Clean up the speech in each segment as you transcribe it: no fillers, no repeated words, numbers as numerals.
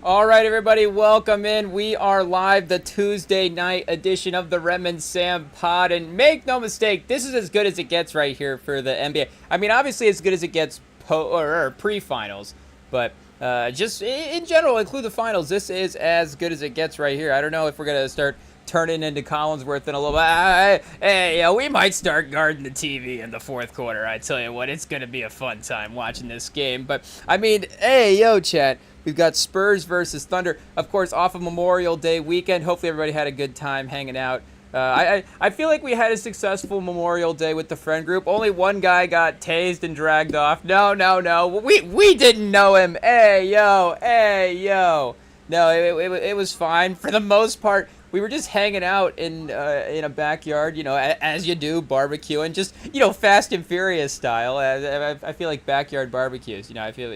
All right, everybody, welcome in. We are live, the Tuesday night edition of the Rem and Sam pod. And make no mistake, this is as good as it gets right here for the NBA. I mean, obviously, as good as it gets or pre-finals, but just in general, include the finals. This is as good as it gets right here. I don't know if we're going to start turning into Collinsworth in a little bit. Hey, we might start guarding the TV in the fourth quarter. I tell you what, it's going to be a fun time watching this game. But, I mean, hey, yo, chat. We've got Spurs versus Thunder, of course, off of Memorial Day weekend. Hopefully everybody had a good time hanging out. I feel like we had a successful Memorial Day with the friend group. Only one guy got tased and dragged off. No. We didn't know him. Hey, yo. No, it was fine. For the most part, we were just hanging out in a backyard, as you do, barbecuing, just, Fast and Furious style. I feel like backyard barbecues. I feel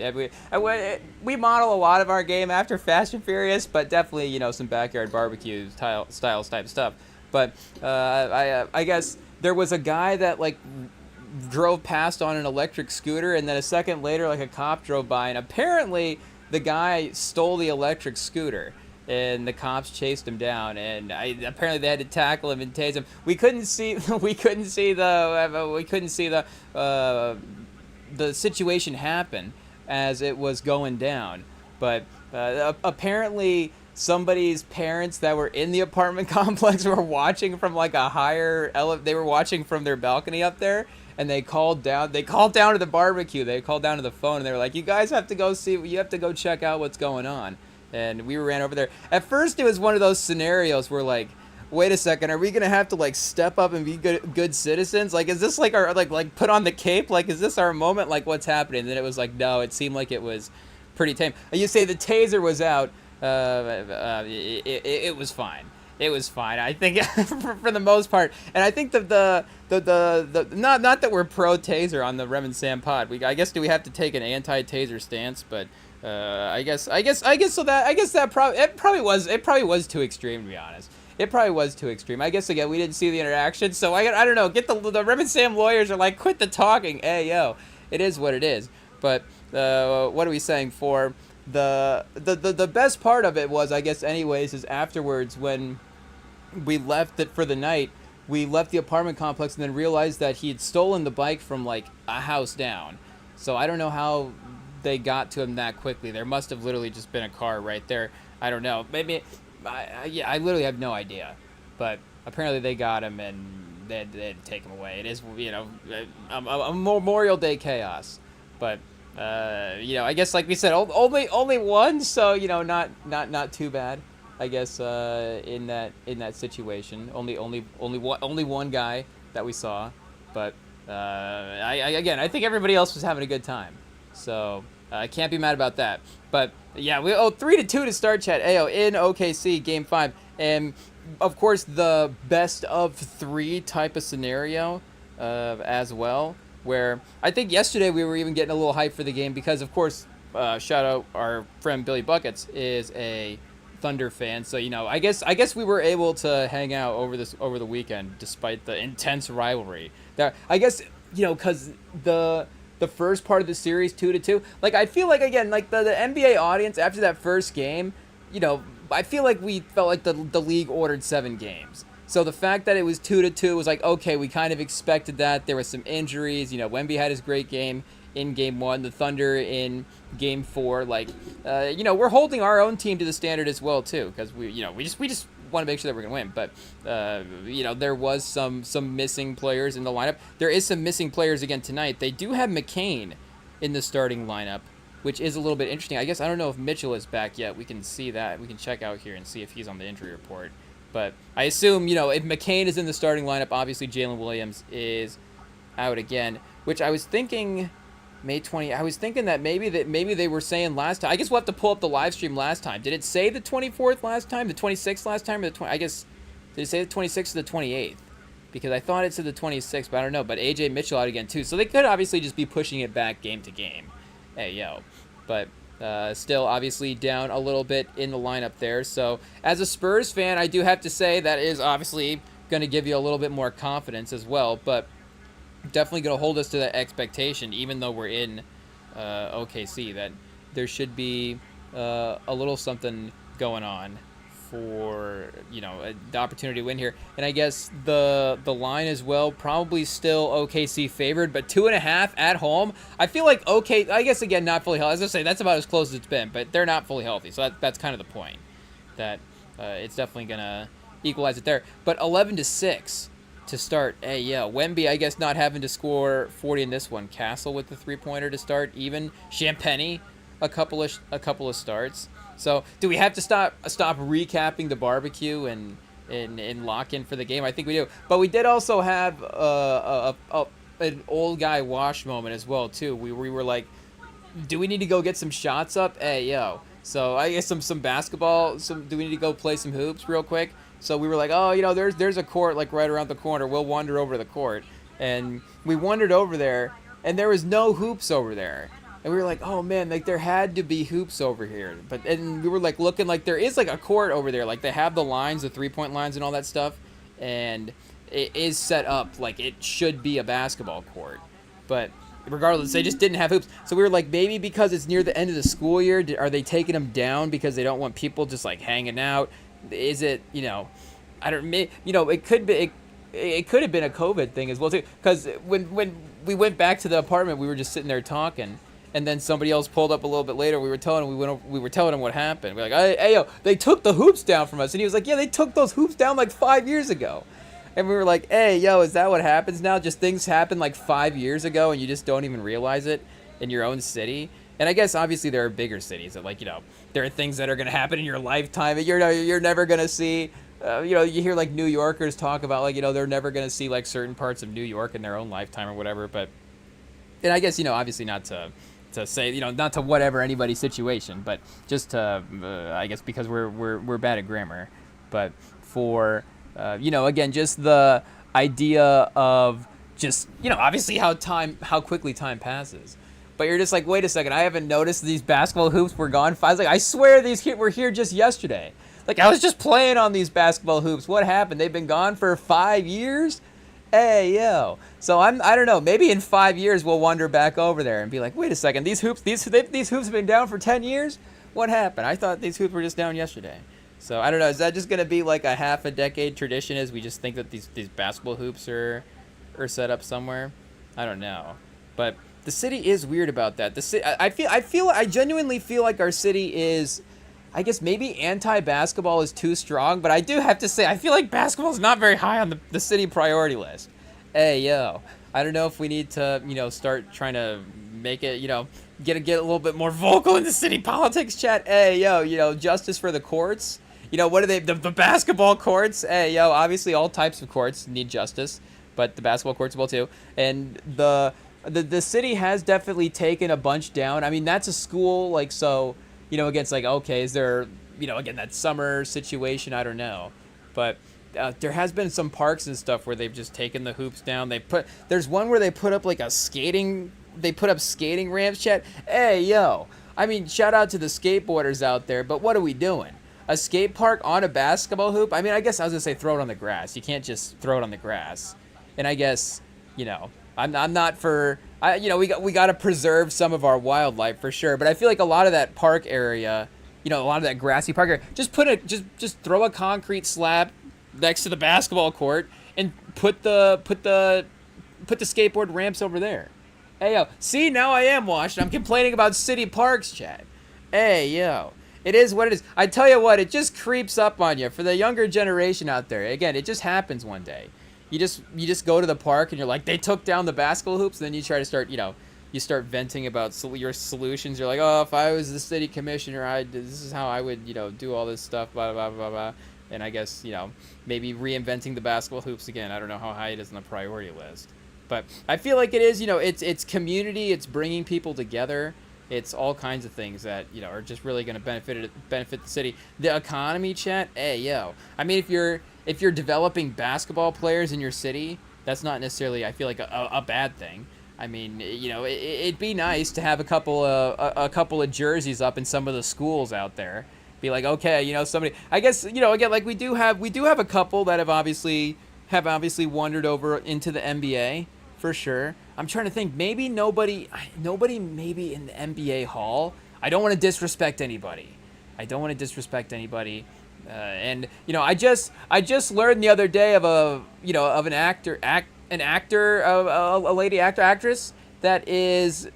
we model a lot of our game after Fast and Furious, but definitely, some backyard barbecue styles type stuff. But I guess there was a guy that drove past on an electric scooter, and then a second later, a cop drove by, and apparently the guy stole the electric scooter. And the cops chased him down, and apparently they had to tackle him and tase him. We couldn't see the situation happen as it was going down. But apparently somebody's parents that were in the apartment complex were watching from they were watching from their balcony up there. And they called down to the barbecue. They called down to the phone, and they were like, "You guys have to go check out what's going on." And we ran over there. At first, it was one of those scenarios where, wait a second, are we gonna have to step up and be good citizens? Is this our put on the cape? Is this our moment? What's happening? And then it was no. It seemed like it was pretty tame. You say the taser was out. It was fine. It was fine. I think for the most part, and I think the not that we're pro taser on the Rem and Sam pod. I guess do we have to take an anti-taser stance? But I guess that probably was too extreme, to be honest. It probably was too extreme. I guess again we didn't see the interaction, so I don't know. Get the Rem and Sam lawyers are quit the talking. Hey yo, it is what it is. But what are we saying for? The best part of it was, I guess anyways, is afterwards when we left it for the night, we left the apartment complex and then realized that he had stolen the bike from a house down. So I don't know how they got to him that quickly. There must have literally just been a car right there. I don't know. Maybe I literally have no idea. But apparently they got him and they had to take him away. It is a Memorial Day chaos. But I guess like we said, only one, so not too bad. I guess in that situation, only one guy that we saw, but I think everybody else was having a good time, so I can't be mad about that. But yeah, we 3-2 to start, chat. Ayo in OKC Game 5, and of course the best of 3 type of scenario as well. Where I think yesterday we were even getting a little hype for the game because, of course, shout out our friend Billy Buckets is a Thunder fan, so I guess we were able to hang out over the weekend despite the intense rivalry. That I guess because the first part of the series 2-2, I feel like again the NBA audience after that first game, I feel like we felt like the league ordered 7 games. So the fact that it was 2-2 was okay, we kind of expected that. There was some injuries. Wemby had his great game in Game 1. The Thunder in Game 4. We're holding our own team to the standard as well, too, because we just want to make sure that we're going to win. But, there was some missing players in the lineup. There is some missing players again tonight. They do have McCain in the starting lineup, which is a little bit interesting. I guess I don't know if Mitchell is back yet. We can see that. We can check out here and see if he's on the injury report. But I assume, if McCain is in the starting lineup, obviously Jalen Williams is out again, which I was thinking May 20. I was thinking that maybe they were saying last time. I guess we'll have to pull up the live stream last time. Did it say the 24th last time, the 26th last time, or the 20? I guess did it say the 26th or the 28th? Because I thought it said the 26th, but I don't know. But AJ Mitchell out again too, so they could obviously just be pushing it back game to game. Hey yo, but. Still obviously down a little bit in the lineup there. So as a Spurs fan, I do have to say that is obviously going to give you a little bit more confidence as well, but definitely going to hold us to that expectation, even though we're in OKC, that there should be a little something going on for the opportunity to win here. And I guess the line as well, probably still OKC favored, but 2.5 at home. I feel like I guess again not fully healthy. As I say, that's about as close as it's been, but they're not fully healthy, so that's kind of the point. That it's definitely gonna equalize it there. But 11-6 to start. Hey, yeah, Wemby, I guess not having to score 40 in this one. Castle with the 3-pointer to start. Even Champagny, a couple of starts. So, do we have to stop recapping the barbecue and lock in for the game? I think we do. But we did also have an old guy wash moment as well too. We were like, do we need to go get some shots up? Hey, yo. So I guess some basketball. Do we need to go play some hoops real quick? So we were like, oh, there's a court like right around the corner. We'll wander over to the court, and we wandered over there, and there was no hoops over there. And we were like, oh man, like there had to be hoops over here. And we were like looking like there is like a court over there. Like they have the lines, the 3-point lines and all that stuff. And it is set up like it should be a basketball court. But regardless, they just didn't have hoops. So we were like, maybe because it's near the end of the school year, are they taking them down because they don't want people just like hanging out? Is it, I don't, it could be, it could have been a COVID thing as well too. Because when we went back to the apartment, we were just sitting there talking. And then somebody else pulled up a little bit later. We were telling him what happened. We're like, hey, yo, they took the hoops down from us. And he was like, yeah, they took those hoops down like 5 years ago. And we were like, hey, yo, is that what happens now? Just things happen like 5 years ago and you just don't even realize it in your own city. And I guess obviously there are bigger cities that like, there are things that are going to happen in your lifetime that you're never going to see. You hear like New Yorkers talk about like, they're never going to see like certain parts of New York in their own lifetime or whatever. And I guess, obviously not to say, not to whatever anybody's situation, but just to, I guess because we're bad at grammar, but for, again, just the idea of just, obviously how quickly time passes, but you're just like, wait a second, I haven't noticed these basketball hoops were gone. I was like, I swear these were here just yesterday. Like I was just playing on these basketball hoops. What happened? They've been gone for 5 years. Hey, yo. So I don't know. Maybe in 5 years we'll wander back over there and be like, wait a second, these hoops have been down for 10 years? What happened? I thought these hoops were just down yesterday. So I don't know. Is that just going to be like a half a decade tradition as we just think that these basketball hoops are set up somewhere? I don't know. But the city is weird about that. The city, I genuinely feel like our city is, I guess maybe anti-basketball is too strong, but I do have to say, I feel like basketball is not very high on the city priority list. Hey, yo, I don't know if we need to, start trying to make it, get a little bit more vocal in the city politics chat. Hey, yo, justice for the courts. What are they, the basketball courts? Hey, yo, obviously all types of courts need justice, but the basketball courts will too. And the city has definitely taken a bunch down. I mean, that's a school, like, so... again, it's like, okay, is there, again, that summer situation? I don't know. But there has been some parks and stuff where they've just taken the hoops down. There's one where they put up like skating ramps, chat. Hey, yo. I mean, shout out to the skateboarders out there, but what are we doing? A skate park on a basketball hoop? I mean, I guess I was going to say throw it on the grass. You can't just throw it on the grass. And I guess, I'm not for... we got to preserve some of our wildlife for sure, but I feel like a lot of that park area, a lot of that grassy park area, just throw a concrete slab next to the basketball court and put the skateboard ramps over there. Hey, yo, see, now I am washed. I'm complaining about city parks, chat. Hey, yo, it is what it is. I tell you what, it just creeps up on you. For the younger generation out there, again, it just happens one day. You just go to the park and you're like, they took down the basketball hoops. And then you try to start, you start venting about your solutions. You're like, oh, if I was the city commissioner, this is how I would, do all this stuff, blah, blah, blah, blah. And I guess, maybe reinventing the basketball hoops again. I don't know how high it is on the priority list. But I feel like it is, it's community. It's bringing people together. It's all kinds of things that, are just really going to benefit the city. The economy, chat, hey, yo. I mean, if you're developing basketball players in your city, that's not necessarily, I feel like, a bad thing. I mean, it'd be nice to have a couple of jerseys up in some of the schools out there. Be like, okay, somebody, I guess, again, like we do have a couple that have obviously wandered over into the NBA for sure. I'm trying to think, maybe nobody maybe in the NBA hall. I don't want to disrespect anybody. And I just learned the other day of an actor, a lady actress that is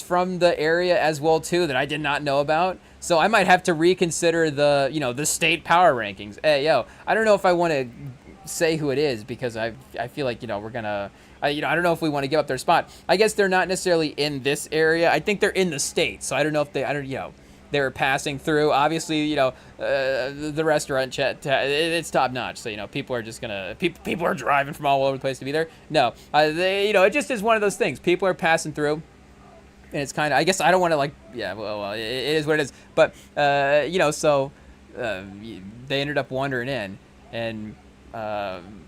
from the area as well too, that I did not know about. So I might have to reconsider the state power rankings. Hey, I don't know if I want to say who it is, because I feel like we're gonna I don't know if we want to give up their spot. I guess they're not necessarily in this area. I think they're in the state, so I don't know if they were passing through. Obviously, the restaurant chat, it's top notch. So people are just gonna people are driving from all over the place to be there. No, it just is one of those things. People are passing through. And it's kind of, I guess I don't want to well, it is what it is. But, so they ended up wandering in, and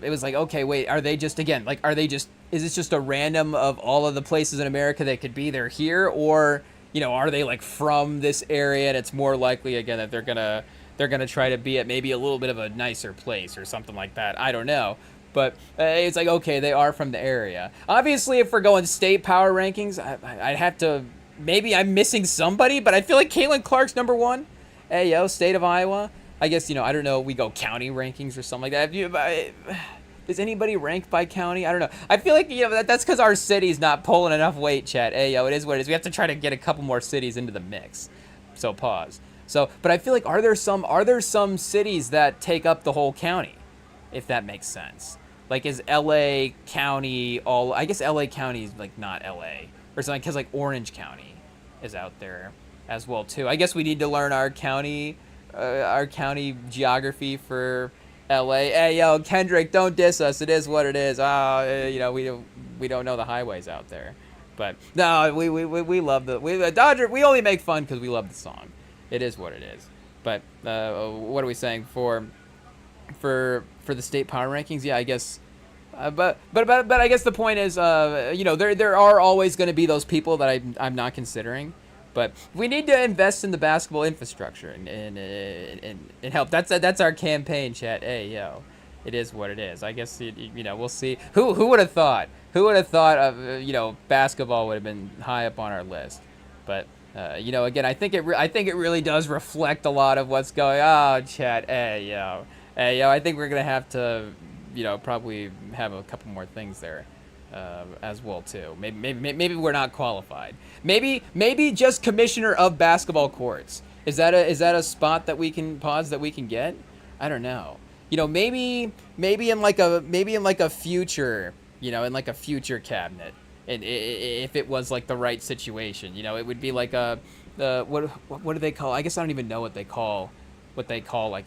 it was like, okay, wait, are they just, is this just a random of all of the places in America that could be, they're here? Or, are they from this area, and it's more likely, again, that they're gonna try to be at maybe a little bit of a nicer place or something like that. I don't know. But it's like, okay, they are from the area. Obviously, if we're going state power rankings, I'd have to, maybe I'm missing somebody, but I feel like Caitlin Clark's number one. Hey, state of Iowa. I guess, I don't know, we go county rankings or something like that. Is anybody ranked by county? I don't know. I feel like, that's because our city's not pulling enough weight, chat. Hey, it is what it is. We have to try to get a couple more cities into the mix. So pause. But I feel like, are there some cities that take up the whole county, if that makes sense? Like, is LA County I guess LA County is not LA or something, because Orange County is out there as well too. I guess we need to learn our county geography for LA. Hey, Kendrick, don't diss us. It is what it is. We don't know the highways out there. But no, we love the Dodger. We only make fun because we love the song. It is what it is. But what are we saying for the state power rankings? Yeah, I guess. But I guess the point is, there are always going to be those people that I'm not considering. But we need to invest in the basketball infrastructure and help. That's our campaign, chat. Hey, it is what it is. I guess we'll see. Who would have thought? Who would have thought of basketball would have been high up on our list? But again, I think it really does reflect a lot of what's going on. Chat. Hey, I think we're gonna have to probably have a couple more things there. As well too. Maybe we're not qualified. Maybe just commissioner of basketball courts. Is that a spot that we can get? I don't know. Maybe in a future, in a future cabinet. And if it was the right situation, it would be what do they call? I guess I don't even know what they call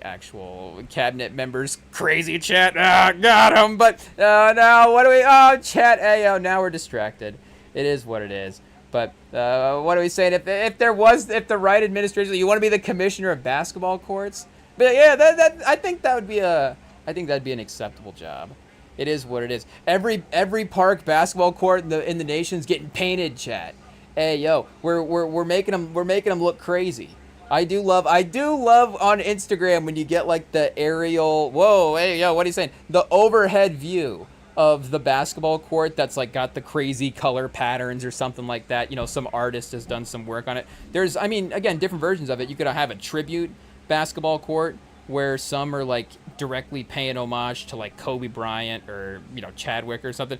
actual cabinet members. Crazy, chat. Got him. But now what do we? Chat. Hey, now we're distracted. It is what it is. But what are we saying? If the right administration, you want to be the commissioner of basketball courts? But yeah, I think that'd be an acceptable job. It is what it is. Every park basketball court in the nation's getting painted, chat. Hey, we're making them look crazy. I do love on Instagram when you get the aerial. Whoa, hey, what are you saying? The overhead view of the basketball court that's got the crazy color patterns or something like that. Some artist has done some work on it. There's, again, different versions of it. You could have a tribute basketball court where some are directly paying homage to Kobe Bryant or Chadwick or something.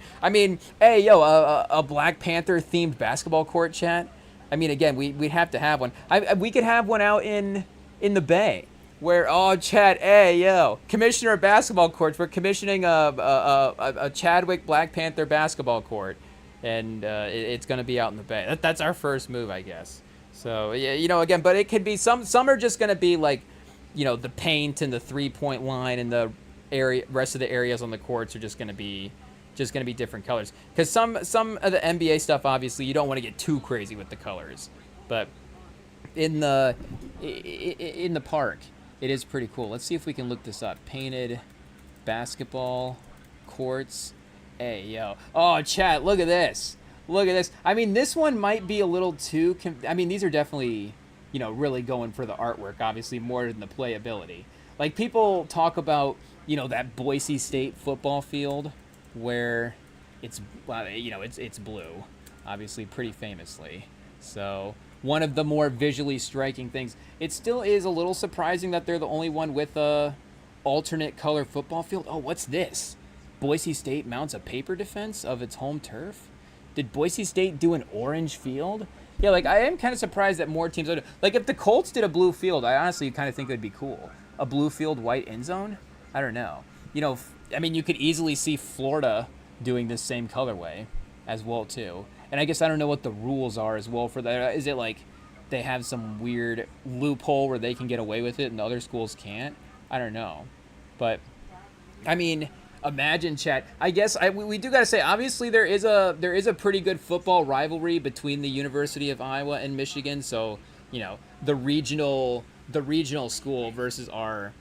Hey, a Black Panther themed basketball court, chat. Again, we'd have to have one. We could have one out in the Bay, where chat, hey, commissioner of basketball courts. We're commissioning a Chadwick Black Panther basketball court, and it's going to be out in the Bay. That's our first move, I guess. So yeah, again, but it could be some are just going to be the paint and the 3-point line, and the rest of the areas on the courts are just going to be different colors, because some of the NBA stuff, obviously you don't want to get too crazy with the colors, but in the park it is pretty cool. Let's see if we can look this up. Painted basketball courts. Hey, chat, look at this. This one might be a little too these are definitely really going for the artwork, obviously, more than the playability. People talk about that Boise State football field where it's blue, obviously, pretty famously. So one of the more visually striking things. It still is a little surprising that they're the only one with a alternate color football field. Oh, what's this? Boise State mounts a paper defense of its home turf. Did Boise State do an orange field? Yeah, like I am kind of surprised that more teams would. Like if the Colts did a blue field, I honestly kind of think it would be cool. A blue field, white end zone? I don't know. I mean, you could easily see Florida doing this same colorway as well too. And I guess I don't know what the rules are as well for that. Is it like they have some weird loophole where they can get away with it and the other schools can't? I don't know. But I mean, imagine, chat. I guess we do gotta say, obviously there is a pretty good football rivalry between the University of Iowa and Michigan. So the regional school versus our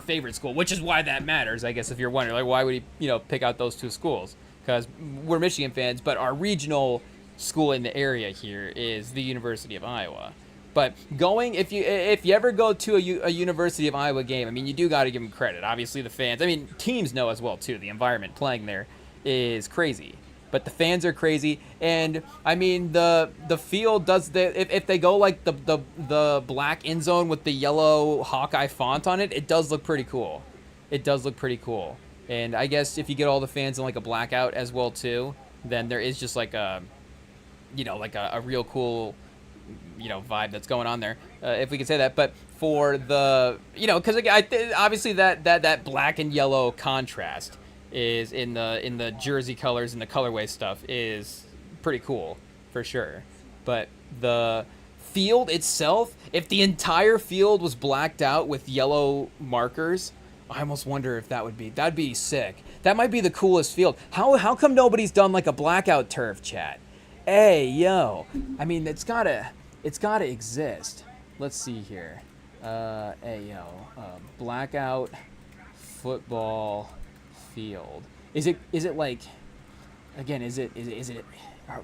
favorite school, which is why that matters. I guess if you're wondering, like, why would he pick out those two schools? Because we're Michigan fans, but our regional school in the area here is the University of Iowa. But if you ever go to a University of Iowa game, I mean, you do got to give them credit. Obviously, the fans. I mean, teams know as well too. The environment playing there is crazy, but the fans are crazy. And I mean, the field does if they go like the black end zone with the yellow Hawkeye font on it, it does look pretty cool. It does look pretty cool. And I guess if you get all the fans in like a blackout as well too, then there is just like a real cool vibe that's going on there, if we could say that. But for the because obviously that black and yellow contrast is in the jersey colors and the colorway stuff is pretty cool for sure. But the field itself, if the entire field was blacked out with yellow markers, I almost wonder if that'd be sick. That might be the coolest field. How come nobody's done like a blackout turf, chat? Hey, yo. I mean, it's gotta exist. Let's see here. Blackout football field. Is it like, again, is it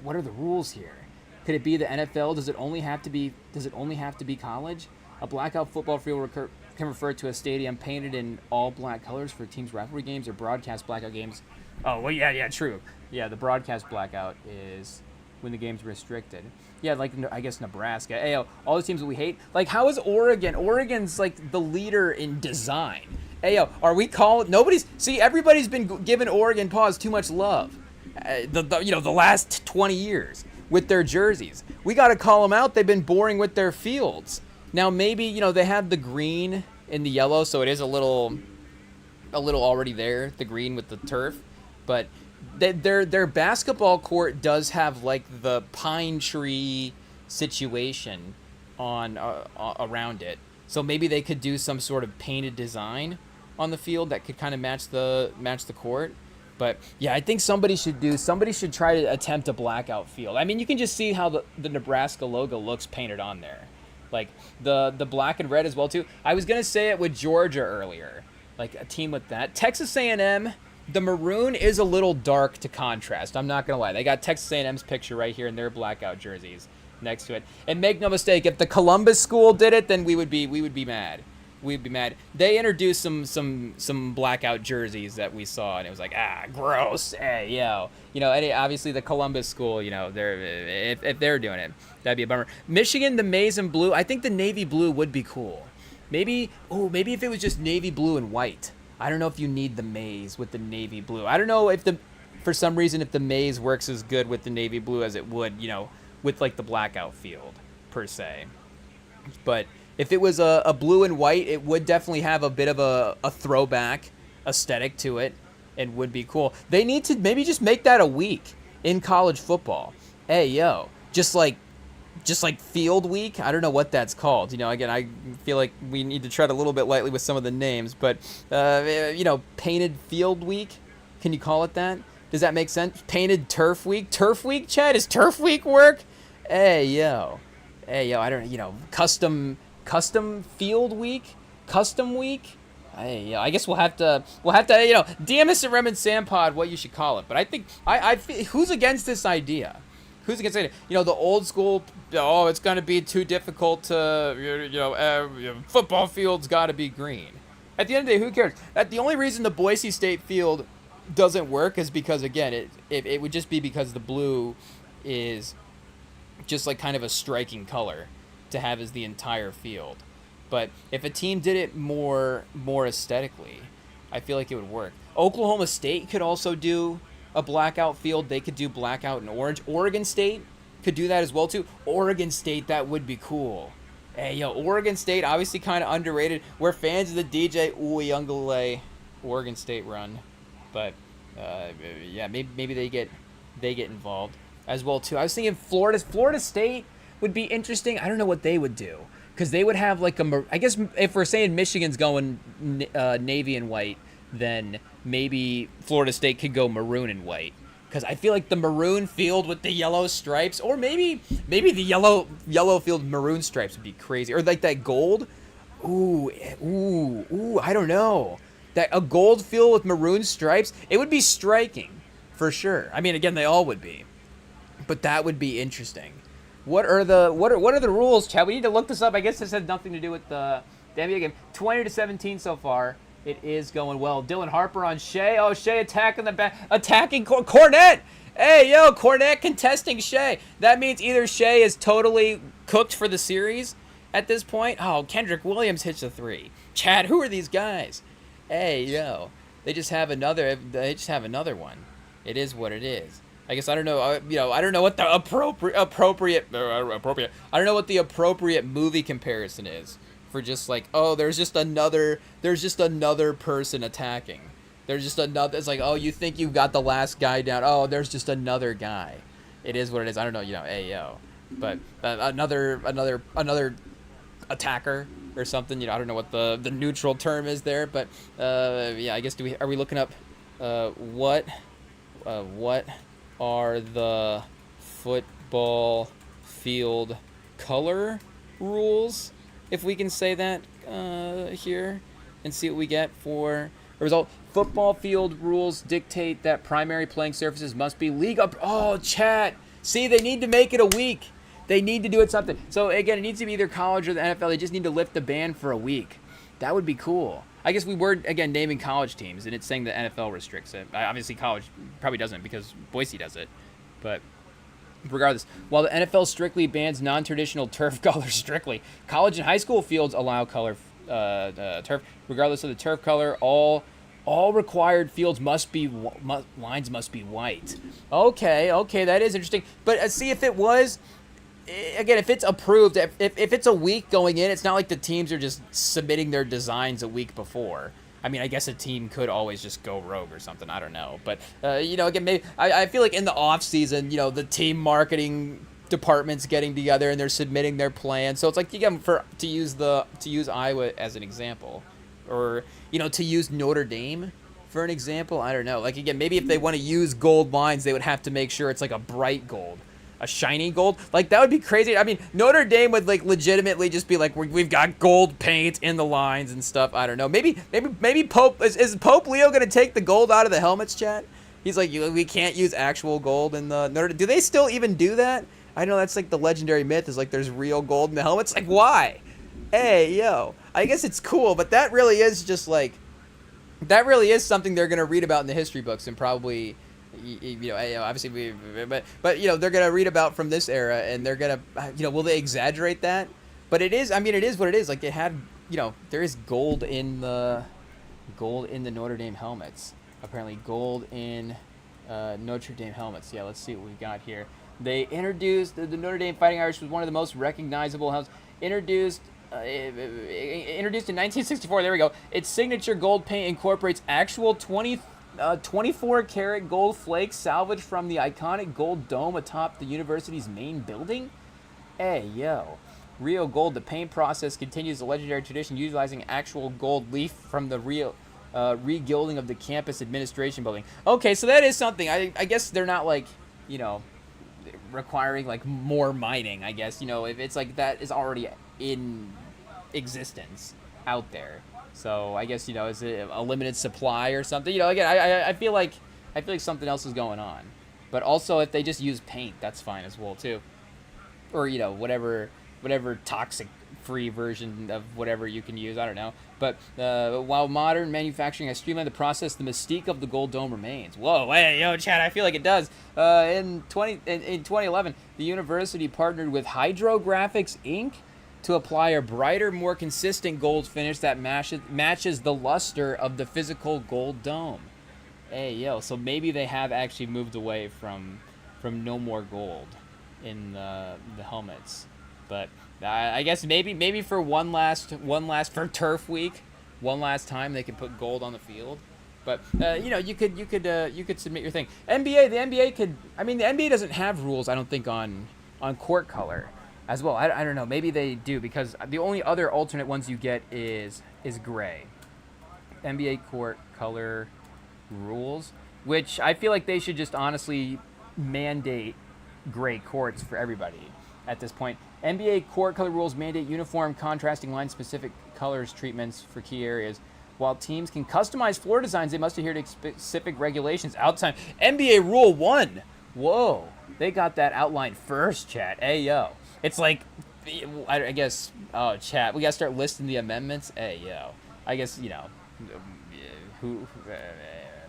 what are the rules here? Could it be the NFL? Does it only have to be college? A blackout football field can refer to a stadium painted in all black colors for teams' rivalry games or broadcast blackout games. Oh, well, yeah, true. Yeah, the broadcast blackout is when the game's restricted. Yeah, like, I guess Nebraska. Ayo, all the teams that we hate. Like, how is Oregon? Oregon's, like, the leader in design. Ayo, are we calling... everybody's been giving Oregon Paws too much love. The last 20 years with their jerseys. We got to call them out. They've been boring with their fields. Now, maybe, they have the green and the yellow, so it is a little already there, the green with the turf. But their basketball court does have, like, the pine tree situation on around it. So maybe they could do some sort of painted design on the field that could kind of match the court. But, yeah, I think somebody should try to attempt a blackout field. I mean, you can just see how the Nebraska logo looks painted on there. Like, the black and red as well, too. I was going to say it with Georgia earlier. Like, a team with that. Texas A&M, the maroon is a little dark to contrast. I'm not going to lie. They got Texas A&M's picture right here in their blackout jerseys next to it. And make no mistake, if the Columbus school did it, then we would be mad. We'd be mad. They introduced some blackout jerseys that we saw, and it was like, gross. Hey, yo. Obviously the Columbus school, if they're doing it, that'd be a bummer. Michigan, the maize and blue. I think the navy blue would be cool. Maybe if it was just navy blue and white. I don't know if you need the maize with the navy blue. I don't know if for some reason, if the maize works as good with the navy blue as it would, with like the blackout field per se. But if it was a blue and white, it would definitely have a bit of a throwback aesthetic to it and would be cool. They need to maybe just make that a week in college football. Hey, yo, just like field week. I don't know what that's called. Again, I feel like we need to tread a little bit lightly with some of the names, but painted field week. Can you call it that? Does that make sense? Painted turf week. Turf week, Chad? Does turf week work? Hey, yo. I don't custom field week, custom week. I guess we'll have to DM us at Rem and Sam Pod what you should call it. But I think I who's against this idea? Who's against it? The old school. Oh, it's gonna be too difficult to football field's got to be green. At the end of the day, who cares? The only reason the Boise State field doesn't work is because, again, it would just be because the blue is just like kind of a striking color to have as the entire field. But if a team did it more aesthetically, I feel like it would work. Oklahoma State could also do a blackout field. They could do blackout and orange. Oregon State could do that as well too. Oregon State, that would be cool. Hey, yo, Oregon State, obviously kind of underrated. We're fans of the DJ Uiagalelei Oregon State run, but yeah, maybe they get involved as well too. I was thinking Florida State would be interesting. I don't know what they would do, because they would have like I guess if we're saying Michigan's going navy and white, then maybe Florida State could go maroon and white. Because I feel like the maroon field with the yellow stripes, or maybe the yellow field maroon stripes would be crazy, or like that gold. Ooh, I don't know. That a gold field with maroon stripes, it would be striking, for sure. I mean, again, they all would be, but that would be interesting. What are the rules, Chad? We need to look this up. I guess this has nothing to do with the NBA game. 20-17 so far. It is going well. Dylan Harper on Shai. Oh, Shai attacking the back. Attacking Cornette. Hey, yo, Cornette contesting Shai. That means either Shai is totally cooked for the series at this point. Oh, Kendrick Williams hits a three. Chad, who are these guys? Hey, yo. They just have another one. It is what it is. I guess I don't know. I don't know what the appropriate. I don't know what the appropriate movie comparison is. For just like, oh, there's just another person attacking. There's just another. It's like, oh, you think you've got the last guy down. Oh, there's just another guy. It is what it is. I don't know, hey, yo, but another attacker or something. I don't know what the neutral term is there, but yeah, I guess are we looking up what are the football field color rules? If we can say that here and see what we get for a result. Football field rules dictate that primary playing surfaces must be league up. Oh, chat. See, they need to make it a week. They need to do it something. So, again, it needs to be either college or the NFL. They just need to lift the ban for a week. That would be cool. I guess we were, again, naming college teams, and it's saying the NFL restricts it. Obviously, college probably doesn't because Boise does it. But regardless, while the NFL strictly bans non-traditional turf colors strictly, college and high school fields allow color turf. Regardless of the turf color, all required fields lines must be white. Okay, that is interesting. But see, if it was, again, if it's approved, if it's a week going in, it's not like the teams are just submitting their designs a week before. I mean, I guess a team could always just go rogue or something. I don't know. But, again, maybe I feel like in the off season, the team marketing department's getting together and they're submitting their plan. So it's like, again, to use Iowa as an example, or, to use Notre Dame for an example. I don't know. Like, again, maybe if they want to use gold lines, they would have to make sure it's like a bright gold. A shiny gold, like that would be crazy. I mean, Notre Dame would like legitimately just be like, we've got gold paint in the lines and stuff. I don't know. Maybe Pope is Pope Leo gonna take the gold out of the helmets, chat? He's like, we can't use actual gold in the Notre Dame. Do they still even do that? I know that's like the legendary myth is like there's real gold in the helmets. Like why? Hey yo, I guess it's cool, but that really is just like something they're gonna read about in the history books and probably. Obviously but they're gonna read about from this era, and they're gonna will they exaggerate that? But it is what it is. Like they had there is gold in the Notre Dame helmets. Apparently gold in Notre Dame helmets. Yeah, let's see what we've got here. They introduced the Notre Dame Fighting Irish was one of the most recognizable helmets introduced in 1964. There we go. Its signature gold paint incorporates actual 24-karat gold flakes salvaged from the iconic gold dome atop the university's main building. Hey, yo. Rio Gold, the paint process continues the legendary tradition utilizing actual gold leaf from the regilding of the campus administration building. Okay, so that is something. I guess they're not like, requiring like more mining, I guess. If it's like that is already in existence out there. So I guess is it a limited supply or something? Again, I feel like something else is going on. But also, if they just use paint, that's fine as well too. Or whatever whatever toxic free version of whatever you can use. I don't know. But while modern manufacturing has streamlined the process, the mystique of the Gold Dome remains. Whoa, hey, yo, Chad, I feel like it does. In 2011, the university partnered with Hydrographics Inc. to apply a brighter, more consistent gold finish that matches the luster of the physical Gold Dome. Hey, yo, so maybe they have actually moved away from no more gold in the helmets. But I guess maybe for one last for Turf Week, one last time they could put gold on the field. But you could submit your thing. The NBA could. I mean, the NBA doesn't have rules, I don't think, on court color as well. I don't know. Maybe they do, because the only other alternate ones you get is gray. NBA court color rules, which I feel like they should just honestly mandate gray courts for everybody at this point. NBA court color rules mandate uniform, contrasting line-specific colors treatments for key areas. While teams can customize floor designs, they must adhere to specific regulations. Outside NBA Rule 1. Whoa, they got that outlined first, chat. Hey, yo. It's like, I guess, oh, chat, we got to start listing the amendments. Hey, yo. I guess,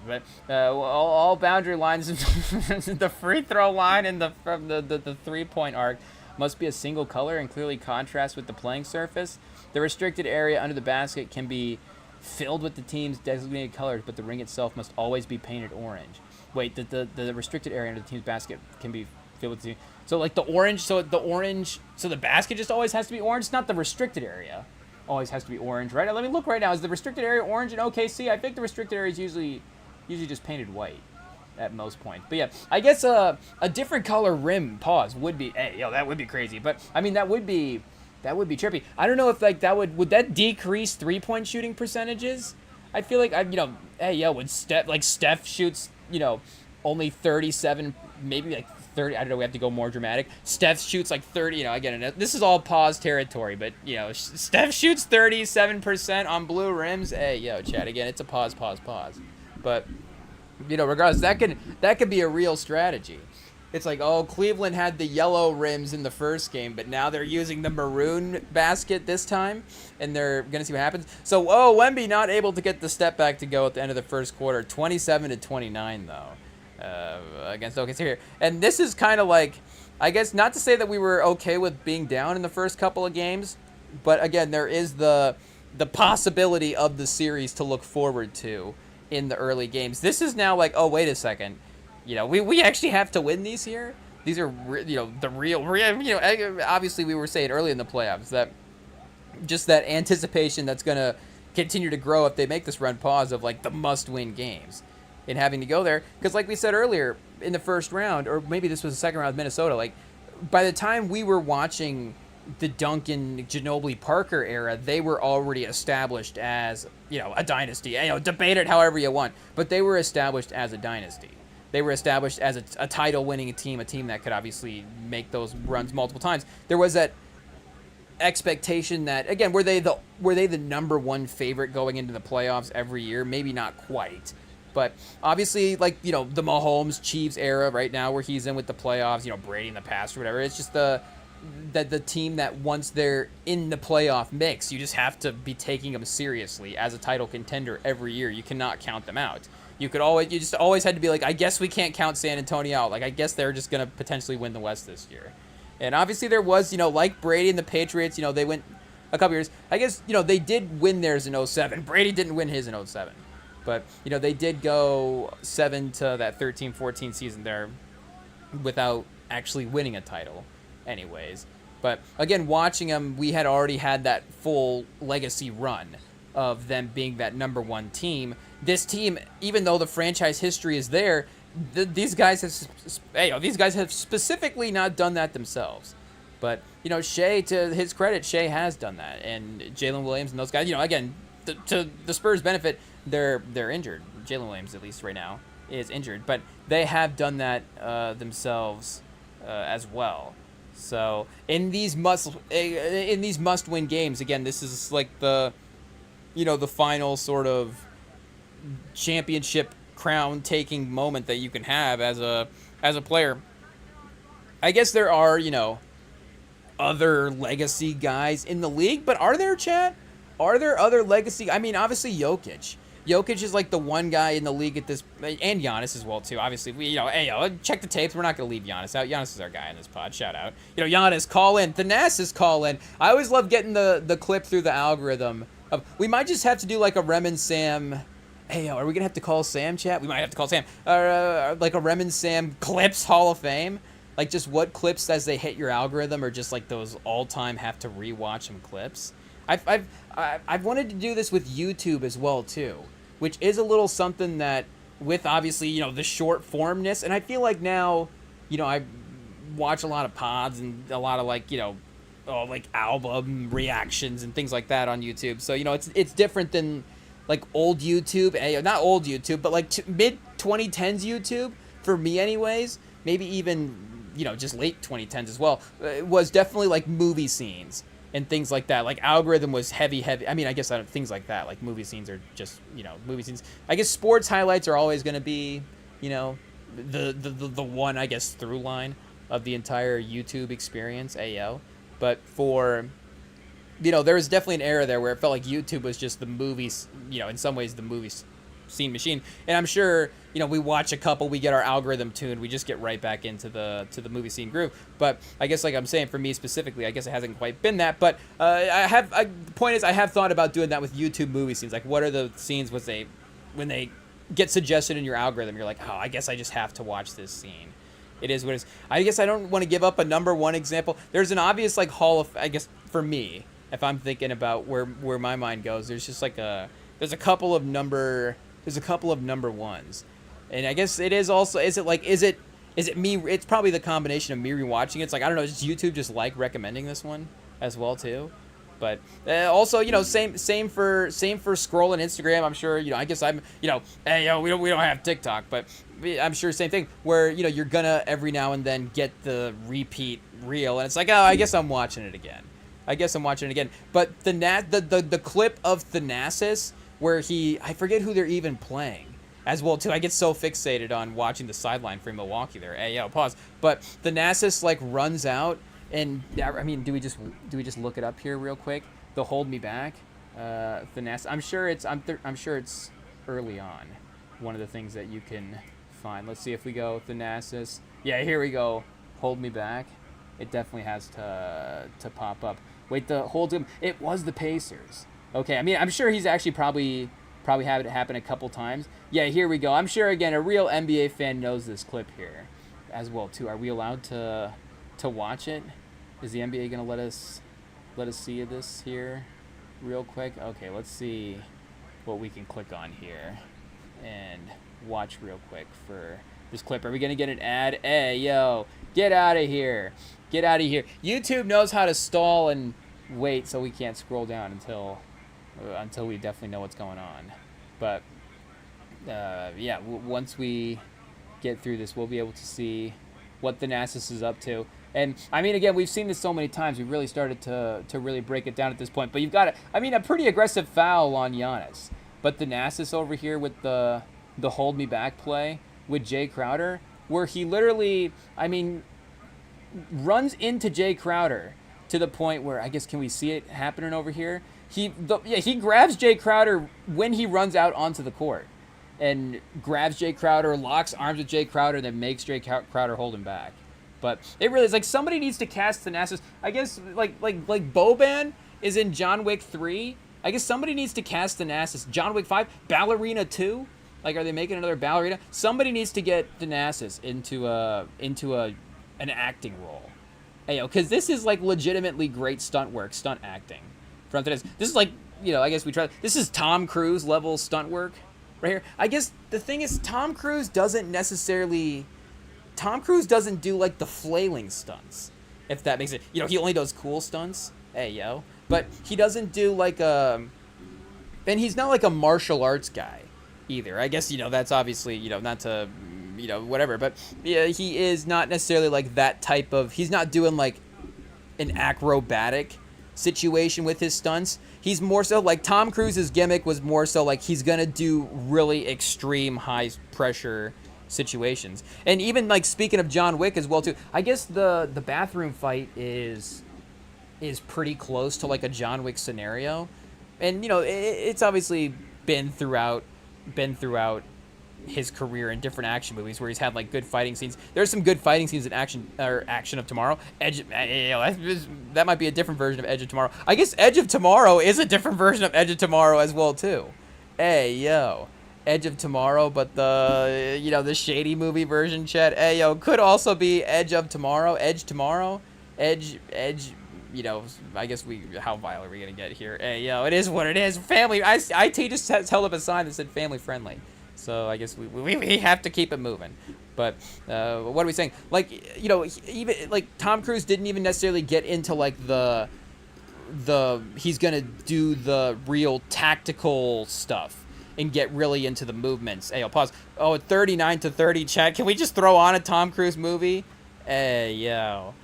but all boundary lines, the free throw line and from the 3-point arc must be a single color and clearly contrast with the playing surface. The restricted area under the basket can be filled with the team's designated colors, but the ring itself must always be painted orange. Wait, the restricted area under the team's basket can be filled with the team. So like the orange, so the basket just always has to be orange. It's not the restricted area always has to be orange, right? Let me look right now. Is the restricted area orange in OKC? I think the restricted area is usually just painted white at most points. But yeah, I guess a different color rim would be, hey, yo, that would be crazy. But I mean, that would be trippy. I don't know if like would that decrease 3-point shooting percentages? I feel like hey, yo, would Steph shoots, only 37, maybe like 30. I don't know. We have to go more dramatic. Steph shoots like 30. Again, this is all pause territory, but Steph shoots 37% on blue rims. Hey, yo, chat, again, it's a pause. But regardless, that could be a real strategy. It's like, oh, Cleveland had the yellow rims in the first game, but now they're using the maroon basket this time, and they're going to see what happens. So, Wemby not able to get the step back to go at the end of the first quarter. 27-29, though, against OKC here. And this is kind of like, I guess, not to say that we were okay with being down in the first couple of games, but again, there is the possibility of the series to look forward to in the early games. This is now like, oh, wait a second. We actually have to win these here. These are, the real, obviously we were saying early in the playoffs that just that anticipation that's going to continue to grow if they make this run pause of like the must-win games and having to go there. Because like we said earlier in the first round, or maybe this was the second round with Minnesota, like by the time we were watching the Duncan, Ginobili, Parker era, they were already established as, a dynasty. Debate it however you want, but they were established as a dynasty. They were established as a title-winning team, a team that could obviously make those runs multiple times. There was that expectation that, again, were they the number one favorite going into the playoffs every year? Maybe not quite. But obviously, like, the Mahomes Chiefs era right now where he's in with the playoffs, Brady in the past or whatever, it's just the team that once they're in the playoff mix, you just have to be taking them seriously as a title contender every year. You cannot count them out. You just always had to be like, I guess we can't count San Antonio out. Like, I guess they're just going to potentially win the West this year. And obviously there was, like Brady and the Patriots, they went a couple years. I guess, they did win theirs in 2007. Brady didn't win his in 2007. But, they did go 7 to that 13-14 season there without actually winning a title anyways. But, again, watching them, we had already had that full legacy run of them being that number one team. This team, even though the franchise history is there, these guys have specifically not done that themselves. But, Shai, to his credit, Shai has done that. And Jalen Williams and those guys, again, to the Spurs' benefit, they're injured. Jalen Williams, at least right now, is injured. But they have done that themselves as well. So in these must-win games, again, this is like the final sort of championship crown-taking moment that you can have as a player. I guess there are, other legacy guys in the league, but are there, chat? Are there other legacy? I mean, obviously Jokic. Jokic is like the one guy in the league at this, and Giannis as well too. Obviously, check the tapes. We're not gonna leave Giannis out. Giannis is our guy in this pod. Shout out. Giannis, call in. Thanasis, call in. I always love getting the clip through the algorithm. We might just have to do like a Rem and Sam. Are we gonna have to call Sam, chat? We might have to call Sam. Like a Rem and Sam clips Hall of Fame. Like just what clips as they hit your algorithm, or just like those all-time have to rewatch them clips. I've wanted to do this with YouTube as well too, which is a little something that with obviously, the short formness. And I feel like now, I watch a lot of pods and a lot of like album reactions and things like that on YouTube. So, it's different than like old YouTube, not old YouTube, but like mid 2010s YouTube for me anyways, maybe even, just late 2010s as well, was definitely like movie scenes and things like that. Like algorithm was heavy. I mean, I guess things like that, like movie scenes are just, movie scenes. I guess sports highlights are always going to be, the one, I guess, through line of the entire YouTube experience, But for, there was definitely an era there where it felt like YouTube was just the movies, in some ways the movie scene machine. And I'm sure, we watch a couple, we get our algorithm tuned, we just get right back into the movie scene groove. But I guess, like I'm saying, for me specifically, I guess it hasn't quite been that. But the point is, I have thought about doing that with YouTube movie scenes. Like, what are the scenes when they get suggested in your algorithm? You're like, oh, I guess I just have to watch this scene. It is what it is. I guess I don't want to give up a number one example. There's an obvious like I guess for me, if I'm thinking about where my mind goes, there's just like there's a couple of number ones. And I guess it is also, is it me? It's probably the combination of me rewatching it. It's like, I don't know, is YouTube just like recommending this one as well too? But also, same for scrolling Instagram. I'm sure, I guess I'm, we don't have TikTok, but I'm sure same thing where, you're gonna every now and then get the repeat reel, and it's like, oh, I guess I'm watching it again. But the clip of Thanasis where I forget who they're even playing as well too. I get so fixated on watching the sideline for Milwaukee there. Pause. But Thanasis like runs out. And I mean, do we just look it up here real quick? The Hold Me Back, Thanasis. I'm sure it's early on. One of the things that you can find. Let's see if we go Thanasis. Yeah, here we go. Hold Me Back. It definitely has to pop up. Wait, it was the Pacers. Okay, I mean, I'm sure he's actually probably had it happen a couple times. Yeah, here we go. I'm sure again a real NBA fan knows this clip here, as well too. Are we allowed to watch it? Is the NBA gonna let us see this here real quick? Okay, let's see what we can click on here and watch real quick for this clip. Are we gonna get an ad? Get out of here. YouTube knows how to stall and wait, so we can't scroll down until we definitely know what's going on. But once we get through this, we'll be able to see what Thanasis is up to. And, I mean, again, we've seen this so many times. We've really started to really break it down at this point. But you've got a pretty aggressive foul on Giannis. But Thanasis over here with the Hold Me Back play with Jay Crowder, where he literally, runs into Jay Crowder to the point where, I guess, can we see it happening over here? He grabs Jay Crowder when he runs out onto the court. And grabs Jay Crowder, locks arms with Jay Crowder, then makes Jay Crowder hold him back. But it really is like somebody needs to cast Thanasis. I guess like Boban is in John Wick 3. I guess somebody needs to cast Thanasis. John Wick 5, Ballerina 2. Like, are they making another Ballerina? Somebody needs to get Thanasis into an acting role. Because this is like legitimately great stunt acting from Thanasis. This is like, I guess we try. This is Tom Cruise level stunt work right here. I guess the thing is Tom Cruise doesn't do like the flailing stunts, if that makes it. He only does cool stunts. But he doesn't do like and he's not like a martial arts guy either. I guess, that's obviously, not to, whatever. But yeah, he is not necessarily like that type of, he's not doing like an acrobatic situation with his stunts. He's more so like Tom Cruise's gimmick was more so like he's going to do really extreme high pressure situations. And even like speaking of John Wick as well too, I guess the bathroom fight is is pretty close to like a John Wick scenario, and it's obviously been throughout his career in different action movies where he's had like good fighting scenes. There's some good fighting scenes in Action of Tomorrow. That might be a different version of Edge of Tomorrow. I guess Edge of Tomorrow is a different version of Edge of Tomorrow as well too. Hey yo, Edge of Tomorrow, but the shady movie version, Chad. Hey yo, could also be Edge of Tomorrow, Edge Tomorrow, Edge. I guess how violent are we gonna get here? Hey yo, it is what it is. Family. IT just held up a sign that said family friendly. So I guess we have to keep it moving. But what are we saying? Like, even like Tom Cruise didn't even necessarily get into like the he's gonna do the real tactical stuff and get really into the movements. Hey, I'll pause. Oh, 39-30, chat. Can we just throw on a Tom Cruise movie? Hey yo,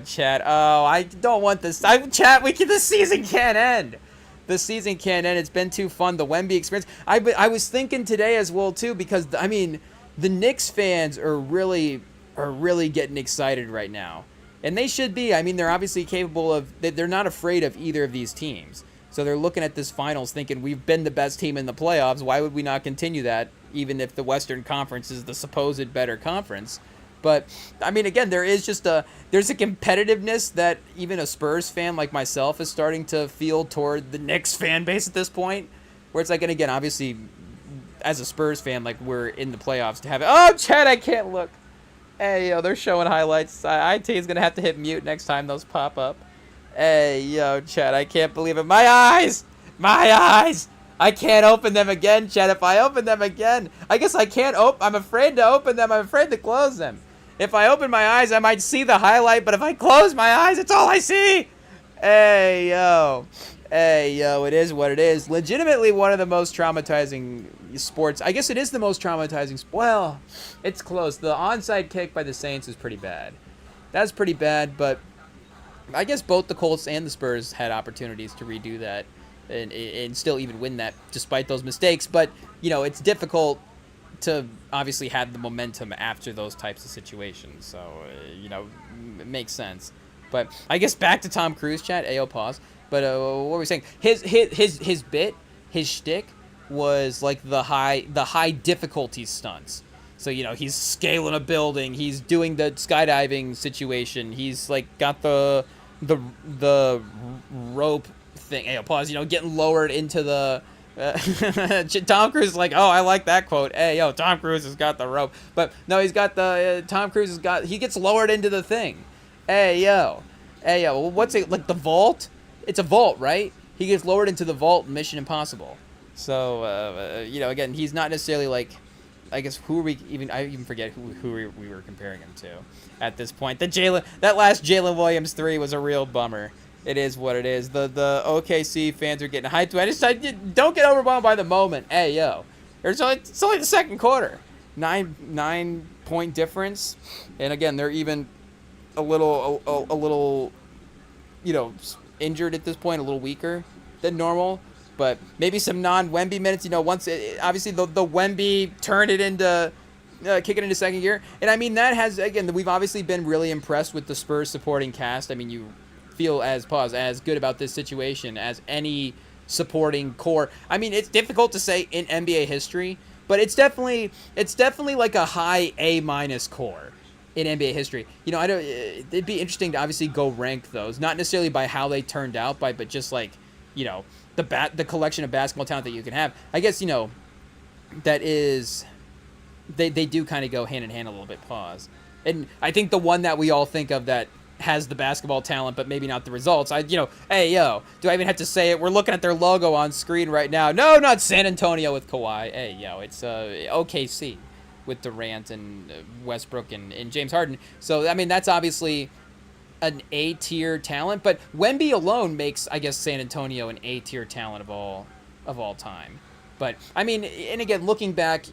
chat. Oh, I don't want this. Chat. The season can't end. The season can't end. It's been too fun. The Wemby experience. I was thinking today as well too, because I mean, the Knicks fans are really getting excited right now, and they should be. I mean, they're obviously capable of. They're not afraid of either of these teams, so they're looking at this finals thinking we've been the best team in the playoffs. Why would we not continue that, even if the Western Conference is the supposed better conference? But I mean, again, there's a competitiveness that even a Spurs fan like myself is starting to feel toward the Knicks fan base at this point, where it's like, and again, obviously, as a Spurs fan, like we're in the playoffs to have it. Oh, Chad, I can't look. Hey, yo, they're showing highlights. IT is gonna have to hit mute next time those pop up. Hey, yo, Chad, I can't believe it. My eyes. I can't open them again, Chad. If I open them again, I guess I can't open. I'm afraid to open them. I'm afraid to close them. If I open my eyes, I might see the highlight, but if I close my eyes, it's all I see. Hey, yo, it is what it is. Legitimately one of the most traumatizing sports. I guess it is the most traumatizing. Well, it's close. The onside kick by the Saints is pretty bad. That's pretty bad, but I guess both the Colts and the Spurs had opportunities to redo that and still even win that despite those mistakes. But, it's difficult to obviously have the momentum after those types of situations. So, it makes sense. But I guess back to Tom Cruise, chat. AO pause. But what were we saying? His shtick was like the high difficulty stunts. So, he's scaling a building. He's doing the skydiving situation. He's like got the rope thing. AO pause. Getting lowered into the. Tom Cruise is like, oh, I like that quote. Hey, yo, Tom Cruise has got the rope. But no, he's got Tom Cruise has got, he gets lowered into the thing. Hey, yo, what's it, like the vault? It's a vault, right? He gets lowered into the vault in Mission Impossible. So, again, he's not necessarily like, I guess, I even forget who we were comparing him to at this point. That last Jalen Williams 3 was a real bummer. It is what it is. The OKC fans are getting hyped. I don't get overwhelmed by the moment. Hey, yo. It's only the second quarter. 9-point difference. And again, they're even a little, injured at this point, a little weaker than normal. But maybe some non-Wemby minutes. Once obviously the Wemby turned it into kick it into second gear. And I mean, that has, again, we've obviously been really impressed with the Spurs supporting cast. I mean, you feel as good about this situation as any supporting core. I mean, it's difficult to say in NBA history, but it's definitely like a high A- core in NBA history. It'd be interesting to obviously go rank those, not necessarily by how they turned out, but just like, the collection of basketball talent that you can have. I guess, that is, they do kind of go hand in hand a little bit. Pause. And I think the one that we all think of that has the basketball talent, but maybe not the results. Hey, yo, do I even have to say it? We're looking at their logo on screen right now. No, not San Antonio with Kawhi. Hey, yo, it's OKC with Durant and Westbrook and James Harden. So, I mean, that's obviously an A-tier talent, but Wemby alone makes, I guess, San Antonio an A-tier talent of all time. But, I mean, and again, looking back,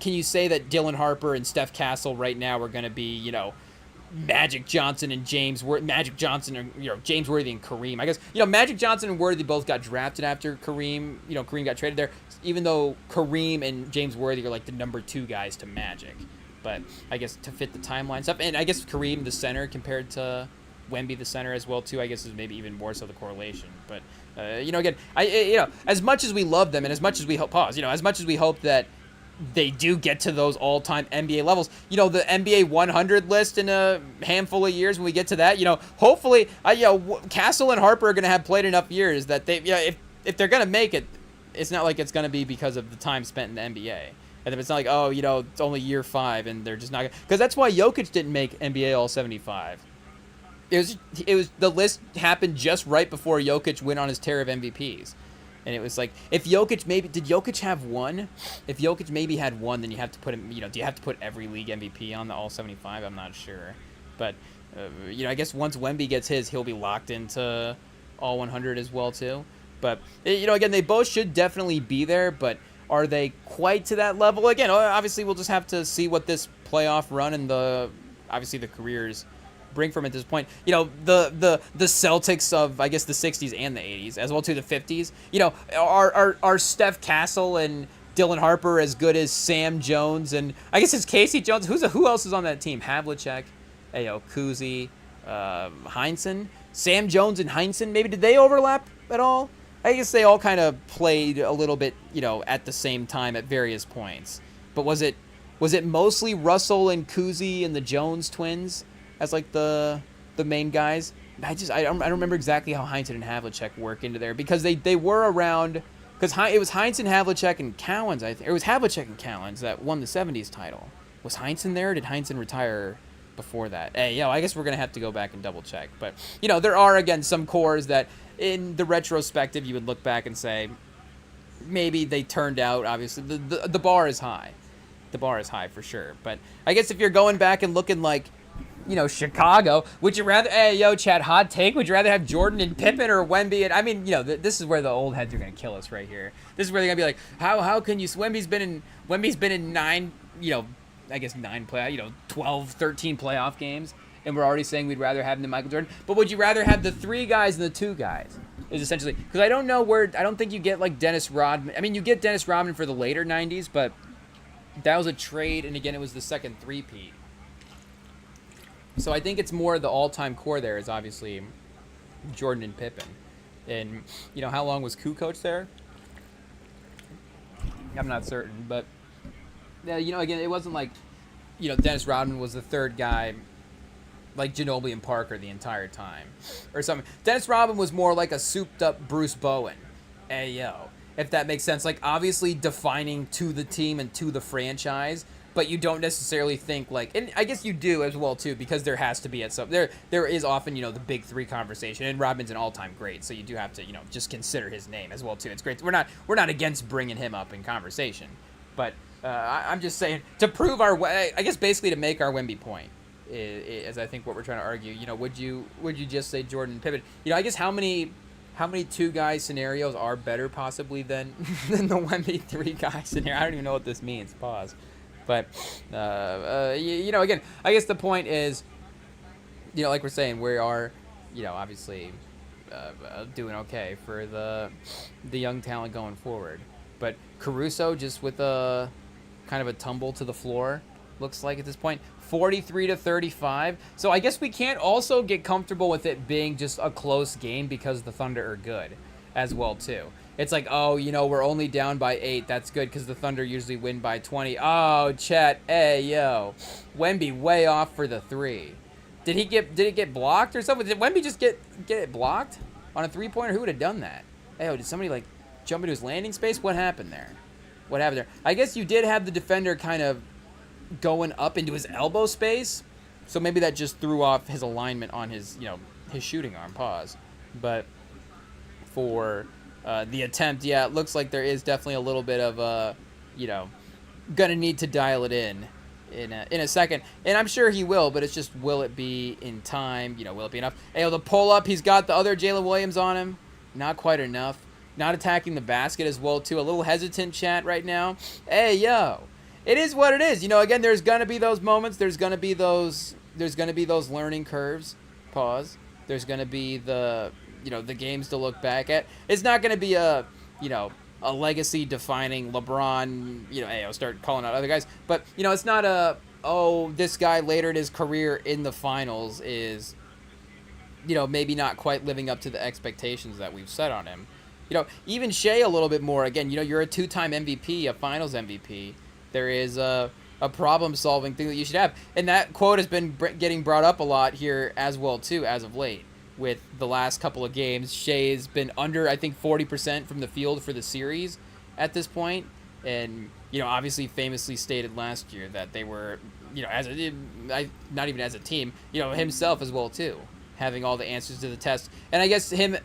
can you say that Dylan Harper and Steph Castle right now are going to be, Magic Johnson and James Worthy, James Worthy and Kareem? I guess, Magic Johnson and Worthy both got drafted after Kareem. Kareem got traded there, even though Kareem and James Worthy are like the number 2 guys to Magic. But I guess to fit the timeline stuff, and I guess Kareem the center compared to Wemby the center as well too. I guess is maybe even more so the correlation. But again, as much as we love them and as much as we hope, as much as we hope that they do get to those all-time NBA levels, the NBA 100 list in a handful of years when we get to that, hopefully, Castle and Harper are going to have played enough years that they, if they're going to make it, it's not like it's going to be because of the time spent in the NBA. And if it's not like, it's only year 5 and they're just not, because that's why Jokic didn't make NBA All 75. It was the list happened just right before Jokic went on his tear of MVPs. And it was like, if Jokic did Jokic have one? If Jokic maybe had one, then you have to put him, do you have to put every league MVP on the All 75? I'm not sure. But, I guess once Wemby gets his, he'll be locked into All 100 as well, too. But, again, they both should definitely be there, but are they quite to that level? Again, obviously, we'll just have to see what this playoff run and the careers bring from at this point. The Celtics of, I guess, the 60s and the 80s, as well to the 50s. Are Steph Castle and Dylan Harper as good as Sam Jones and I guess it's Casey Jones? Who else is on that team? Havlicek, Kuzi, Heinsohn, Sam Jones and Heinsohn. Maybe did they overlap at all? I guess they all kind of played a little bit, at the same time at various points. But was it mostly Russell and Kuzi and the Jones twins as like the main guys? I don't remember exactly how Heinsohn and Havlicek work into there because they were around, because it was Heinsohn, Havlicek, and Cowens. I think it was Havlicek and Cowens that won the 70s title. Was Heinsohn there? Or did Heinsohn retire before that? I guess we're gonna have to go back and double check. But there are again some cores that in the retrospective you would look back and say maybe they turned out. Obviously the bar is high. The bar is high for sure. But I guess if you're going back and looking like, Chicago, would you rather, Chad, hot take, would you rather have Jordan and Pippen or Wemby? And I mean, this is where the old heads are going to kill us right here. This is where they're going to be like, how can you, Wemby's been in 9, I guess 9 12, 13 playoff games, and we're already saying we'd rather have him than Michael Jordan. But would you rather have the 3 guys than the 2 guys? Is essentially, because I don't think you get like Dennis Rodman. I mean, you get Dennis Rodman for the later 90s, but that was a trade, and again, it was the second three-peat. So I think it's more the all-time core there is obviously Jordan and Pippen. And, how long was Koo coach there? I'm not certain. But, again, it wasn't like, Dennis Rodman was the 3rd guy like Ginobili and Parker the entire time or something. Dennis Rodman was more like a souped-up Bruce Bowen. If that makes sense. Like, obviously defining to the team and to the franchise, but you don't necessarily think like, and I guess you do as well too, because there has to be there is often, the big 3 conversation, and Rodman's an all-time great, so you do have to, just consider his name as well too. It's great. We're not against bringing him up in conversation, but I'm just saying to prove I guess basically to make our Wemby point, is I think what we're trying to argue. Would you just say Jordan and Pippen? I guess how many 2-guy scenarios are better possibly than the Wemby 3-guy scenario? I don't even know what this means. Pause. But, again, I guess the point is, like we're saying, we are, obviously doing okay for the young talent going forward. But Caruso just with a kind of a tumble to the floor, looks like at this point, 43-35. So I guess we can't also get comfortable with it being just a close game because the Thunder are good as well, too. It's like, we're only down by 8. That's good because the Thunder usually win by 20. Oh, Chet, Wemby way off for the 3. Did it get blocked or something? Did Wemby just get it blocked on a 3-pointer? Who would have done that? Did somebody like jump into his landing space? What happened there? I guess you did have the defender kind of going up into his elbow space, so maybe that just threw off his alignment on his shooting arm. Pause. But for the attempt, it looks like there is definitely a little bit of gonna need to dial it in a second, and I'm sure he will, but it's just, will it be in time? Will it be enough? The pull up, he's got the other Jalen Williams on him, not quite enough. Not attacking the basket as well too. A little hesitant, Chat, right now. It is what it is. Again, there's gonna be those moments. There's gonna be those learning curves. Pause. There's gonna be the games to look back at. It's not going to be a legacy-defining LeBron, start calling out other guys. But, it's not this guy later in his career in the finals is, maybe not quite living up to the expectations that we've set on him. Even Shai a little bit more. Again, you're a 2-time MVP, a Finals MVP. There is a problem-solving thing that you should have, and that quote has been getting brought up a lot here as well too, as of late. With the last couple of games, Shai's been under, I think, 40% from the field for the series at this point, and obviously famously stated last year that they were, not even as a team, himself as well too, having all the answers to the test. And I guess him,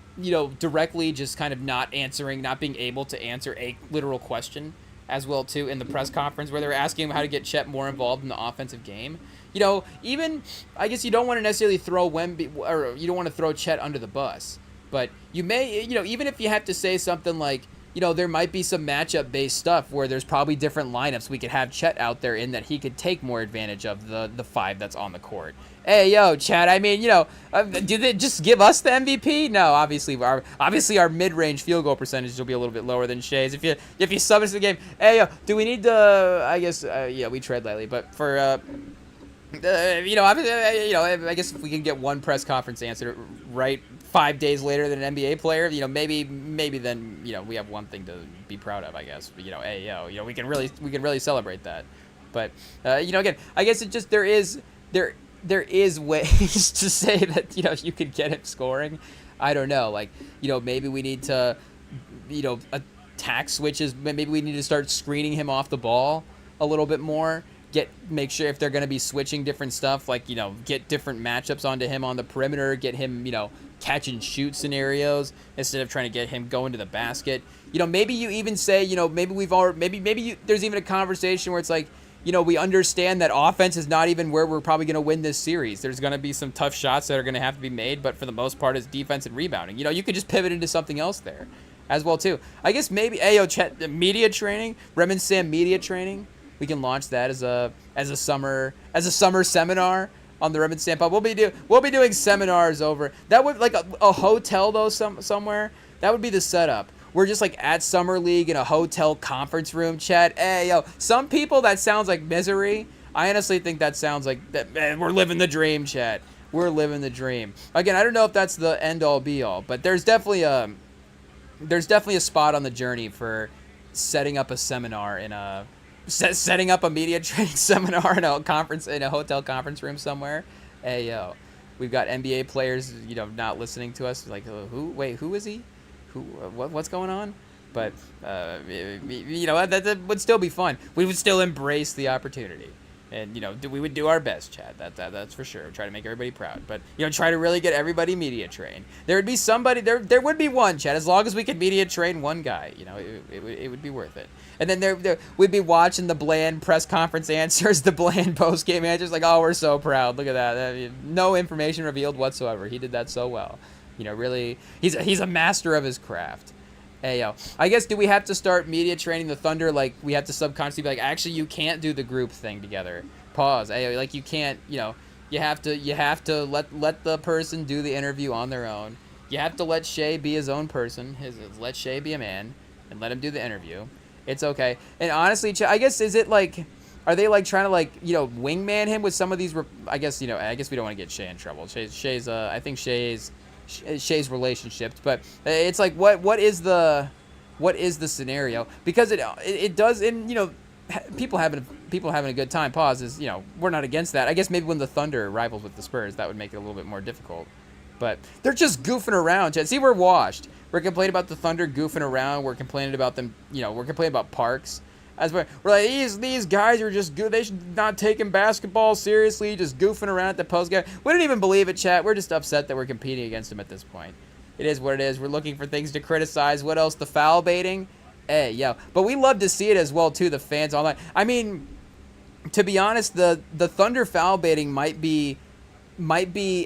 directly just kind of not being able to answer a literal question as well too in the press conference where they were asking him how to get Chet more involved in the offensive game. Even I guess you don't want to necessarily throw Wemby, or you don't want to throw Chet under the bus, but you may, even if you have to say something like, there might be some matchup-based stuff where there's probably different lineups we could have Chet out there in that he could take more advantage of the five that's on the court. Hey, Chet, I mean, do they just give us the MVP? No, obviously our mid-range field goal percentage will be a little bit lower than Shai's. If you sub us to the game, hey, do we need to, I guess, we tread lightly, but for, I guess if we can get one press conference answer right 5 days later than an NBA player, maybe then, we have one thing to be proud of, I guess. But, we can really celebrate that. But, again, I guess it just, there is ways to say that, you could get him scoring. I don't know. Like, maybe we need to, attack switches. Maybe we need to start screening him off the ball a little bit more. Make sure if they're going to be switching different stuff, like, get different matchups onto him on the perimeter, get him, catch and shoot scenarios instead of trying to get him going to the basket. Maybe you even say, there's even a conversation where it's like, we understand that offense is not even where we're probably going to win this series. There's going to be some tough shots that are going to have to be made, but for the most part, it's defense and rebounding. You could just pivot into something else there as well too. I guess maybe Chet, media training, Sam media training. We can launch that as a summer seminar on the Remington Pod. We'll be doing seminars over. That would like a hotel though somewhere. That would be the setup. We're just like at Summer League in a hotel conference room, Chat. Hey, some people that sounds like misery. I honestly think that sounds like that. Man, we're living the dream, Chat. We're living the dream. Again, I don't know if that's the end all be all, but there's definitely a spot on the journey for setting up a seminar setting up a media training seminar in a hotel conference room somewhere. Hey, we've got NBA players, not listening to us. Like, who is he? What's going on? But, that would still be fun. We would still embrace the opportunity. And, we would do our best, Chad. That's for sure. Try to make everybody proud. But, try to really get everybody media trained. There would be somebody, there would be one, Chad. As long as we could media train one guy, it would be worth it. And then we'd be watching the bland press conference answers, the bland post-game answers, like, oh, we're so proud. Look at that. No information revealed whatsoever. He did that so well. Really, he's a master of his craft. Hey, I guess, do we have to start media training the Thunder? Like, we have to subconsciously be like, actually, you can't do the group thing together. Pause. Hey, like, you can't, you have to let the person do the interview on their own. You have to let Shai be his own person. Let Shai be a man and let him do the interview. It's okay. And honestly, I guess, is it like, are they like trying to like, wingman him with some of these, I guess we don't want to get Shai in trouble. I think Shai's relationships, but it's like what is the scenario, because it does, and people having a good time. Pause is, we're not against that. I guess maybe when the Thunder rivals with the Spurs, that would make it a little bit more difficult, but they're just goofing around. See, we're washed. We're complaining about the Thunder goofing around. We're complaining about them, we're complaining about Parks. As we're like, these guys are just good. They should not taking basketball seriously, just goofing around at the post game. We don't even believe it, Chat. We're just upset that we're competing against them at this point. It is what it is. We're looking for things to criticize. What else? The foul baiting? Hey, but we love to see it as well too. The fans online. I mean, to be honest, the Thunder foul baiting might be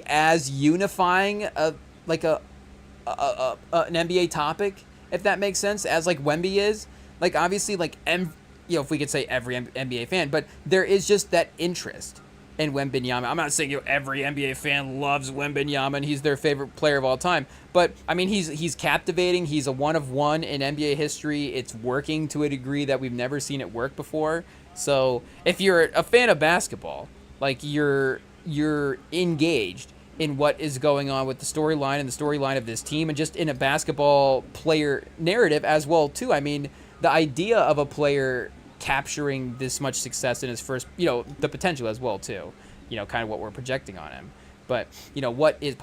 as unifying an NBA topic, if that makes sense, as like Wemby is. Like, obviously, like, if we could say every NBA fan, but there is just that interest in Wembanyama. I'm not saying every NBA fan loves Wembanyama and he's their favorite player of all time, but I mean, he's captivating. He's a one of one in NBA history. It's working to a degree that we've never seen it work before. So if you're a fan of basketball, like, you're engaged, in what is going on with the storyline and the storyline of this team, and just in a basketball player narrative as well too. I mean, the idea of a player capturing this much success in his first, the potential as well too, kind of what we're projecting on him. But what is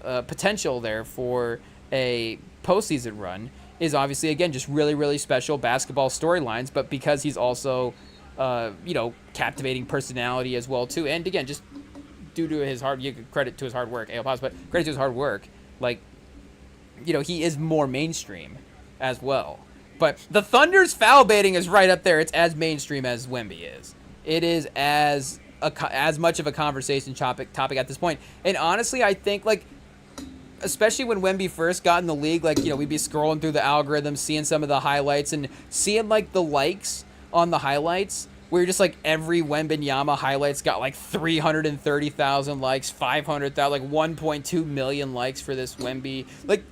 potential there for a postseason run is obviously, again, just really, really special basketball storylines, but because he's also captivating personality as well too, and again, just due to his credit to his hard work, but credit to his hard work, like, he is more mainstream as well. But the Thunder's foul baiting is right up there. It's as mainstream as Wemby is. It is as much of a conversation topic at this point. And honestly, I think, like, especially when Wemby first got in the league, like, we'd be scrolling through the algorithm, seeing some of the highlights, and seeing, like, the likes on the highlights, where you're just like, every Wembanyama highlights got like 330,000 likes, 500,000, like 1.2 million likes for this Wemby. Like,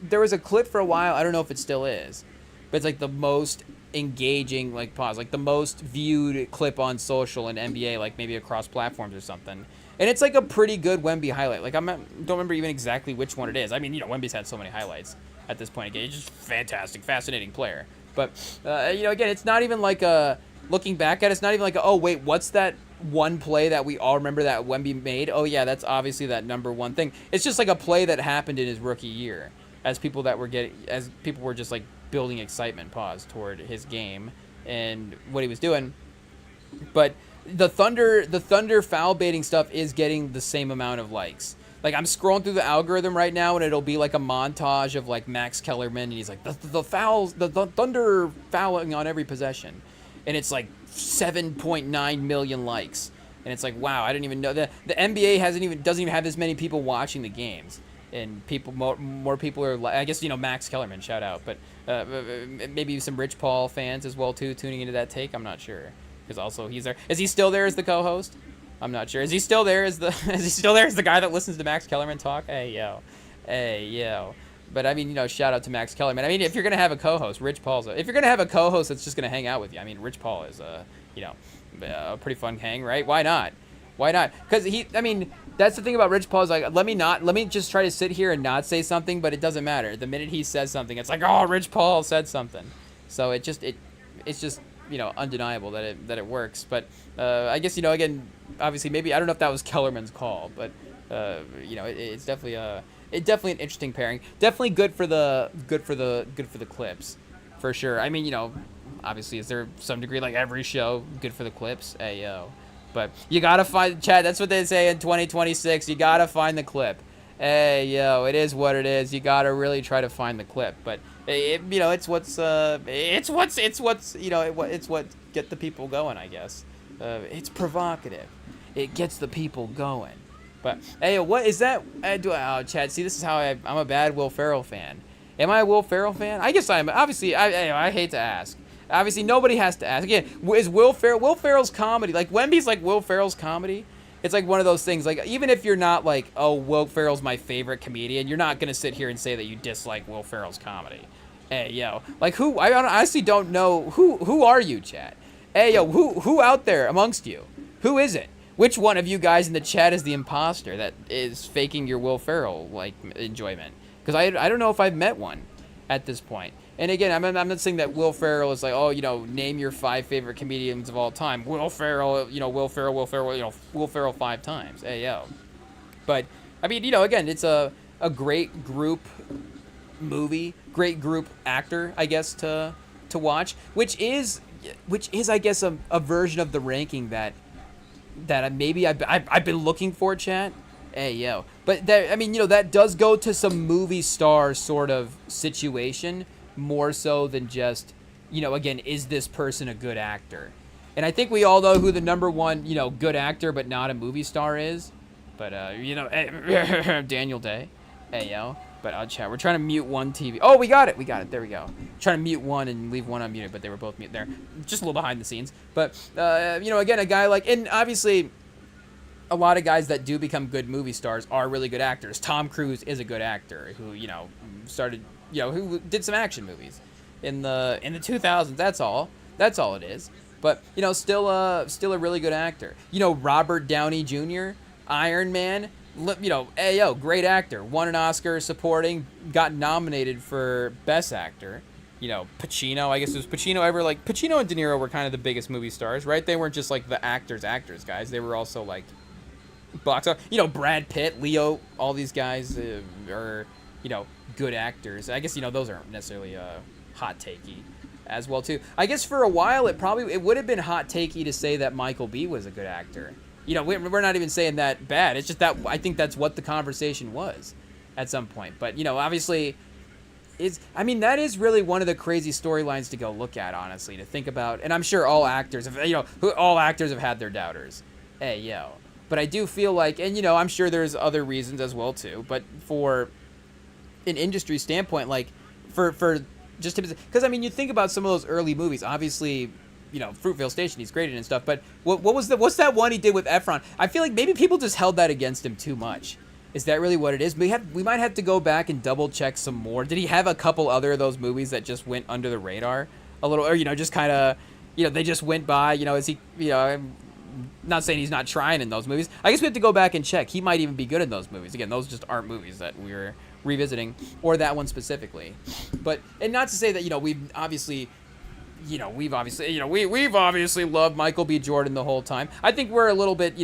there was a clip for a while, I don't know if it still is, but it's like the most engaging, like, the most viewed clip on social in NBA, like maybe across platforms or something. And it's like a pretty good Wemby highlight. Like, don't remember even exactly which one it is. I mean, Wemby's had so many highlights at this point. Again, he's just fantastic, fascinating player. But, again, it's not even like looking back at it, it's not even like, oh, wait, what's that one play that we all remember that Wemby made? Oh, yeah, that's obviously that number one thing. It's just like a play that happened in his rookie year as people were just like building excitement, toward his game and what he was doing. But the Thunder foul baiting stuff is getting the same amount of likes. Like, I'm scrolling through the algorithm right now, and it'll be like a montage of like Max Kellerman, and he's like, the Thunder fouling on every possession, and it's like 7.9 million likes, and it's like, wow, I didn't even know that the NBA doesn't even have as many people watching the games, and more people are, I guess, Max Kellerman, shout out, but maybe some Rich Paul fans as well too tuning into that take. I'm not sure, because also he's there. Is he still there as the co-host? I'm not sure. Is he still there as the guy that listens to Max Kellerman talk? Hey yo. But I mean, shout out to Max Kellerman. I mean, if you're gonna have a co-host, Rich Paul's. If you're gonna have a co-host that's just gonna hang out with you, I mean, Rich Paul is a pretty fun hang, right? Why not? Because that's the thing about Rich Paul is, like, let me just try to sit here and not say something, but it doesn't matter. The minute he says something, it's like, oh, Rich Paul said something. So it's just undeniable that it works. But I guess, again, obviously, maybe I don't know if that was Kellerman's call, but it's definitely an interesting pairing. Definitely good for the Clips, for sure. I mean, obviously, is there some degree, like every show, good for the Clips? Hey yo. But you gotta find, Chad, that's what they say in 2026. You gotta find the clip. Hey yo, it is what it is. You gotta really try to find the clip. But it's what get the people going, I guess. It's provocative. It gets the people going. But hey, what is that? Chad, see, this is how I'm a bad Will Ferrell fan. Am I a Will Ferrell fan? I guess I'm. Obviously, I hate to ask. Obviously, nobody has to ask. Again, is Will Ferrell's comedy, like Wemby's like Will Ferrell's comedy? It's like one of those things, like, even if you're not like, oh, Will Ferrell's my favorite comedian, you're not going to sit here and say that you dislike Will Ferrell's comedy. Hey, yo. Like, who? I honestly don't know. Who are you, chat? Hey, yo, who out there amongst you? Who is it? Which one of you guys in the chat is the imposter that is faking your Will Ferrell, like, enjoyment? Because I don't know if I've met one at this point. And again, I'm not saying that Will Ferrell is like, oh, name your 5 favorite comedians of all time. Will Ferrell, Will Ferrell 5 times. Hey, yo. But, I mean, again, it's a great group movie, great group actor, I guess, to watch, which is, I guess, a version of the ranking that maybe I've been looking for, chat. Hey, yo. But, that does go to some movie star sort of situation, more so than just, again, is this person a good actor? And I think we all know who the number one, good actor but not a movie star is. But, Daniel Day. Hey, yo. But chat. We're trying to mute one TV. Oh, we got it. There we go. Trying to mute one and leave one unmuted, but they were both mute there. Just a little behind the scenes. But, again, a guy like, and obviously, a lot of guys that do become good movie stars are really good actors. Tom Cruise is a good actor who, started, who did some action movies in the 2000s. That's all it is. But, still a really good actor. Robert Downey Jr., Iron Man. Ayo, great actor, won an Oscar supporting, got nominated for Best Actor. Pacino, I guess it was Pacino ever, like, Pacino and De Niro were kind of the biggest movie stars, right? They weren't just, like, the actors, guys. They were also, like, box office. Brad Pitt, Leo, all these guys are, good actors. I guess, those aren't necessarily hot takey as well, too. I guess for a while, it would have been hot takey to say that Michael B. was a good actor. We're not even saying that bad. It's just that I think that's what the conversation was at some point. But, obviously, that is really one of the crazy storylines to go look at, honestly, to think about. And I'm sure all actors have had their doubters. But I do feel like, and, I'm sure there's other reasons as well, too. But for an industry standpoint, like, for just because, you think about some of those early movies, obviously, Fruitvale Station, he's great in and stuff, but what's that one he did with Efron? I feel like maybe people just held that against him too much. Is that really what it is? We might have to go back and double check some more. Did he have a couple other of those movies that just went under the radar a little, or just kind of, they just went by? Is he, I'm not saying he's not trying in those movies. I guess we have to go back and check. He might even be good in those movies. Again, those just aren't movies that we're revisiting, or that one specifically. But, and not to say that we've obviously loved Michael B. Jordan the whole time. I think we're a little bit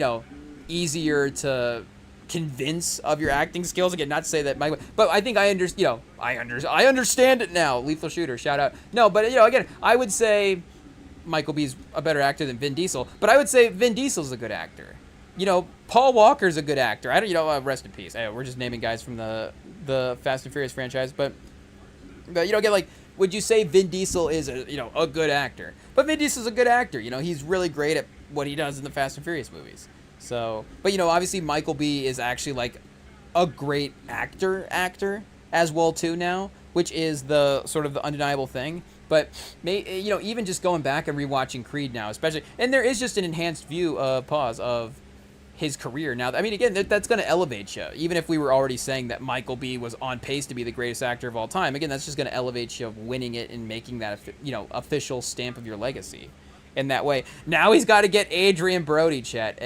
easier to convince of your acting skills. Again, not to say that Michael, but I think I understand it now. Lethal Shooter, shout out. No, but again, I would say Michael B's a better actor than Vin Diesel, but I would say Vin Diesel's a good actor. Paul Walker's a good actor. I don't, rest in peace. We're just naming guys from the Fast and Furious franchise, but again, like, would you say Vin Diesel is a good actor? But Vin Diesel's a good actor. He's really great at what he does in the Fast and Furious movies. So, but obviously Michael B is actually like a great actor as well too now, which is the sort of the undeniable thing. But even just going back and rewatching Creed now, especially, and there is just an enhanced view of his career now. Again, that's going to elevate you. Even if we were already saying that Michael B was on pace to be the greatest actor of all time, again, that's just going to elevate you of winning it and making that official stamp of your legacy in that way. Now he's got to get Adrian Brody, chat.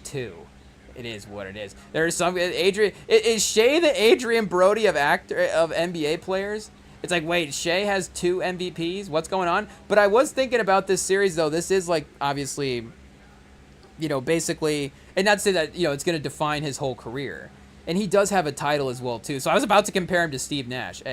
Two. It is what it is. There's some is Shai the Adrian Brody of NBA players? It's like, wait, Shai has 2 MVPs? What's going on? But I was thinking about this series, though. This is, like, obviously, basically, and not to say that, it's going to define his whole career. And he does have a title as well, too. So I was about to compare him to Steve Nash.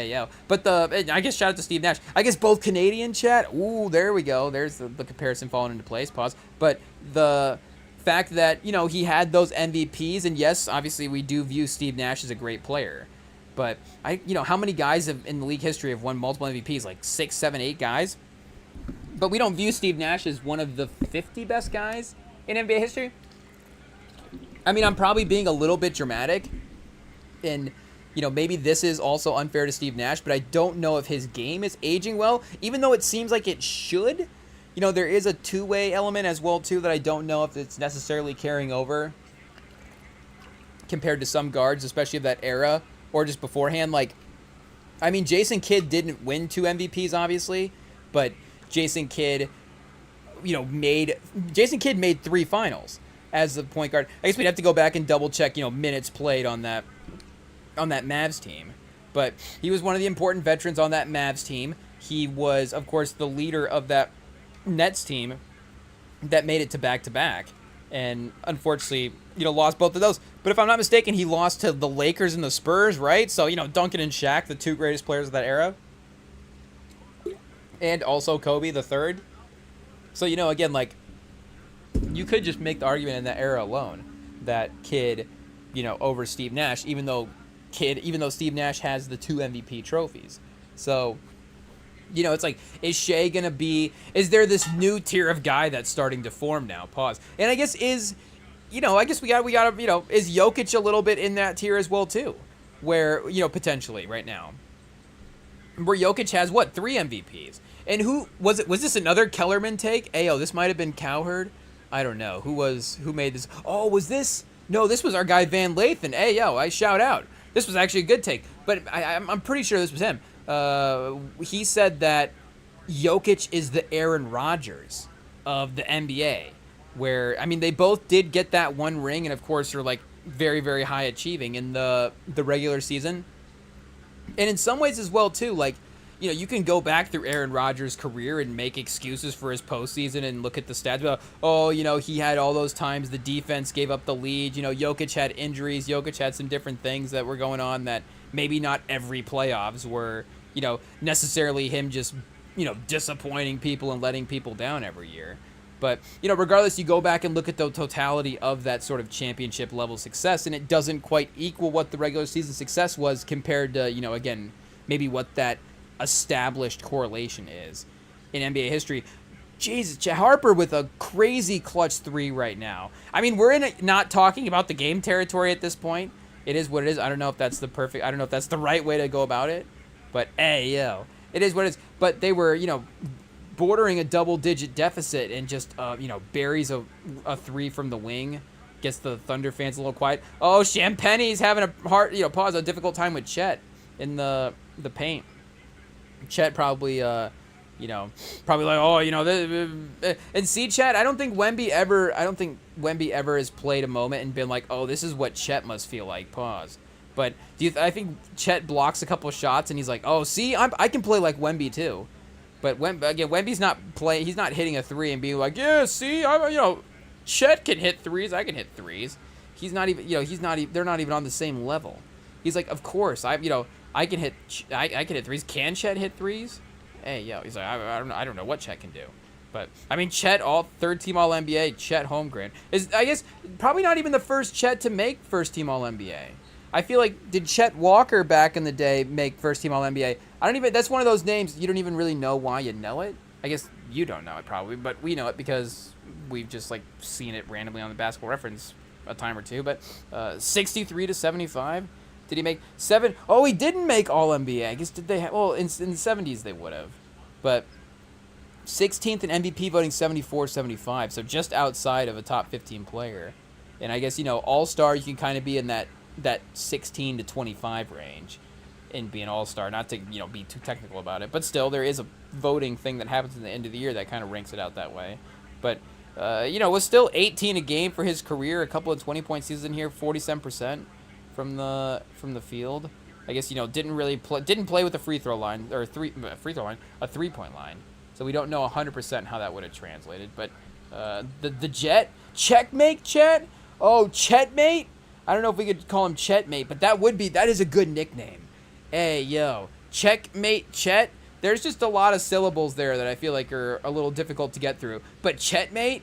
But I guess shout out to Steve Nash. I guess both Canadian, chat. Ooh, there we go. There's the comparison falling into place. Pause. But the fact that, he had those MVPs, and yes, obviously we do view Steve Nash as a great player. But how many guys in the league history have won multiple MVPs? Like 6, 7, 8 guys. But we don't view Steve Nash as one of the 50 best guys in NBA history. I'm probably being a little bit dramatic, and maybe this is also unfair to Steve Nash, but I don't know if his game is aging well, even though it seems like it should. There is a two-way element as well too that I don't know if it's necessarily carrying over compared to some guards, especially of that era. Or just beforehand, like, Jason Kidd didn't win 2 MVPs, obviously, but Jason Kidd, made 3 finals as the point guard. I guess we'd have to go back and double check, minutes played on that Mavs team. But he was one of the important veterans on that Mavs team. He was, of course, the leader of that Nets team that made it to back-to-back. And unfortunately, lost both of those. But if I'm not mistaken, he lost to the Lakers and the Spurs, right? So, Duncan and Shaq, the 2 greatest players of that era. And also Kobe, the 3rd. So, again, like, you could just make the argument in that era alone that Kidd, over Steve Nash, even though Steve Nash has the 2 MVP trophies. So, it's like, is Shai going to be, is there this new tier of guy that's starting to form now? Pause. And I guess is we got to, is Jokic a little bit in that tier as well too? Where, potentially right now. Where Jokic has, 3 MVPs? And who, was this another Kellerman take? This might have been Cowherd. I don't know. Who made this? Oh, was this? No, this was our guy Van Lathan. I shout out. This was actually a good take. But I'm pretty sure this was him. He said that Jokic is the Aaron Rodgers of the NBA, where, they both did get that 1 ring, and of course are like very, very high achieving in the regular season. And in some ways as well, too, like, you can go back through Aaron Rodgers' career and make excuses for his postseason and look at the stats. But, he had all those times the defense gave up the lead. Jokic had injuries. Jokic had some different things that were going on that maybe not every playoffs were, necessarily him just, disappointing people and letting people down every year. But, regardless, you go back and look at the totality of that sort of championship level success, and it doesn't quite equal what the regular season success was compared to, again, maybe what that established correlation is in NBA history. Jesus, Chet Harper with a crazy clutch 3 right now. I mean, we're in not talking about the game territory at this point. It is what it is. I don't know if that's the right way to go about it. But, it is what it is. But they were, bordering a double-digit deficit and just, buries a 3 from the wing. Gets the Thunder fans a little quiet. Oh, Champagne's having a difficult time with Chet in the paint. Chet probably, like, and see, Chet, I don't think Wemby ever has played a moment and been like, oh, this is what Chet must feel like, pause. But I think Chet blocks a couple of shots and he's like, oh, see, I can play like Wemby too. But Wemby's he's not hitting a 3 and being like, yeah, see, Chet can hit 3s, I can hit 3s. He's not even, they're not even on the same level. He's like, of course, I can hit 3s. Can Chet hit 3s? He's like, I don't know what Chet can do. But, I mean, Chet, third-team All-NBA, Chet Holmgren, is, I guess, probably not even the first Chet to make first-team All-NBA. I feel like, did Chet Walker back in the day make first-team All-NBA? That's one of those names, you don't even really know why you know it. I guess you don't know it probably, but we know it because we've just, like, seen it randomly on the Basketball Reference a time or two. But 63 to 75, did he make 7? Oh, he didn't make All-NBA. I guess did they have, well, in the 70s they would have. But 16th in MVP voting, 74-75, so just outside of a top 15 player. And I guess, All-Star, you can kind of be in that 16 to 25 range and be an all-star, not to be too technical about it, but still there is a voting thing that happens in the end of the year that kind of ranks it out that way. But was still 18 a game for his career, a couple of 20-point seasons here, 47% from the field. I guess didn't play with the free throw line or a 3-point line, so we don't know 100% how that would have translated. But the Jet checkmate Chet, Chetmate. I don't know if we could call him Chetmate, but that is a good nickname. Checkmate Chet. There's just a lot of syllables there that I feel like are a little difficult to get through. But Chetmate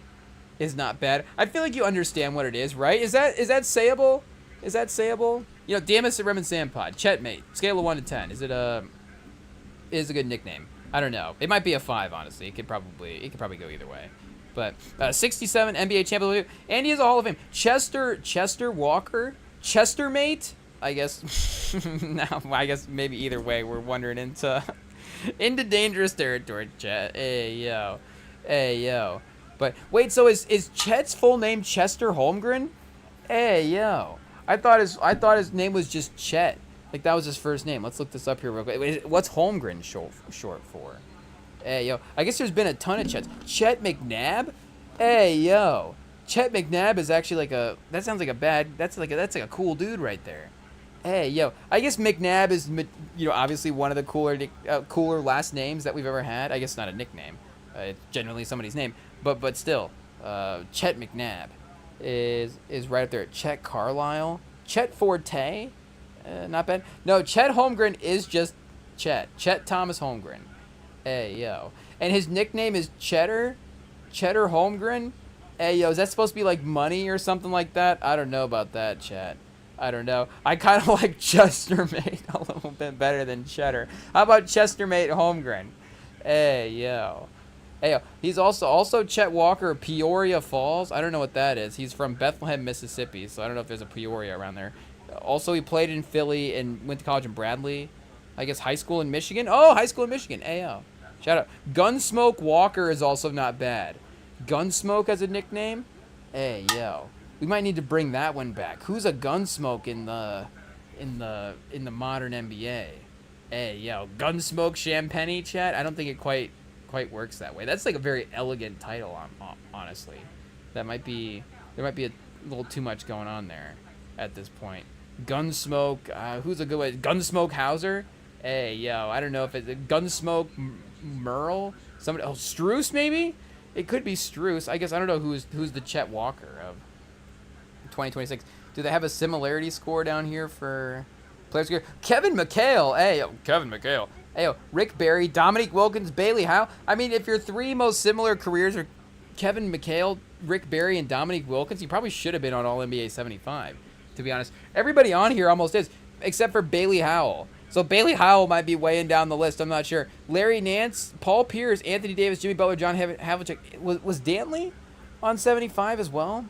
is not bad. I feel like you understand what it is, right? Is that sayable? Is that sayable? DM us at Rem and Sam Pod. Chetmate. Scale of 1 to 10. Is it a good nickname? I don't know. It might be a 5, honestly. It could probably go either way. But 67 NBA champion, and he is a Hall of Fame. Chester Walker, Chestermate. I guess. No, I guess maybe either way, we're wandering into dangerous territory. Chet. Hey yo. But wait, so is Chet's full name Chester Holmgren? Hey yo. I thought his name was just Chet. Like that was his first name. Let's look this up here real quick. What's Holmgren short for? Hey, yo. I guess there's been a ton of Chets. Chet McNabb? Hey, yo. Chet McNabb is actually that sounds like that's like a cool dude right there. Hey, yo. I guess McNabb is, obviously one of the cooler last names that we've ever had. I guess not a nickname. It's generally somebody's name. But still, Chet McNabb is right up there. Chet Carlisle? Chet Forte? Not bad. No, Chet Holmgren is just Chet. Chet Thomas Holmgren. Hey, yo. And his nickname is Cheddar Holmgren? Hey, yo, is that supposed to be like money or something like that? I don't know about that, chat. I don't know. I kind of like Chestermate a little bit better than Cheddar. How about Chestermate Holmgren? Hey, yo. Hey, yo. He's also Chet Walker, Peoria Falls. I don't know what that is. He's from Bethlehem, Mississippi, so I don't know if there's a Peoria around there. Also, he played in Philly and went to college in Bradley. I guess high school in Michigan. Oh, high school in Michigan. Ayo. Shout out. Gunsmoke Walker is also not bad. Gunsmoke as a nickname? Hey, yo. We might need to bring that one back. Who's a Gunsmoke in the modern NBA? Hey, yo. Gunsmoke Champagne, chat? I don't think it quite works that way. That's like a very elegant title, honestly. There might be a little too much going on there. at this point. Gunsmoke, who's a good way? Gunsmoke Hauser? Hey, yo, I don't know if it's Gunsmoke Merle? Somebody, oh, Struce maybe? It could be Struce. I guess I don't know who's the Chet Walker of 2026. Do they have a similarity score down here for players? Kevin McHale. Hey, yo, Kevin McHale. Hey, yo, Rick Barry, Dominique Wilkins, Bailey Howe. I mean, if your three most similar careers are Kevin McHale, Rick Barry, and Dominique Wilkins, you probably should have been on All-NBA 75, to be honest. Everybody on here almost is, except for Bailey Howell. So Bailey Howell might be weighing down the list. I'm not sure. Larry Nance, Paul Pierce, Anthony Davis, Jimmy Butler, John Havlicek. Was Dantley on 75 as well?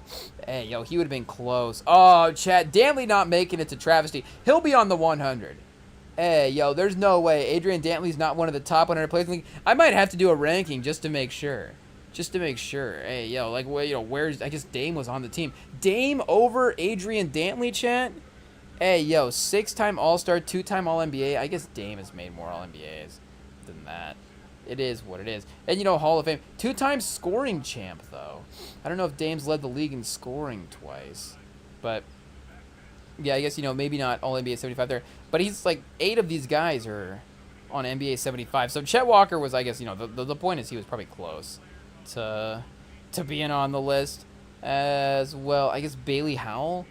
Hey, yo, he would have been close. Oh, chat, Dantley not making it to travesty. He'll be on the 100. Hey, yo, there's no way. Adrian Dantley's not one of the top 100 players in the league. I might have to do a ranking just to make sure. Hey, yo, like, well, you know, where's, I guess Dame was on the team. Dame over Adrian Dantley, chat? Hey, yo, 6-time All-Star, 2-time All-NBA. I guess Dame has made more All-NBAs than that. It is what it is. And, you know, Hall of Fame. 2-time scoring champ, though. I don't know if Dame's led the league in scoring twice. But, yeah, I guess, you know, maybe not All-NBA 75 there. But he's, like, 8 of these guys are on NBA 75. So Chet Walker was, I guess, you know, the point is he was probably close to being on the list as well. I guess Bailey Howell.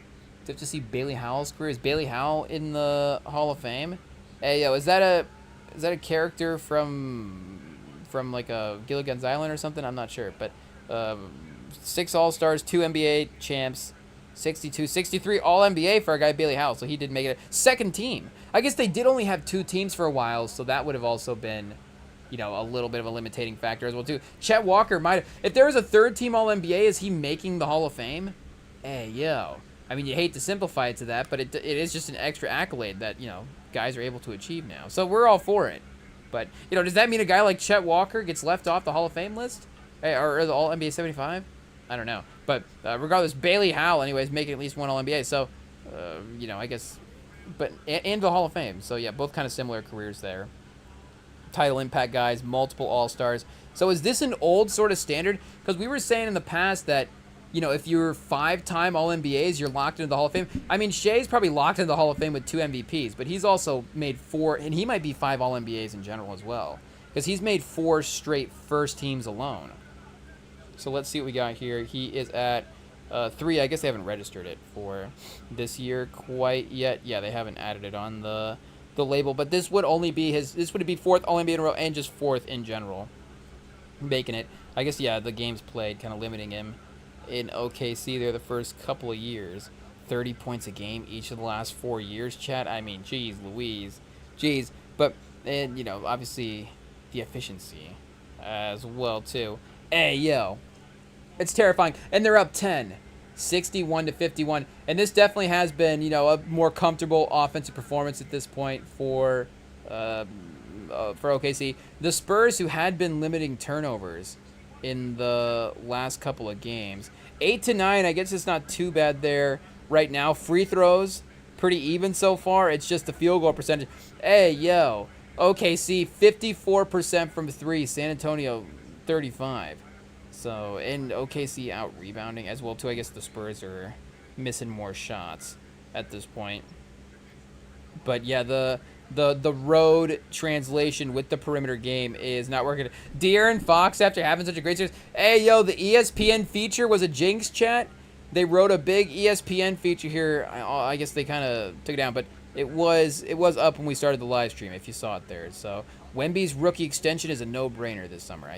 To see Bailey Howell's career. Is Bailey Howell in the Hall of Fame? Hey, yo, is that a character from like a Gilligan's Island or something? I'm not sure, but 6 All-Stars, 2 NBA champs, 62, 63 All-NBA for a guy Bailey Howell, so he did make it a second team. I guess they did only have 2 teams for a while, so that would have also been, you know, a little bit of a limiting factor as well too. Chet Walker might have, if there was a 3rd team All-NBA, is he making the Hall of Fame? Hey, yo. I mean, you hate to simplify it to that, but it is just an extra accolade that, you know, guys are able to achieve now. So we're all for it. But, you know, does that mean a guy like Chet Walker gets left off the Hall of Fame list? Or the All-NBA 75? I don't know. But regardless, Bailey Howell, anyways, making at least 1 All-NBA. So, you know, I guess, but, and the Hall of Fame. So, yeah, both kind of similar careers there. Title impact guys, multiple All-Stars. So is this an old sort of standard? Because we were saying in the past that, you know, if you're 5-time All-NBAs, you're locked into the Hall of Fame. I mean, Shai's probably locked into the Hall of Fame with 2 MVPs, but he's also made 4, and he might be 5 All-NBAs in general as well, because he's made 4 straight first teams alone. So let's see what we got here. He is at 3. I guess they haven't registered it for this year quite yet. Yeah, they haven't added it on the label, but this would only be this would be 4th All-NBA in a row and just 4th in general, making it. I guess, yeah, the games played kind of limiting him. In OKC there the first couple of years, 30 points a game each of the last 4 years, chat. I mean, geez Louise. Geez. But, and, you know, obviously the efficiency as well, too. Hey, yo. It's terrifying. And they're up 10, 61-51. And this definitely has been, you know, a more comfortable offensive performance at this point for OKC. The Spurs, who had been limiting turnovers in the last couple of games. 8-9, I guess it's not too bad there right now. Free throws, pretty even so far. It's just the field goal percentage. Hey, yo. OKC, 54% from 3. San Antonio, 35. So, and OKC out rebounding as well, too. I guess the Spurs are missing more shots at this point. But, yeah, the road translation with the perimeter game is not working. De'Aaron Fox, after having such a great series. Hey, yo, the ESPN feature was a jinx, chat. They wrote a big ESPN feature here. I guess they kind of took it down, but it was up when we started the live stream, if you saw it there. So Wemby's rookie extension is a no-brainer this summer.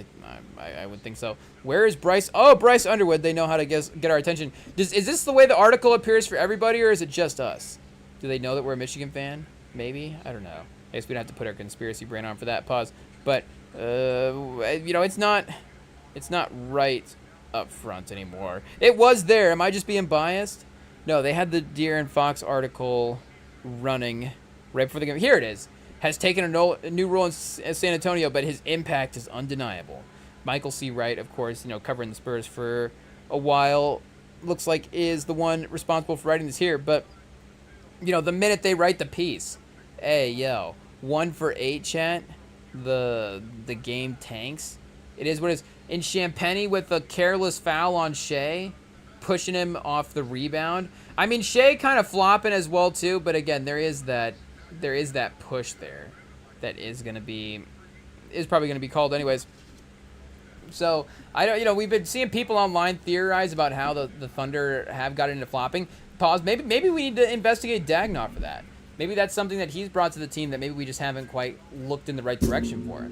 I would think so. Where is Bryce? Oh, Bryce Underwood. They know how to get our attention. Is this the way the article appears for everybody, or is it just us? Do they know that we're a Michigan fan? Maybe? I don't know. I guess we'd have to put our conspiracy brain on for that. Pause. But, you know, it's not right up front anymore. It was there. Am I just being biased? No, they had the De'Aaron Fox article running right before the game. Here it is. Has taken a new role in San Antonio, but his impact is undeniable. Michael C. Wright, of course, you know, covering the Spurs for a while, looks like is the one responsible for writing this here. But, you know, the minute they write the piece, hey, yo, 1 for 8, chat, the game tanks. It is what it is. In Champagne with a careless foul on Shai, pushing him off the rebound. I mean, Shai kind of flopping as well too, but again, there is that push there that is probably going to be called anyways. So I don't, we've been seeing people online theorize about how the Thunder have got into flopping. Pause. Maybe we need to investigate Dagnall for that. Maybe that's something that he's brought to the team that maybe we just haven't quite looked in the right direction for.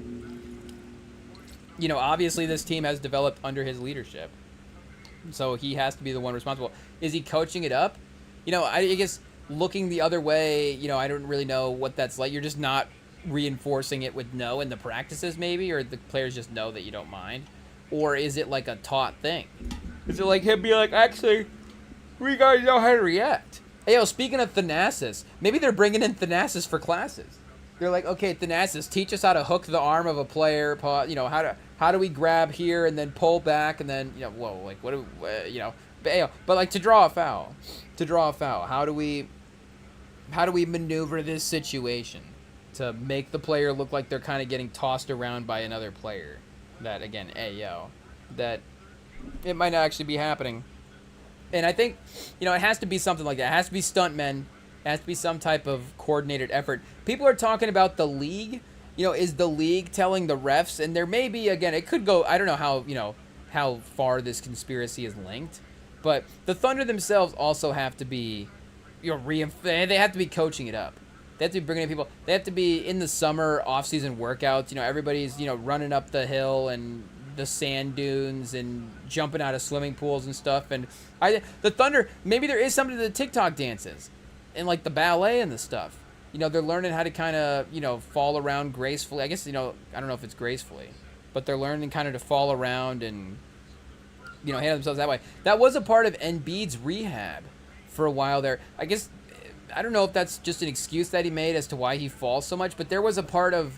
Obviously this team has developed under his leadership, so he has to be the one responsible. Is he coaching it up? I guess looking the other way, I don't really know what that's like. You're just not reinforcing it with no in the practices maybe, or the players just know that you don't mind, or is it like a taught thing? Is it like him be like, actually, we gotta know how to react? Hey, speaking of Thanasis, maybe they're bringing in Thanasis for classes. They're like, okay, Thanasis, teach us how to hook the arm of a player. How do we grab here and then pull back and then whoa, like what do but like to draw a foul, how do we maneuver this situation to make the player look like they're kind of getting tossed around by another player? That again, that it might not actually be happening. And I think, it has to be something like that. It has to be stuntmen. It has to be some type of coordinated effort. People are talking about the league. Is the league telling the refs? And there may be, again, it could go, I don't know how far this conspiracy is linked. But the Thunder themselves also have to be, they have to be coaching it up. They have to be bringing in people. They have to be in the summer off-season workouts. Everybody's, running up the hill and the sand dunes and jumping out of swimming pools and stuff. And the Thunder, maybe there is something to the TikTok dances and like the ballet and the stuff. They're learning how to kind of, fall around gracefully. I guess, I don't know if it's gracefully, but they're learning kind of to fall around and, handle themselves that way. That was a part of Embiid's rehab for a while there. I guess, I don't know if that's just an excuse that he made as to why he falls so much, but there was a part of,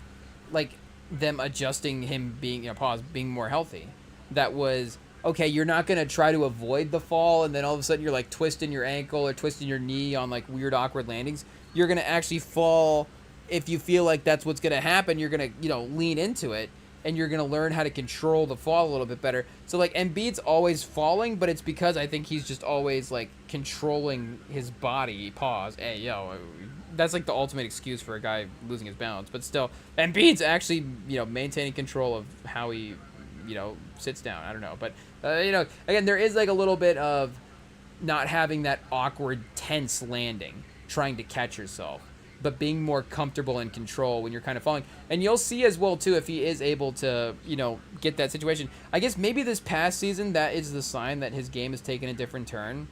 like, them adjusting him being, being more healthy. That was, okay, you're not going to try to avoid the fall, and then all of a sudden you're, like, twisting your ankle or twisting your knee on, like, weird, awkward landings. You're going to actually fall if you feel like that's what's going to happen. You're going to, lean into it, and you're going to learn how to control the fall a little bit better. So, like, Embiid's always falling, but it's because I think he's just always, like, controlling his body. Pause. Hey, that's, like, the ultimate excuse for a guy losing his balance. But still, Embiid's actually, maintaining control of how he, sits down. I don't know. But, again, there is, like, a little bit of not having that awkward, tense landing, trying to catch yourself, but being more comfortable in control when you're kind of falling. And you'll see as well, too, if he is able to, get that situation. I guess maybe this past season, that is the sign that his game has taken a different turn,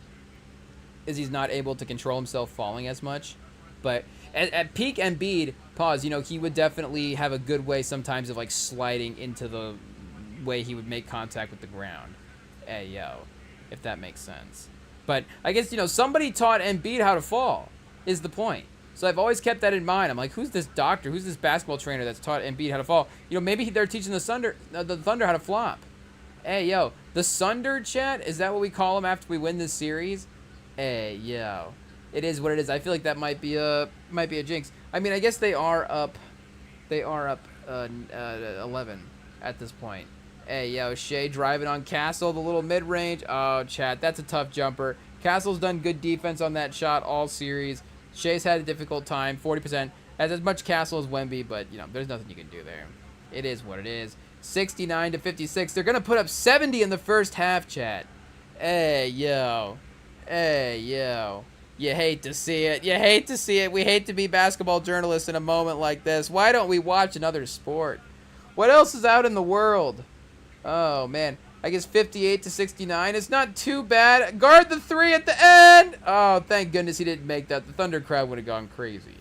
is he's not able to control himself falling as much. But at peak Embiid, pause, he would definitely have a good way sometimes of, like, sliding into the way he would make contact with the ground. If that makes sense. But I guess, somebody taught Embiid how to fall is the point. So I've always kept that in mind. I'm like, who's this doctor? Who's this basketball trainer that's taught Embiid how to fall? Maybe they're teaching the Thunder how to flop. The Thunder, chat, is that what we call them after we win this series? It is what it is. I feel like that might be a jinx. I mean, I guess they are up 11 at this point. Shai driving on Castle, the little mid-range. Oh, chat, that's a tough jumper. Castle's done good defense on that shot all series. Shai's had a difficult time, 40%. As much Castle as Wemby, but, there's nothing you can do there. It is what it is. 69-56. They're going to put up 70 in the first half, chat. You hate to see it. We hate to be basketball journalists in a moment like this. Why don't we watch another sport? What else is out in the world? Oh, man. I guess 58-69. It's not too bad. Guard the three at the end. Oh, thank goodness he didn't make that. The Thunder crowd would have gone crazy.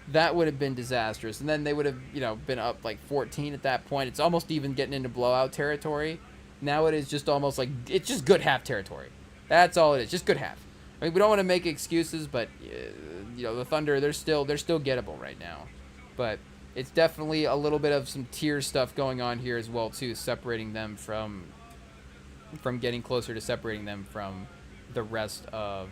That would have been disastrous. And then they would have, been up like 14 at that point. It's almost even getting into blowout territory. Now it is just almost like, it's just good half territory. That's all it is. Just good half. I mean, we don't want to make excuses, but, the Thunder, they're still gettable right now. But it's definitely a little bit of some tier stuff going on here as well, too, separating them from getting closer to separating them from the rest of,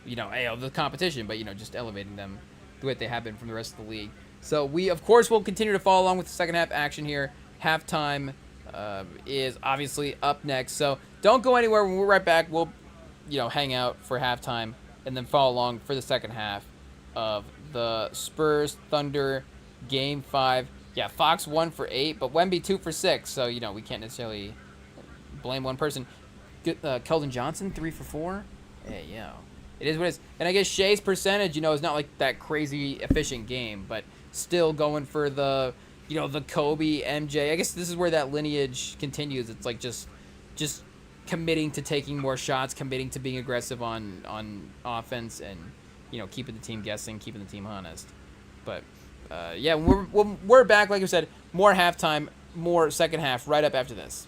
the competition, but, just elevating them the way they have been from the rest of the league. So we, of course, will continue to follow along with the second half action here. Halftime is obviously up next. So don't go anywhere. When we're right back, we'll hang out for halftime and then follow along for the second half of the Spurs Thunder Game 5. Yeah, Fox 1 for 8, but Wemby 2 for 6. So we can't necessarily blame one person. Keldon Johnson 3 for 4. Hey, it is what it is. And I guess Shai's percentage, is not like that crazy efficient game, but still going for the the Kobe, MJ. I guess this is where that lineage continues. It's like just committing to taking more shots, committing to being aggressive on offense, and keeping the team guessing, keeping the team honest. But we're back. Like I said, more halftime, more second half. Right up after this.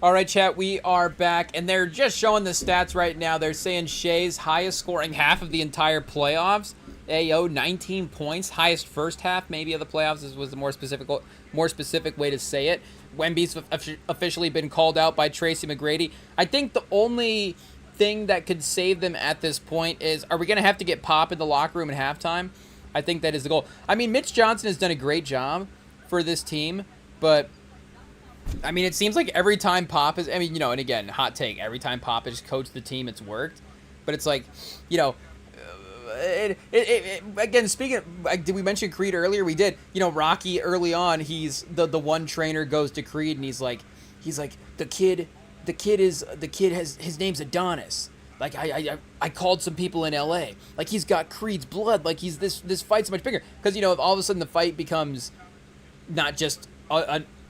All right, chat, we are back, and they're just showing the stats right now. They're saying Shai's highest scoring half of the entire playoffs. AO, 19 points, highest first half maybe of the playoffs. This was the more specific way to say it. Wemby's officially been called out by Tracy McGrady. I think the only thing that could save them at this point is, are we going to have to get Pop in the locker room at halftime? I think that is the goal. I mean, Mitch Johnson has done a great job for this team, but I mean, it seems like every time Pop is, I mean, and again, hot take, every time Pop has coached the team, it's worked. But it's like, again, speaking of, did we mention Creed earlier? We did. Rocky early on, he's the one trainer goes to Creed and he's like, the kid has, his name's Adonis. Like, I called some people in LA. Like, he's got Creed's blood. Like, he's this fight's much bigger. Because, if all of a sudden the fight becomes not just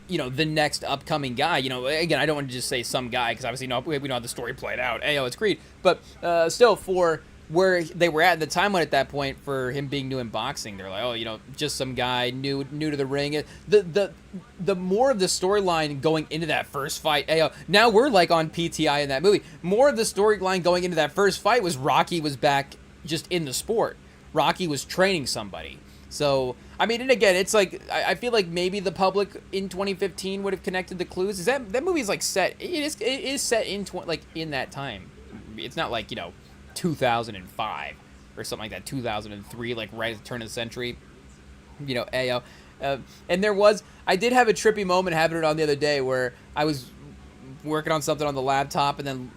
the next upcoming guy. Again, I don't want to just say some guy because obviously we don't have the story played out. It's Creed. But still, for where they were at the time at that point, for him being new in boxing, they're like, just some guy new to the ring. The more of the storyline going into that first fight, now we're like on PTI in that movie. More of the storyline going into that first fight was Rocky was back just in the sport. Rocky was training somebody. So, I mean, and again, it's like, I feel like maybe the public in 2015 would have connected the clues. Is that movie's like set, it is set in, in that time. It's not like, 2005 or something like that, 2003, like right at the turn of the century, and I did have a trippy moment having it on the other day where I was working on something on the laptop and then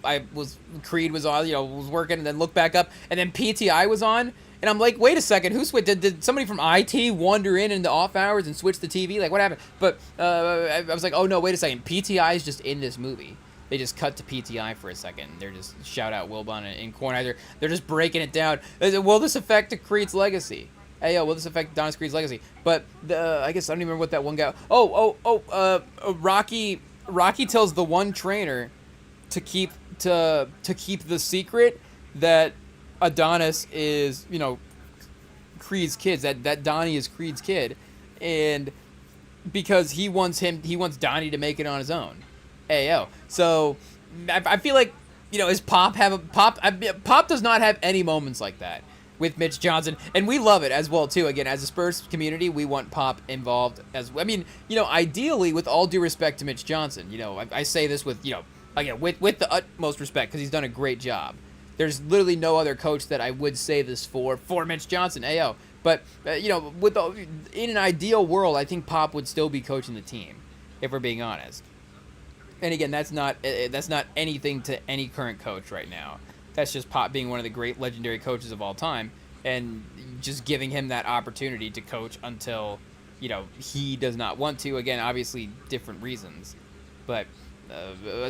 Creed was on, was working and then looked back up and then PTI was on. And I'm like, wait a second, who switched? Did somebody from IT wander in the off hours and switch the TV? Like, what happened? But I was like, oh no, wait a second. PTI is just in this movie. They just cut to PTI for a second. They're just, shout out Wilbon and Kornheiser. They're just breaking it down. Will this affect Creed's legacy? Will this affect Adonis Creed's legacy? But I guess I don't even remember what that one guy. Rocky tells the one trainer to keep the secret that Adonis is, Creed's kid, that Donnie is Creed's kid, and because he wants Donnie to make it on his own. So I feel like, is Pop Pop does not have any moments like that with Mitch Johnson, and we love it as well too. Again, as a Spurs community, we want Pop involved as well. I mean, ideally, with all due respect to Mitch Johnson, I say this with, again, with the utmost respect because he's done a great job. There's literally no other coach that I would say this for Mitch Johnson. But in an ideal world, I think Pop would still be coaching the team, if we're being honest. And again, that's not anything to any current coach right now. That's just Pop being one of the great legendary coaches of all time, and just giving him that opportunity to coach until he does not want to. Again, obviously different reasons, but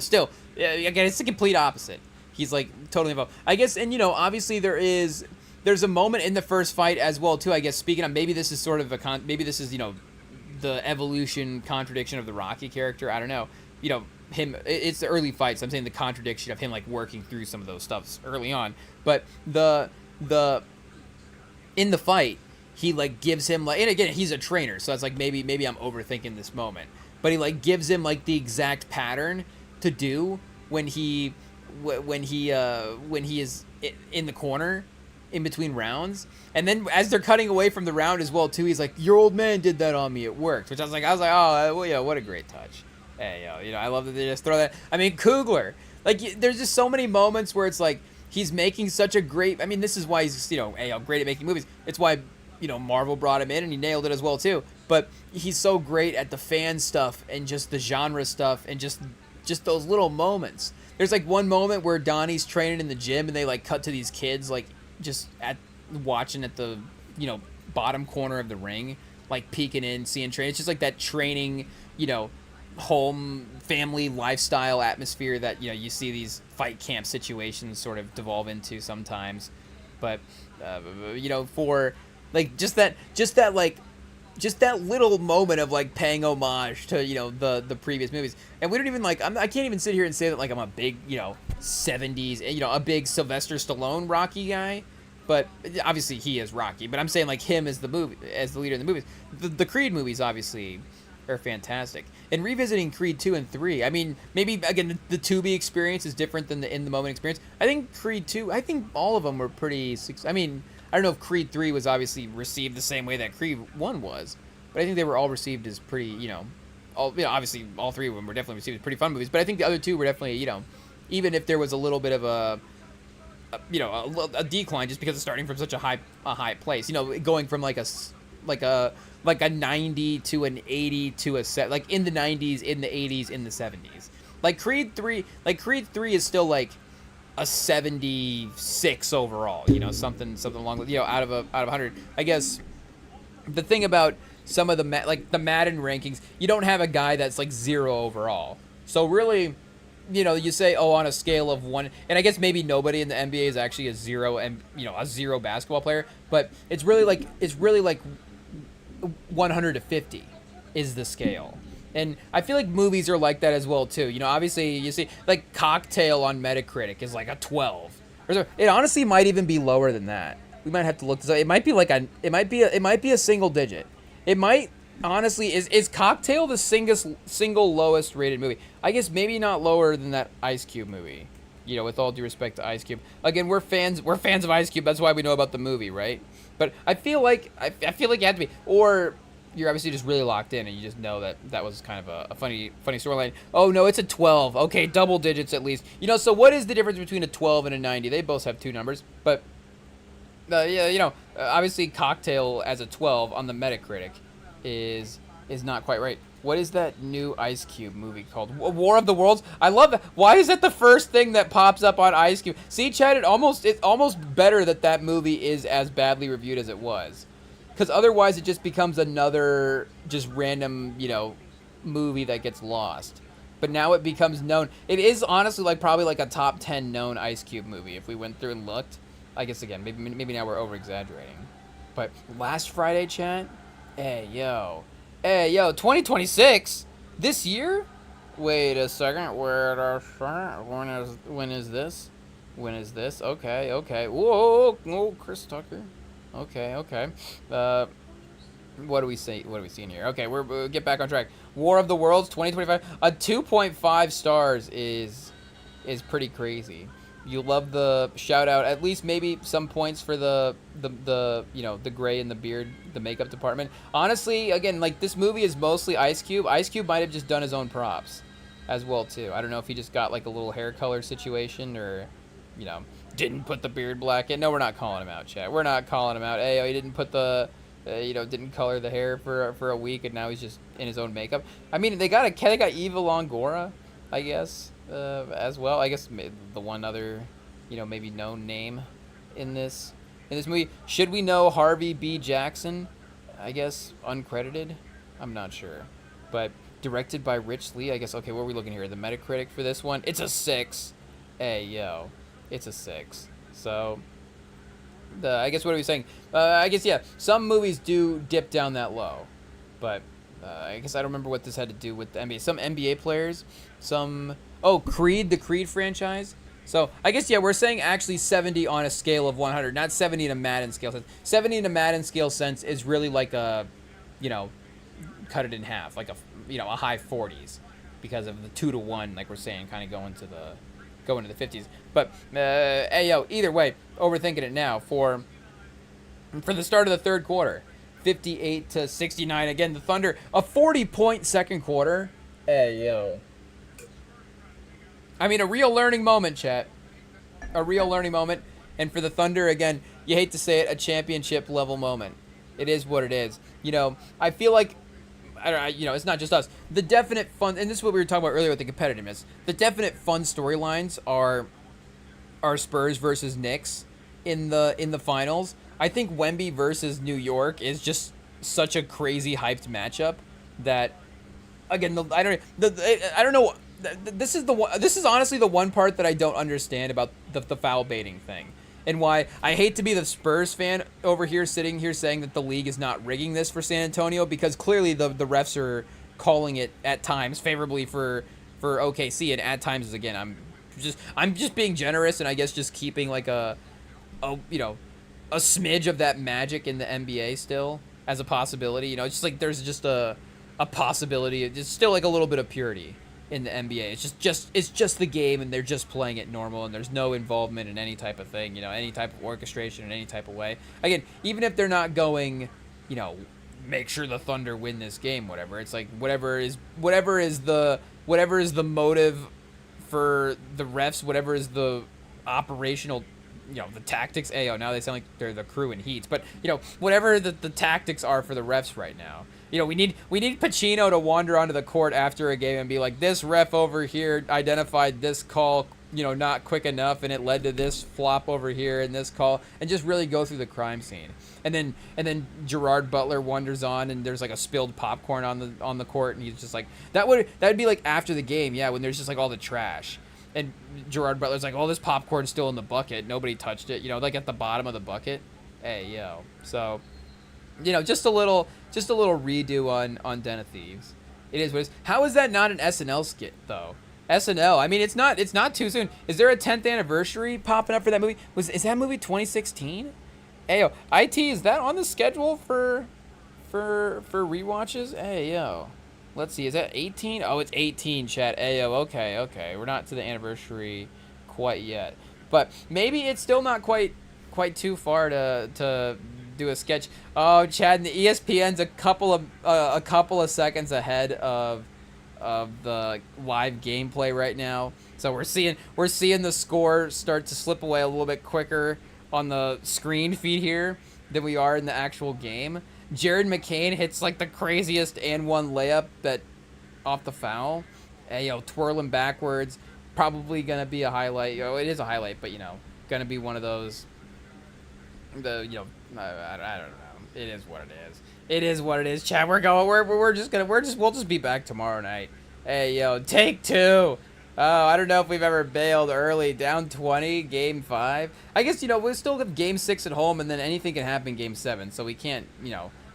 still, again, it's the complete opposite. He's like totally involved, I guess. And obviously there's a moment in the first fight as well too, I guess. Speaking of, maybe this is sort of maybe this is the evolution contradiction of the Rocky character. I don't know. It's the early fights. I'm saying the contradiction of him like working through some of those stuffs early on. But the in the fight, he like gives him like, and again, he's a trainer, so it's like maybe I'm overthinking this moment. But he like gives him like the exact pattern to do when he is in the corner in between rounds. And then as they're cutting away from the round as well too, he's like, your old man did that on me, it worked. Which I was like, oh well, yeah, what a great touch. I love that they just throw that. I mean, Coogler, like, there's just so many moments where it's like he's making such a great, I mean, this is why he's great at making movies. It's why Marvel brought him in and he nailed it as well too. But he's so great at the fan stuff and just the genre stuff and just those little moments. There's like one moment where Donnie's training in the gym and they like cut to these kids like just watching at the bottom corner of the ring, like peeking in, seeing training. It's just like that training, home family lifestyle atmosphere that you see these fight camp situations sort of devolve into sometimes. But for like just that little moment of like paying homage to the previous movies. And we don't even like, I can't even sit here and say that like I'm a big 70s a big Sylvester Stallone Rocky guy, but obviously he is Rocky. But I'm saying like him as the leader in the movies. The Creed movies obviously are fantastic. And revisiting Creed 2 and 3, I mean, maybe again the Tubi experience is different than the in the moment experience. I think Creed 2, I think all of them were pretty. I mean, I don't know if Creed 3 was obviously received the same way that Creed 1 was, but I think they were all received as pretty, obviously all three of them were definitely received as pretty fun movies. But I think the other two were definitely, even if there was a little bit of a decline just because it's starting from such a high place. Going from like a 90 to an 80 to a set, like in the 90s, in the 80s, in the 70s. Like Creed 3 is still like a 76 overall. Something along with out of 100. I guess the thing about some of the Madden rankings, you don't have a guy that's like 0 overall. So really, you say, on a scale of 1, and I guess maybe nobody in the NBA is actually a 0 and a 0 basketball player, but it's really like 100 to 50 is the scale. And I feel like movies are like that as well too. Obviously you see like Cocktail on Metacritic is like a 12. It honestly might even be lower than that. We might have to look this up. It might be a single digit. It might honestly is Cocktail the single lowest rated movie. I guess maybe not lower than that Ice Cube movie. With all due respect to Ice Cube. Again, we're fans of Ice Cube. That's why we know about the movie, right? But I feel like you have to be, or you're obviously just really locked in and you just know that was kind of a funny storyline. Oh no, it's a 12. Okay, double digits at least. So what is the difference between a 12 and a 90? They both have two numbers, but obviously Cocktail as a 12 on the Metacritic is not quite right. What is that new Ice Cube movie called? War of the Worlds? I love that. Why is that the first thing that pops up on Ice Cube? See, Chad, it's almost better that movie is as badly reviewed as it was. Because otherwise it just becomes another just random, movie that gets lost. But now it becomes known. It is honestly probably like a top 10 known Ice Cube movie if we went through and looked. I guess, again, maybe now we're over-exaggerating. But last Friday, Chad? Hey, yo, 2026? This year? Wait a second. When is this? Okay. Whoa, Chris Tucker. Okay. What do we see in here? Okay, we'll get back on track. War of the Worlds 2025. A 2.5 stars is pretty crazy. You love the shout out, at least maybe some points for the gray and the beard, the makeup department. Honestly, again, like this movie is mostly Ice Cube. Ice Cube might have just done his own props as well too. I don't know if he just got like a little hair color situation or, didn't put the beard black in. No, we're not calling him out, chat. We're not calling him out. Hey, he didn't put the, didn't color the hair for a week and now he's just in his own makeup. I mean, they got Eva Longoria, I guess. As well, I guess the one other, maybe known name in this movie. Should we know Harvey B. Jackson? I guess uncredited. I'm not sure, but directed by Rich Lee. I guess. Okay, what are we looking here? The Metacritic for this one, it's a 6. Hey yo, it's a 6. So, I guess what are we saying? I guess some movies do dip down that low, but I guess I don't remember what this had to do with the NBA. Some NBA players, Creed, the Creed franchise. So I guess we're saying actually 70 on a scale of 100, not 70 in a Madden scale sense. 70 in a Madden scale sense is really like a, cut it in half, like a high 40s, because of the 2 to 1, like we're saying, kind of going to the 50s. But either way, overthinking it now for the start of the third quarter, 58 to 69. Again, the Thunder, a 40-point second quarter. I mean, a real learning moment, chat. A real learning moment. And for the Thunder, again, you hate to say it, a championship level moment. It is what it is. I feel like, it's not just us. The definite fun, and this is what we were talking about earlier with the competitiveness. The definite fun storylines are Spurs versus Knicks in the finals. I think Wemby versus New York is just such a crazy hyped matchup that, again, I don't know. This is honestly the one part that I don't understand about the foul baiting thing, and why I hate to be the Spurs fan over here sitting here saying that the league is not rigging this for San Antonio, because clearly the refs are calling it at times favorably for OKC, and at times, again, I'm just being generous, and I guess just keeping like a smidge of that magic in the NBA still as a possibility. It's just like there's just a a possibility. It's still like a little bit of purity in the NBA. It's just the game, and they're just playing it normal, and there's no involvement in any type of thing, any type of orchestration in any type of way. Again, even if they're not going, make sure the Thunder win this game, whatever. It's like whatever is the motive for the refs, whatever is the operational, the tactics. Now they sound like they're the crew in Heat, but whatever the tactics are for the refs right now. We need Pacino to wander onto the court after a game and be like, this ref over here identified this call, not quick enough, and it led to this flop over here and this call, and just really go through the crime scene. And then Gerard Butler wanders on, and there's like a spilled popcorn on the court, and he's just like, that would be like after the game, when there's just like all the trash. And Gerard Butler's like, this popcorn's still in the bucket. Nobody touched it, like at the bottom of the bucket. So, just a little redo on Den of Thieves. It is what it is. How is that not an SNL skit though? SNL. I mean, it's not too soon. Is there a 10th anniversary popping up for that movie? Is that movie 2016? IT, is that on the schedule for rewatches? Let's see. Is that 18? Oh, it's 18, chat. Okay. We're not to the anniversary quite yet. But maybe it's still not quite too far to do a sketch. Oh, Chad, the ESPN's a couple of seconds ahead of the live gameplay right now. So we're seeing the score start to slip away a little bit quicker on the screen feed here than we are in the actual game. Jared McCain hits like the craziest and one layup off the foul. Twirling backwards. Probably gonna be a highlight. It is a highlight, but gonna be one of those. I don't know. It is what it is. It is what it is. Chat. We'll just be back tomorrow night. Take two. Oh, I don't know if we've ever bailed early. Down 20, Game 5. I guess, we still have Game 6 at home, and then anything can happen in Game 7, so we can't,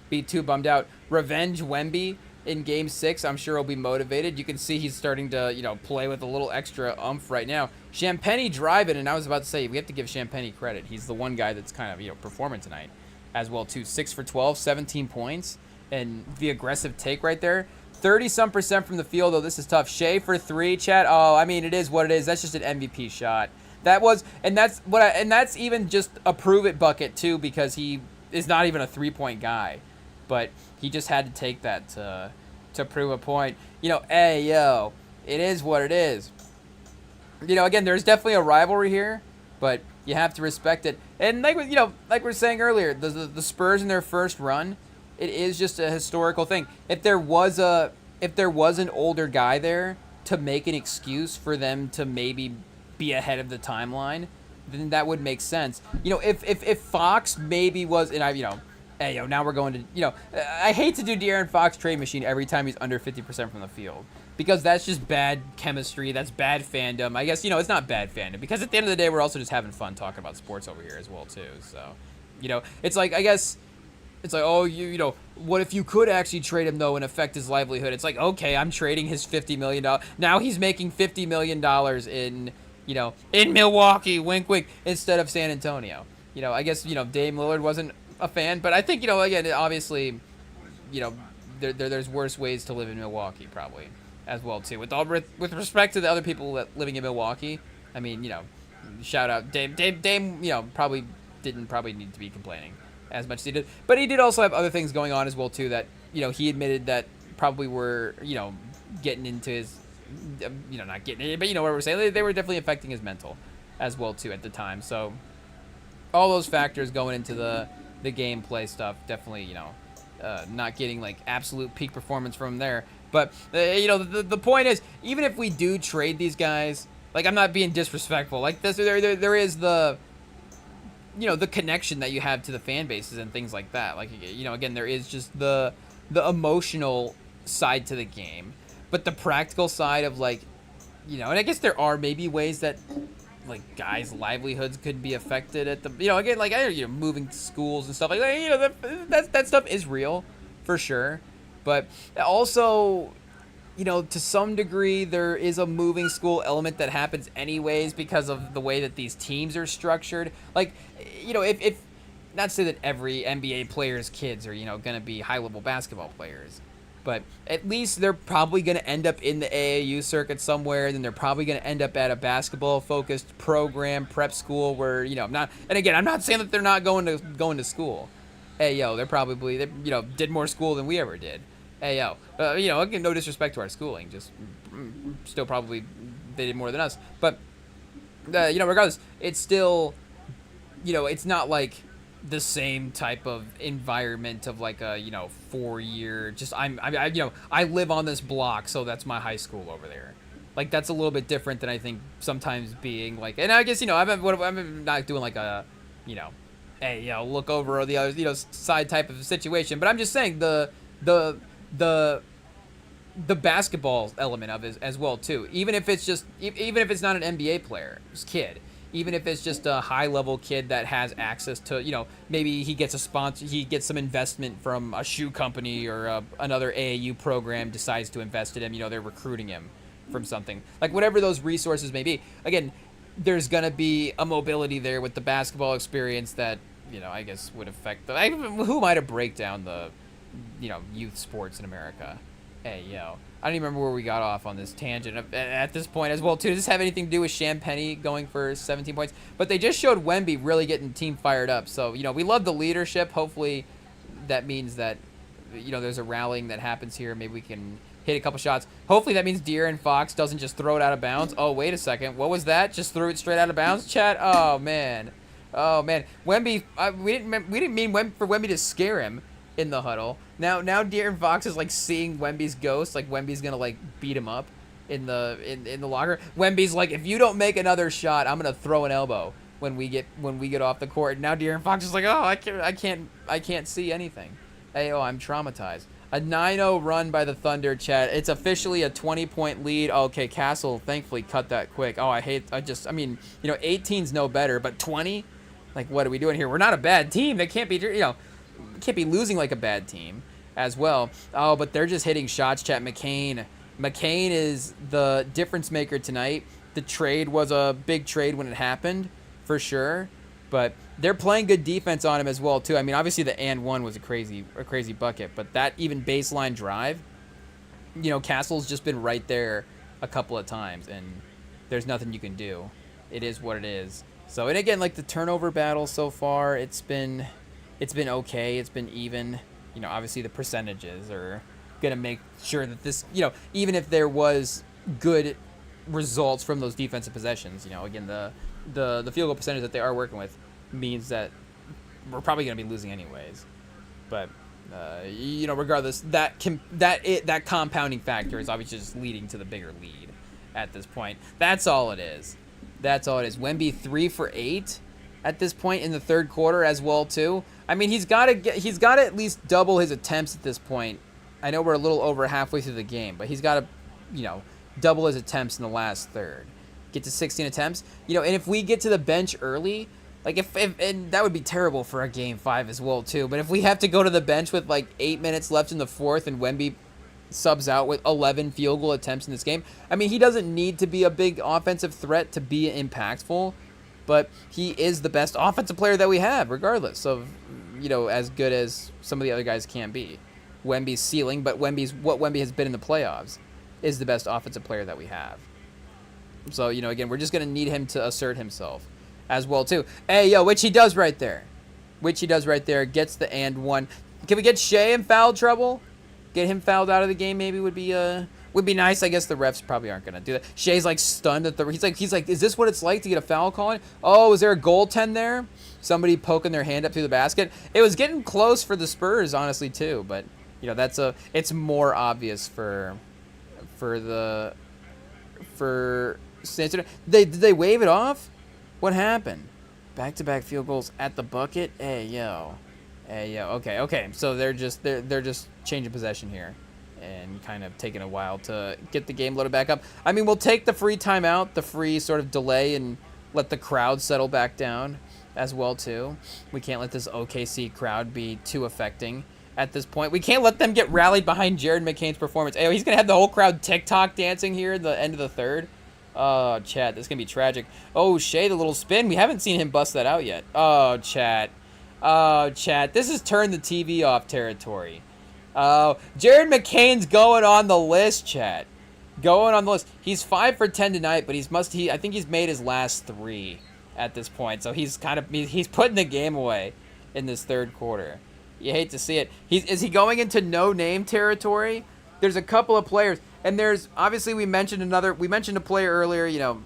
be too bummed out. Revenge Wemby in Game 6, I'm sure he'll be motivated. You can see he's starting to, play with a little extra oomph right now. Champagny driving, and I was about to say, we have to give Champagny credit. He's the one guy that's kind of, performing tonight as well, too. 6 for 12, 17 points, and the aggressive take right there. 30-some% from the field, though. This is tough. Shai for 3, chat. Oh, I mean, it is what it is. That's just an MVP shot. That's even just a prove it bucket too, because he is not even a 3-point guy, but he just had to take that to prove a point. It is what it is. Again, there's definitely a rivalry here, but you have to respect it. And like we were saying earlier, the Spurs in their first run. It is just a historical thing. If there was an older guy there to make an excuse for them to maybe be ahead of the timeline, then that would make sense. If Fox maybe was, and now we're going to, I hate to do De'Aaron Fox trade machine every time he's under 50% from the field, because that's just bad chemistry. That's bad fandom. I guess, it's not bad fandom, because at the end of the day, we're also just having fun talking about sports over here as well too. So, it's like, I guess. It's like, what if you could actually trade him, though, and affect his livelihood? It's like, okay, I'm trading his $50 million. Now he's making $50 million in Milwaukee, wink, wink, instead of San Antonio. I guess, Dame Lillard wasn't a fan, but I think, again, obviously, there's worse ways to live in Milwaukee, probably, as well, too. With respect to the other people living in Milwaukee, I mean, shout out Dame, probably didn't need to be complaining as much as he did, but he did also have other things going on as well too that he admitted that probably were getting into his not getting it, but what we're saying, they were definitely affecting his mental as well too at the time. So all those factors going into the gameplay stuff, definitely not getting like absolute peak performance from there. But the point is, even if we do trade these guys, like, I'm not being disrespectful, like this, there is the the connection that you have to the fan bases and things like that. Like, again, there is just the emotional side to the game, but the practical side of, like, and I guess there are maybe ways that, like, guys' livelihoods could be affected at the, again, like, moving schools and stuff like that. That stuff is real for sure, but also, to some degree, there is a moving school element that happens anyways because of the way that these teams are structured. Like, if not to say that every NBA player's kids are, going to be high-level basketball players, But at least they're probably going to end up in the AAU circuit somewhere. Then they're probably going to end up at a basketball-focused program, prep school, where not. And again, I'm not saying that they're not going to school. Hey yo, they did more school than we ever did. Hey yo, again, no disrespect to our schooling, just still probably they did more than us. But regardless, it's still, it's not like the same type of environment of like a 4-year just I live on this block, so that's my high school over there. Like that's a little bit different than I think sometimes being like, and I guess I'm not doing like a hey look over the other side type of situation, but I'm just saying the basketball element of it as well too, even if it's not an NBA player, just kid. Even if it's just a high-level kid that has access to, maybe he gets a sponsor, he gets some investment from a shoe company or another AAU program decides to invest in him. They're recruiting him from something. Like whatever those resources may be. Again, there's going to be a mobility there with the basketball experience that, I guess would affect who might have break down the, youth sports in America. Hey, I don't even remember where we got off on this tangent at this point as well, too. Does this have anything to do with Champagny going for 17 points? But they just showed Wemby really getting the team fired up. So, we love the leadership. Hopefully that means that, there's a rallying that happens here. Maybe we can hit a couple shots. Hopefully that means De'Aaron Fox doesn't just throw it out of bounds. Oh, wait a second. What was that? Just threw it straight out of bounds, chat? Oh, man. Wemby, we didn't mean for Wemby to scare him in the huddle. Now De'Aaron Fox is like seeing Wemby's ghost, like Wemby's gonna like beat him up in the locker. Wemby's like, if you don't make another shot, I'm gonna throw an elbow when we get off the court. Now De'Aaron Fox is like, oh, I can't see anything. I'm traumatized. A 9-0 run by the Thunder, chat. It's officially a 20-point lead. Okay, Castle thankfully cut that quick. Oh, 18's no better, but 20? Like, what are we doing here? We're not a bad team. They can't be, can't be losing like a bad team as well. Oh, but they're just hitting shots, chat. McCain is the difference maker tonight. The trade was a big trade when it happened, for sure. But they're playing good defense on him as well, too. I mean, obviously the and one was a crazy bucket, but that even baseline drive, Castle's just been right there a couple of times, and there's nothing you can do. It is what it is. So, and again, like the turnover battle so far, it's been okay. It's been even. Obviously the percentages are going to make sure that this, even if there was good results from those defensive possessions, again, the field goal percentage that they are working with means that we're probably going to be losing anyways. But, regardless, that compounding factor is obviously just leading to the bigger lead at this point. That's all it is. Wemby 3 for 8 at this point in the third quarter as well too. I mean, he's got to at least double his attempts at this point. I know we're a little over halfway through the game, but he's got to, double his attempts in the last third. Get to 16 attempts. And if we get to the bench early, like if and that would be terrible for a game 5 as well too. But if we have to go to the bench with like 8 minutes left in the fourth and Wemby subs out with 11 field goal attempts in this game, I mean, he doesn't need to be a big offensive threat to be impactful. But he is the best offensive player that we have, regardless of, as good as some of the other guys can be. Wemby's ceiling, but what Wemby has been in the playoffs is the best offensive player that we have. So, again, we're just going to need him to assert himself as well, too. Hey, which he does right there. Gets the and one. Can we get Shai in foul trouble? Get him fouled out of the game maybe would be nice. I guess the refs probably aren't going to do that. Shai's like stunned at he's like, is this what it's like to get a foul call? Oh, is there a goaltend there? Somebody poking their hand up through the basket. It was getting close for the Spurs, honestly, too. But, it's more obvious for Did they wave it off? What happened? Back-to-back field goals at the bucket? Hey, yo. Okay. So they're just changing possession here and kind of taking a while to get the game loaded back up. I mean, we'll take the free timeout, the free sort of delay, and let the crowd settle back down as well, too. We can't let this OKC crowd be too affecting at this point. We can't let them get rallied behind Jared McCain's performance. Hey, he's going to have the whole crowd TikTok dancing here at the end of the third. Oh, chat, this is going to be tragic. Oh, Shai, the little spin. We haven't seen him bust that out yet. Oh, chat. This has turned the TV off territory. Oh, Jared McCain's going on the list, chat. Going on the list. He's 5 for 10 tonight, but I think he's made his last 3 at this point. So he's putting the game away in this third quarter. You hate to see it. Is he going into no name territory? There's a couple of players, and there's obviously we mentioned a player earlier.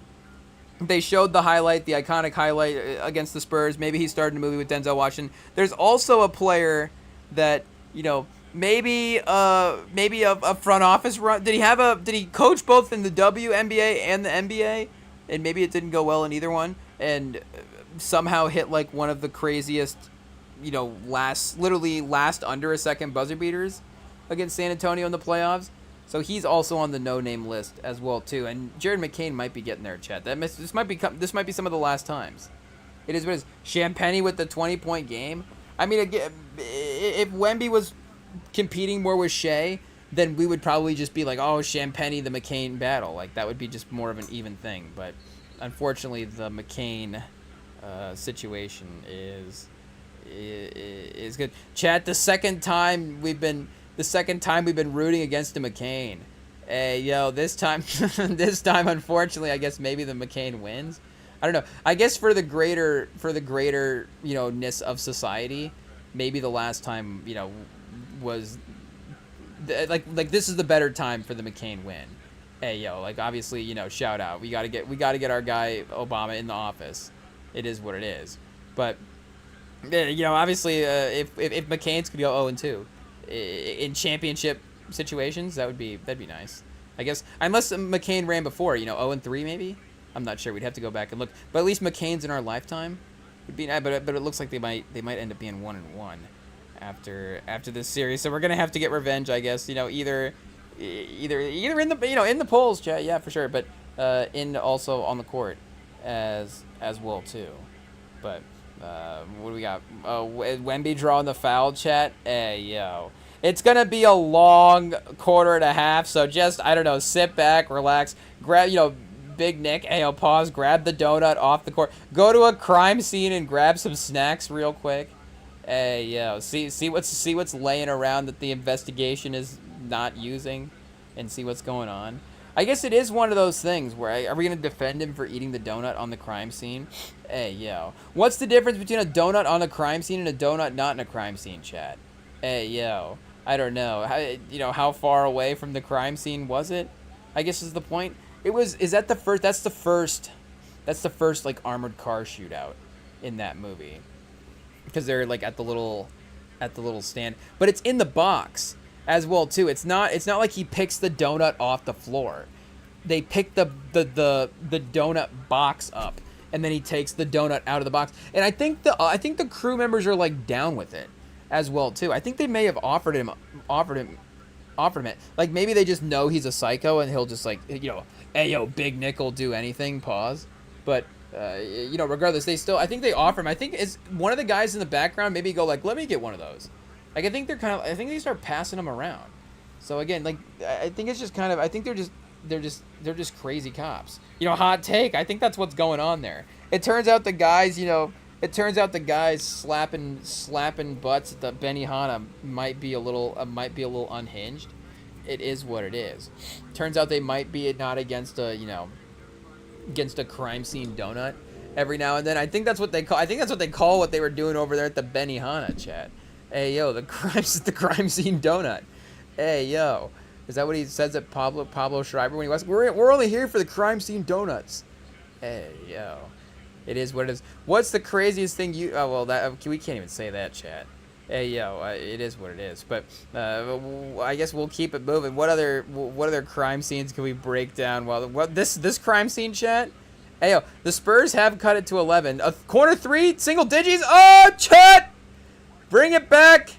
They showed the iconic highlight against the Spurs. Maybe he started a movie with Denzel Washington. There's also a player that maybe a front office run. Did he coach both in the WNBA and the NBA? And maybe it didn't go well in either one, and somehow hit like one of the craziest, last under a second buzzer beaters against San Antonio in the playoffs. So he's also on the no-name list as well too. And Jared McCain might be getting there, chat. This might be some of the last times. It is what it is. Champagny with the 20-point game. I mean, again, if Wemby was competing more with Shai, then we would probably just be like, oh, Champagny, the McCain battle. Like, that would be just more of an even thing. But unfortunately, the McCain situation is good. Chat, the second time we've been rooting against the McCain. Hey, this time, unfortunately, I guess maybe the McCain wins. I don't know. I guess for the greater, ness of society, maybe the last time, was like this is the better time for the McCain win. Hey, obviously, shout out. We gotta get our guy Obama in the office. It is what it is. But obviously, if McCain's could go 0-2 in championship situations, that'd be nice. I guess unless McCain ran before, 0-3 maybe. I'm not sure. We'd have to go back and look. But at least McCain's in our lifetime would be nice. But it looks like they might end up being 1-1 after this series. So we're gonna have to get revenge, I guess. Either in the in the polls, chat, yeah, for sure. But in also on the court as well too. But what do we got? Wemby drawing the foul, chat. It's going to be a long quarter and a half, so just, I don't know, sit back, relax, grab, Big Nick, pause, grab the donut off the court, go to a crime scene and grab some snacks real quick. See what's laying around that the investigation is not using, and see what's going on. I guess it is one of those things where, are we going to defend him for eating the donut on the crime scene? What's the difference between a donut on a crime scene and a donut not in a crime scene, chat? I don't know. How far away from the crime scene was it? I guess is the point. That's the first like armored car shootout in that movie. Because they're like at the little stand. But it's in the box as well too. It's not like he picks the donut off the floor. They pick the donut box up, and then he takes the donut out of the box. And I think the crew members are like down with it as well too. I think they may have offered him it. Like maybe they just know he's a psycho and he'll just like, Big Nick will do anything. Pause. But regardless, I think they offer him. I think it's one of the guys in the background maybe go like, let me get one of those. Like I think they start passing them around. So again, like I think it's just kind of, I think they're just crazy cops. Hot take. I think that's what's going on there. It turns out the guys, slapping butts at the Benihana might be a little unhinged. It is what it is. Turns out they might be not against a crime scene donut every now and then. I think that's what they call what they were doing over there at the Benihana, chat. The crime scene donut. Is that what he says at Pablo Schreiber when he was? We're only here for the crime scene donuts. It is what it is. What's the craziest thing we can't even say that, chat. It is what it is. But I guess we'll keep it moving. What other crime scenes can we break down? This crime scene, chat. The Spurs have cut it to 11. Corner 3, single digits. Oh, chat, bring it back.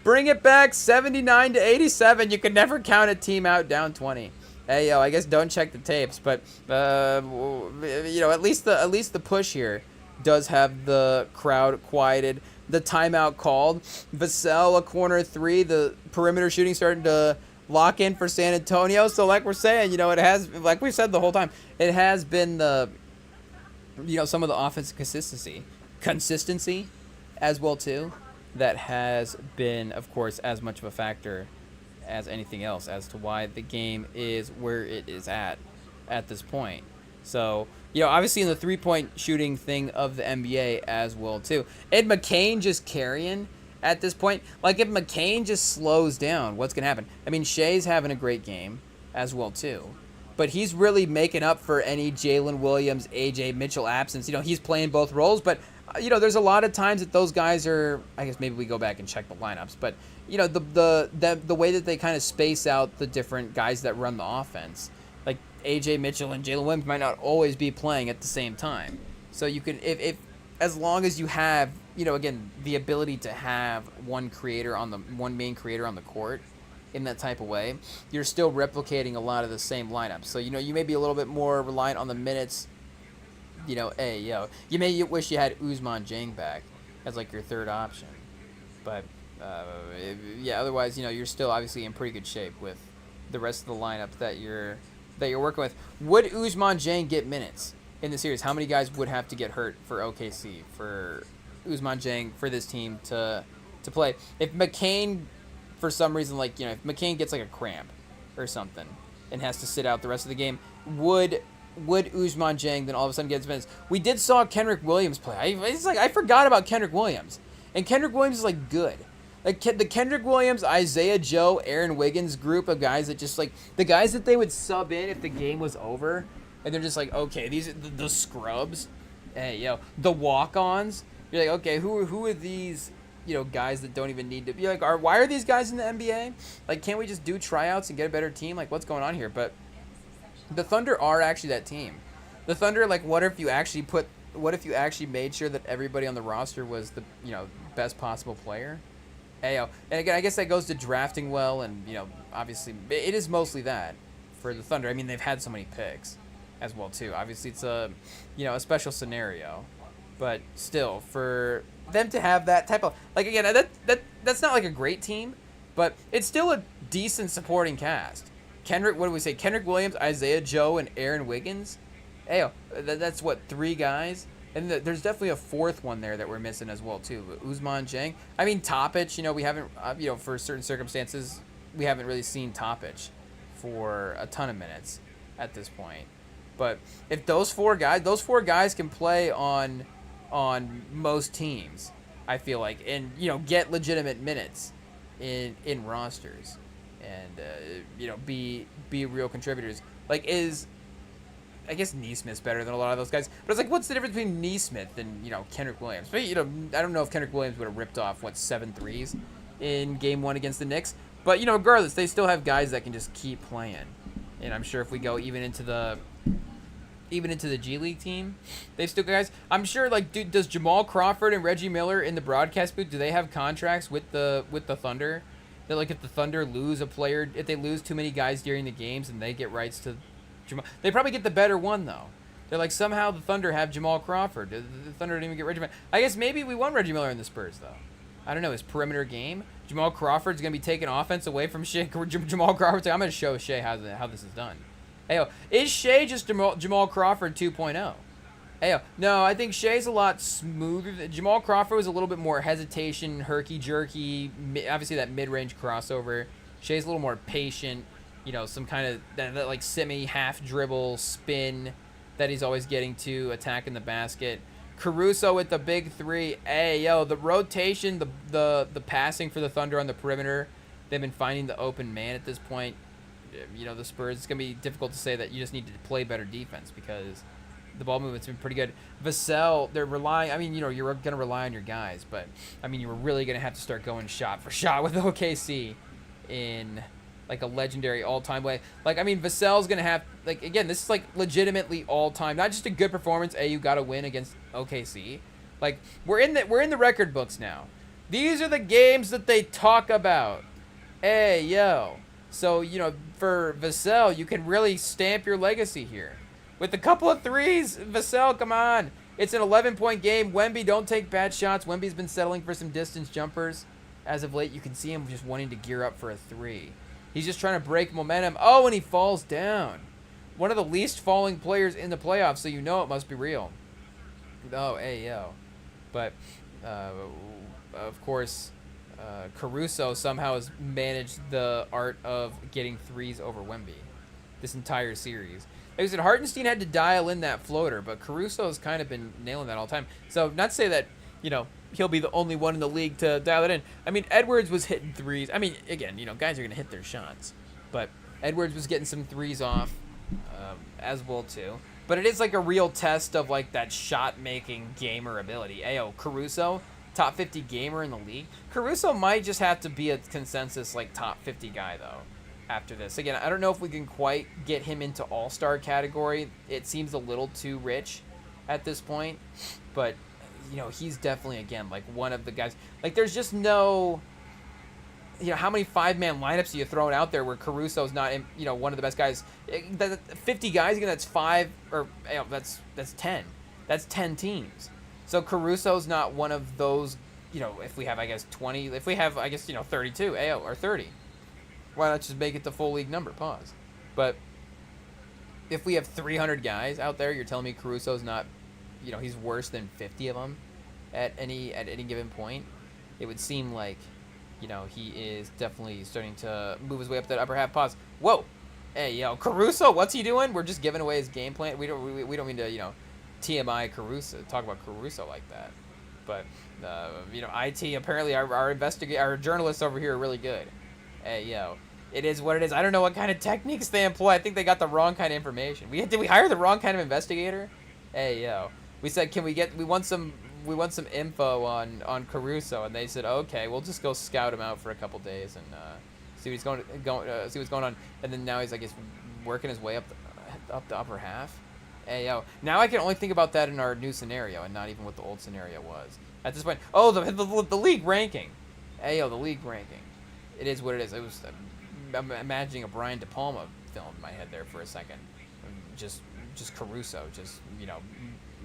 79-87. You can never count a team out down 20. I guess don't check the tapes, but at least the push here does have the crowd quieted. The timeout called. Vassell, a corner 3. The perimeter shooting starting to lock in for San Antonio. So like we're saying, it has, like we've said the whole time, it has been the, some of the offensive consistency as well too. that has been, of course, as much of a factor as anything else as to why the game is where it is at this point. So, obviously in the three-point shooting thing of the NBA as well, too. Ed McCain just carrying at this point. Like, if McCain just slows down, what's going to happen? I mean, Shai's having a great game as well, too. But he's really making up for any Jalen Williams, AJ Mitchell absence. He's playing both roles, but there's a lot of times that those guys are. I guess maybe we go back and check the lineups, but the way that they kind of space out the different guys that run the offense, like AJ Mitchell and Jalen Williams might not always be playing at the same time. So you can, if as long as you have, again, the ability to have one main creator on the court in that type of way, you're still replicating a lot of the same lineups. So you may be a little bit more reliant on the minutes. You may wish you had Ousmane Dieng back as like your third option, but otherwise you're still obviously in pretty good shape with the rest of the lineup that you're working with. Would Ousmane Dieng get minutes in the series? How many guys would have to get hurt for OKC for Ousmane Dieng for this team to play? If McCain, for some reason, if McCain gets like a cramp or something and has to sit out the rest of the game, would Ousmane Dieng then all of a sudden get minutes? We did saw Kendrick Williams play. I forgot about Kendrick Williams, and Kendrick Williams is good. Like the Kendrick Williams, Isaiah Joe, Aaron Wiggins group of guys that just the guys that they would sub in if the game was over, and they're just okay, these are the scrubs. Hey, the walk-ons. You're okay, who are these? Guys that don't even need to be why are these guys in the NBA? Can't we just do tryouts and get a better team? What's going on here? But the Thunder are actually that team. The Thunder, what if you actually made sure that everybody on the roster was the, best possible player? And again, I guess that goes to drafting well, and, obviously, it is mostly that for the Thunder. I mean, they've had so many picks as well, too. Obviously, it's a special scenario. But still, for them to have that type of again, that's not a great team, but it's still a decent supporting cast. Kendrick Williams, Isaiah Joe, and Aaron Wiggins. That's what, 3 guys, and there's definitely a 4th one there that we're missing as well too. But Ousmane Dieng, I mean Topic, we haven't for certain circumstances we haven't really seen Topic for a ton of minutes at this point. But if those four guys can play on most teams, I feel and get legitimate minutes in rosters, and be real contributors. Is I guess Neesmith's better than a lot of those guys, but it's what's the difference between Neesmith and Kendrick Williams? But I don't know if Kendrick Williams would have ripped off 7 threes in game 1 against the Knicks, but regardless, they still have guys that can just keep playing, and I'm sure if we go even into the G League team, they've still got guys. I'm sure, does Jamal Crawford and Reggie Miller in the broadcast booth, do they have contracts with the Thunder? That if the Thunder lose a player, if they lose too many guys during the games, and they get rights to Jamal, they probably get the better one though. They're somehow the Thunder have Jamal Crawford. The Thunder didn't even get Reggie Miller. I guess maybe we want Reggie Miller in the Spurs though. I don't know, his perimeter game. Jamal Crawford's gonna be taking offense away from Shai. Jamal Crawford's I'm gonna show Shai how this is done. Is Shai just Jamal Crawford 2.0? No, I think Shai's a lot smoother. Jamal Crawford was a little bit more hesitation, herky-jerky, obviously that mid-range crossover. Shai's a little more patient, some kind of that semi-half dribble spin that he's always getting to, attacking the basket. Caruso with the big 3. The rotation, the passing for the Thunder on the perimeter, they've been finding the open man at this point. The Spurs, it's going to be difficult to say that you just need to play better defense because the ball movement's been pretty good. Vassell, they're relying, you're going to rely on your guys, but, you were really going to have to start going shot for shot with OKC in, a legendary all-time way. Vassell's going to have, again, this is, legitimately all-time, not just a good performance, you got to win against OKC. We're in the record books now. These are the games that they talk about. So, for Vassell, you can really stamp your legacy here. With a couple of threes, Vassell, come on. It's an 11-point game. Wemby, don't take bad shots. Wemby's been settling for some distance jumpers. As of late, you can see him just wanting to gear up for a 3. He's just trying to break momentum. Oh, and he falls down. One of the least falling players in the playoffs, so it must be real. But Of course, Caruso somehow has managed the art of getting threes over Wemby this entire series. Like I said, Hartenstein had to dial in that floater, but Caruso has kind of been nailing that all the time. So not to say that, he'll be the only one in the league to dial it in. I mean, Edwards was hitting threes. I mean, again, guys are going to hit their shots. But Edwards was getting some threes off as well, too. But it is like a real test of like that shot-making gamer ability. Ayo, Caruso, top 50 gamer in the league. Caruso might just have to be a consensus like top 50 guy, though, after this. Again, I don't know if we can quite get him into all-star category. It seems a little too rich at this point. But, he's definitely, again, like one of the guys. Like, there's just no... how many five-man lineups are you throwing out there where Caruso's not, one of the best guys? 50 guys, again, that's five, or that's 10. That's 10 teams. So Caruso's not one of those, if we have, 20, if we have, 32, or 30. Why not just make it the full league number? Pause. But if we have 300 guys out there, you're telling me Caruso's not, he's worse than 50 of them at any given point? It would seem like, he is definitely starting to move his way up that upper half. Pause. Whoa. Hey, Caruso, what's he doing? We're just giving away his game plan. We don't mean to, TMI Caruso, talk about Caruso like that. But, IT, apparently our journalists over here are really good. Hey, it is what it is. I don't know what kind of techniques they employ. I think they got the wrong kind of information. Did we hire the wrong kind of investigator? Hey, we said, we want some info on Caruso, and they said, okay, we'll just go scout him out for a couple days and see what's going on. And then now he's working his way up the upper half. Hey, now I can only think about that in our new scenario and not even what the old scenario was at this point. Oh, the league ranking. Hey, the league ranking. It is what it is. I'm imagining a Brian De Palma film in my head there for a second. Just Caruso,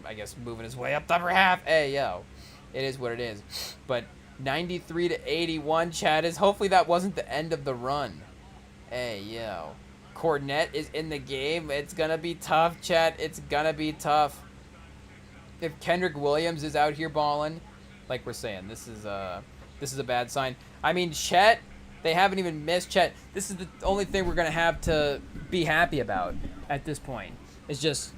I guess moving his way up the upper half. Hey, it is what it is. But 93 to 81, Chad, is hopefully that wasn't the end of the run. Hey, Cornet is in the game. It's going to be tough, Chad. It's going to be tough. If Kendrick Williams is out here balling, like we're saying, this is a bad sign. I mean, Chet, they haven't even missed Chet. This is the only thing we're going to have to be happy about at this point. It's just,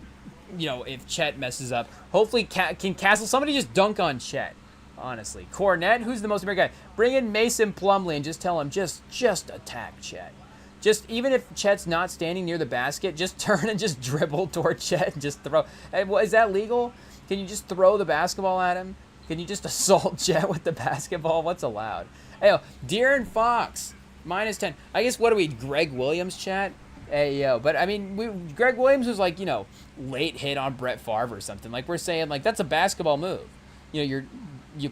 if Chet messes up. Hopefully, can Castle, somebody just dunk on Chet, honestly. Cornet, who's the most American guy? Bring in Mason Plumlee and just tell him, just attack Chet. Just, even if Chet's not standing near the basket, just turn and just dribble toward Chet and just throw. Hey, is that legal? Can you just throw the basketball at him? Can you just assault Chet with the basketball? What's allowed? Hey, De'Aaron Fox, -10. I guess, what are we, Greg Williams, chat? Hey, but I mean, Greg Williams was like, late hit on Brett Favre or something. Like, we're saying, like, that's a basketball move. You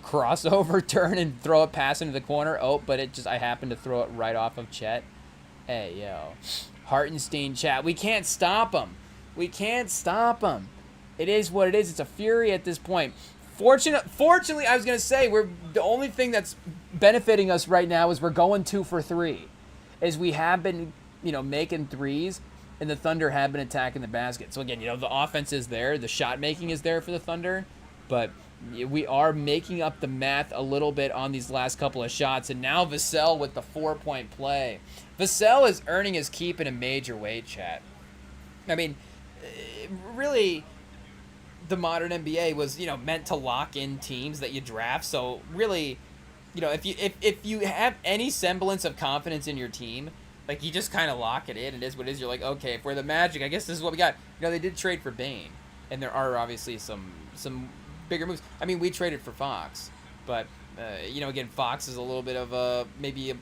cross over, turn, and throw it pass into the corner. Oh, but I happened to throw it right off of Chet. Hey, Hartenstein, chat. We can't stop him. We can't stop him. It is what it is. It's a fury at this point. Fortunately, I was going to say, the only thing that's benefiting us right now is we're going 2 for 3. Is we have been, making threes, and the Thunder have been attacking the basket. So again, the offense is there, the shot making is there for the Thunder, but we are making up the math a little bit on these last couple of shots. And now Vassell with the 4-point play. Vassell is earning his keep in a major way, chat. I mean, really, the modern NBA was, meant to lock in teams that you draft. So really, if you have any semblance of confidence in your team, like, you just kind of lock it in. It is what it is. You're like, okay, if we're the Magic, I guess this is what we got. They did trade for Bane, and there are obviously some bigger moves. I mean, we traded for Fox, but again, Fox is a little bit of maybe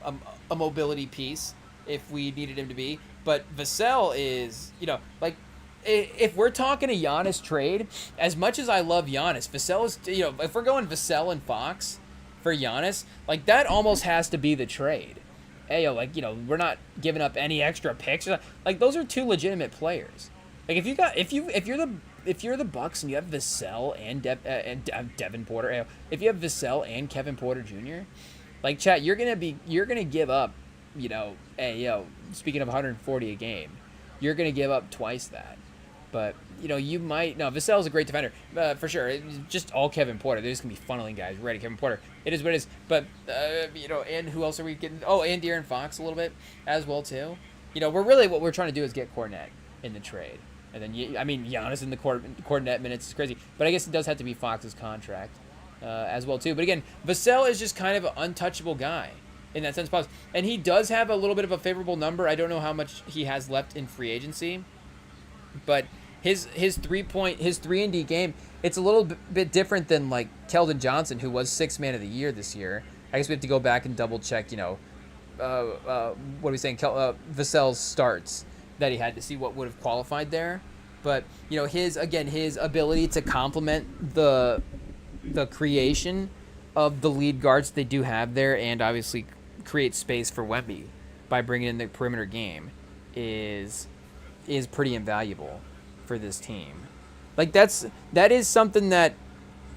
a mobility piece if we needed him to be. But Vassell is, like, if we're talking a Giannis trade, as much as I love Giannis, Vassell is, if we're going Vassell and Fox for Giannis, like, that almost has to be the trade. Hey, we're not giving up any extra picks. Like, those are two legitimate players. Like, if you're the Bucks and you have Vassell and Devin Porter, if you have Vassell and Kevin Porter Jr., like, chat, you're gonna give up, speaking of 140 a game, you're gonna give up twice that. But you might no. Vassell's a great defender for sure. It's just all Kevin Porter. They're just gonna be funneling guys right at Kevin Porter. It is what it is. But and who else are we getting? Oh, and De'Aaron Fox a little bit as well too. What we're trying to do is get Cornet in the trade, and then Giannis in the Cornet minutes is crazy. But I guess it does have to be Fox's contract as well too. But again, Vassell is just kind of an untouchable guy in that sense. And he does have a little bit of a favorable number. I don't know how much he has left in free agency, but his 3-and-D game, it's a little bit different than like Keldon Johnson, who was 6th man of the year this year. I guess we have to go back and double check, what are we saying? Vassell's starts that he had to see what would have qualified there. But his ability to complement the creation of the lead guards they do have there, and obviously create space for Wemby by bringing in the perimeter game is pretty invaluable for this team. Like that is something that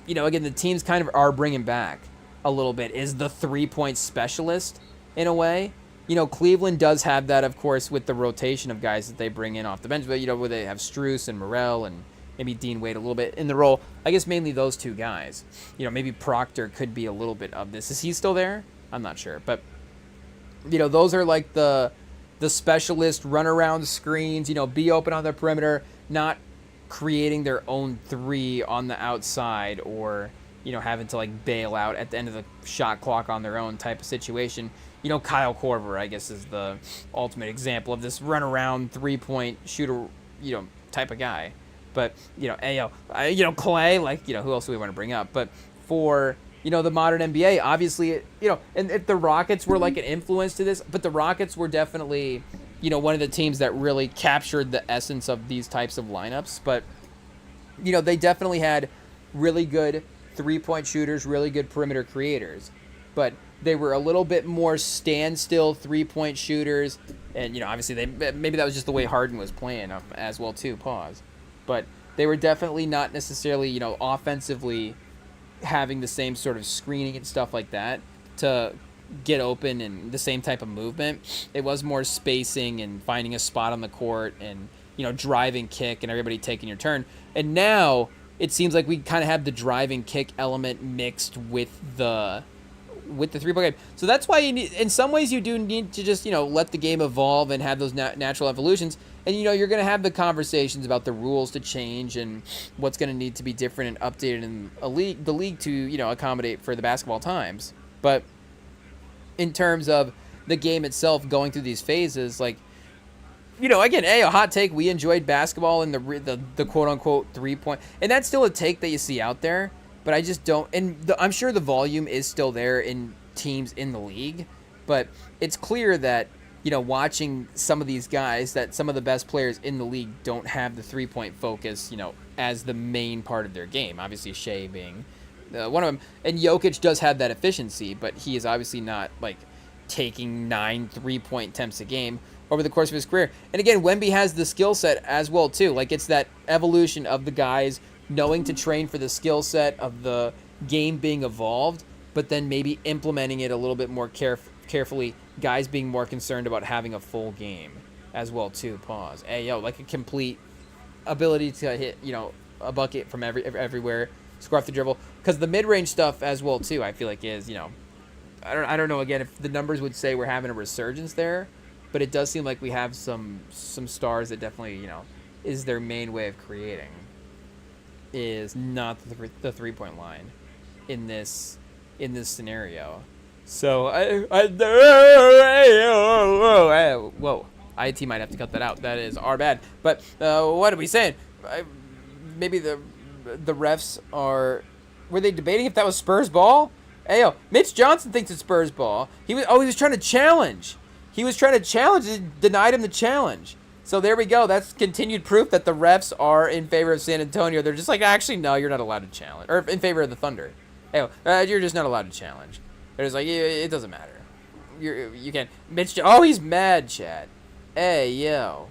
again, the teams kind of are bringing back a little bit, is the 3-point specialist in a way. Cleveland does have that, of course, with the rotation of guys that they bring in off the bench, but where they have Strus and Morrell and maybe Dean Wade a little bit in the role. I guess mainly those two guys. Maybe Proctor could be a little bit of this. Is he still there? I'm not sure, but those are like the specialist run around screens, be open on the perimeter, not creating their own three on the outside, or having to like bail out at the end of the shot clock on their own type of situation. Kyle Korver, I guess, is the ultimate example of this run around 3-point shooter, type of guy. But Clay, like who else do we want to bring up? But for the modern NBA, obviously, and if the Rockets were like an influence to this, but the Rockets were definitely one of the teams that really captured the essence of these types of lineups. But they definitely had really good 3-point shooters, really good perimeter creators, but they were a little bit more standstill 3-point shooters. And obviously maybe that was just the way Harden was playing as well too. But they were definitely not necessarily offensively having the same sort of screening and stuff like that to get open and the same type of movement. It was more spacing and finding a spot on the court and driving kick and everybody taking your turn. And now it seems like we kind of have the driving kick element mixed with the 3-point game. So that's why in some ways you do need to just let the game evolve and have those natural evolutions. And you're going to have the conversations about the rules to change and what's going to need to be different and updated in the league to accommodate for the basketball times. But in terms of the game itself going through these phases, like again, a hot take, we enjoyed basketball in the quote unquote 3-point, and that's still a take that you see out there. But I just don't, and I'm sure the volume is still there in teams in the league, but it's clear that watching some of these guys, that some of the best players in the league don't have the 3-point focus, as the main part of their game. Obviously, Shai being one of them, and Jokic does have that efficiency, but he is obviously not like taking 9 3-point attempts a game over the course of his career. And again, Wemby has the skill set as well too. Like, it's that evolution of the guys knowing to train for the skill set of the game being evolved, but then maybe implementing it a little bit more carefully. Guys being more concerned about having a full game as well too. Like a complete ability to hit a bucket from everywhere, score off the dribble. Because the mid-range stuff as well too, I feel like is I don't know again if the numbers would say we're having a resurgence there, but it does seem like we have some stars that definitely is their main way of creating. Is not the 3-point line in this scenario. So whoa, IT might have to cut that out. That is our bad. But what are we saying? Maybe the refs were they debating if that was Spurs ball? Mitch Johnson thinks it's Spurs ball. He was trying to challenge. And denied him the challenge. So there we go. That's continued proof that the refs are in favor of San Antonio. They're just like, actually, no, you're not allowed to challenge. Or in favor of the Thunder. You're just not allowed to challenge. They're just like, it doesn't matter. You can't. He's mad, Chad. Hey, yo.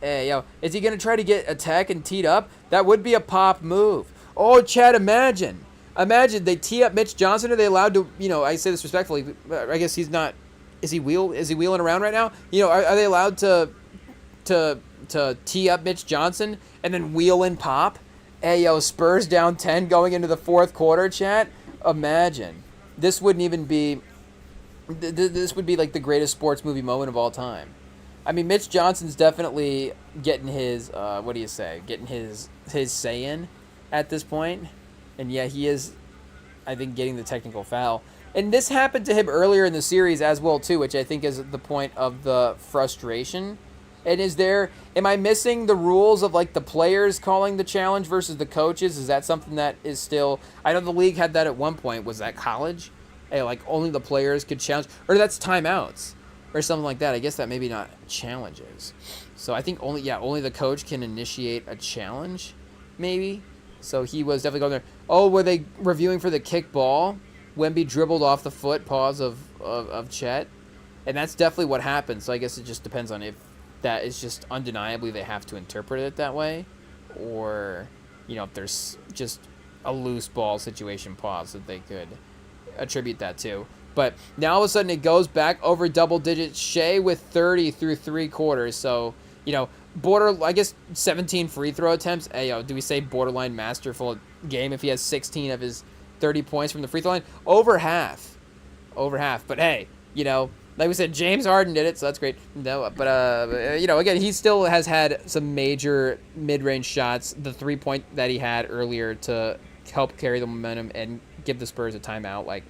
Is he going to try to get attack and teed up? That would be a pop move. Oh, Chad, imagine they tee up Mitch Johnson. Are they allowed to, I say this respectfully, I guess he's not. Is he wheeling around right now? Are they allowed to to tee up Mitch Johnson and then wheel in Pop. Hey, yo, Spurs down 10 going into the fourth quarter, chat. Imagine. This wouldn't even be... This would be like the greatest sports movie moment of all time. I mean, Mitch Johnson's definitely getting his, what do you say? Getting his say in at this point. And yeah, he is, I think, getting the technical foul. And this happened to him earlier in the series as well, too, which I think is the point of the frustration. And am I missing the rules of, like, the players calling the challenge versus the coaches? Is that something that is still, I know the league had that at one point. Was that college? Hey, like, only the players could challenge, or that's timeouts or something like that. I guess that maybe not challenges. So I think only the coach can initiate a challenge, maybe. So he was definitely going there. Oh, were they reviewing for the kick ball? Wemby dribbled off the foot, pause of Chet. And that's definitely what happened. So I guess it just depends on if that is just undeniably they have to interpret it that way, or, if there's just a loose ball situation, pause, that they could attribute that to. But now all of a sudden it goes back over double digits. Shai with 30 through 3 quarters. So, I guess 17 free throw attempts. Hey, do we say borderline masterful game if he has 16 of his 30 points from the free throw line? Over half. But hey, like we said, James Harden did it, so that's great. No, but again, he still has had some major mid-range shots. The 3-point that he had earlier to help carry the momentum and give the Spurs a timeout,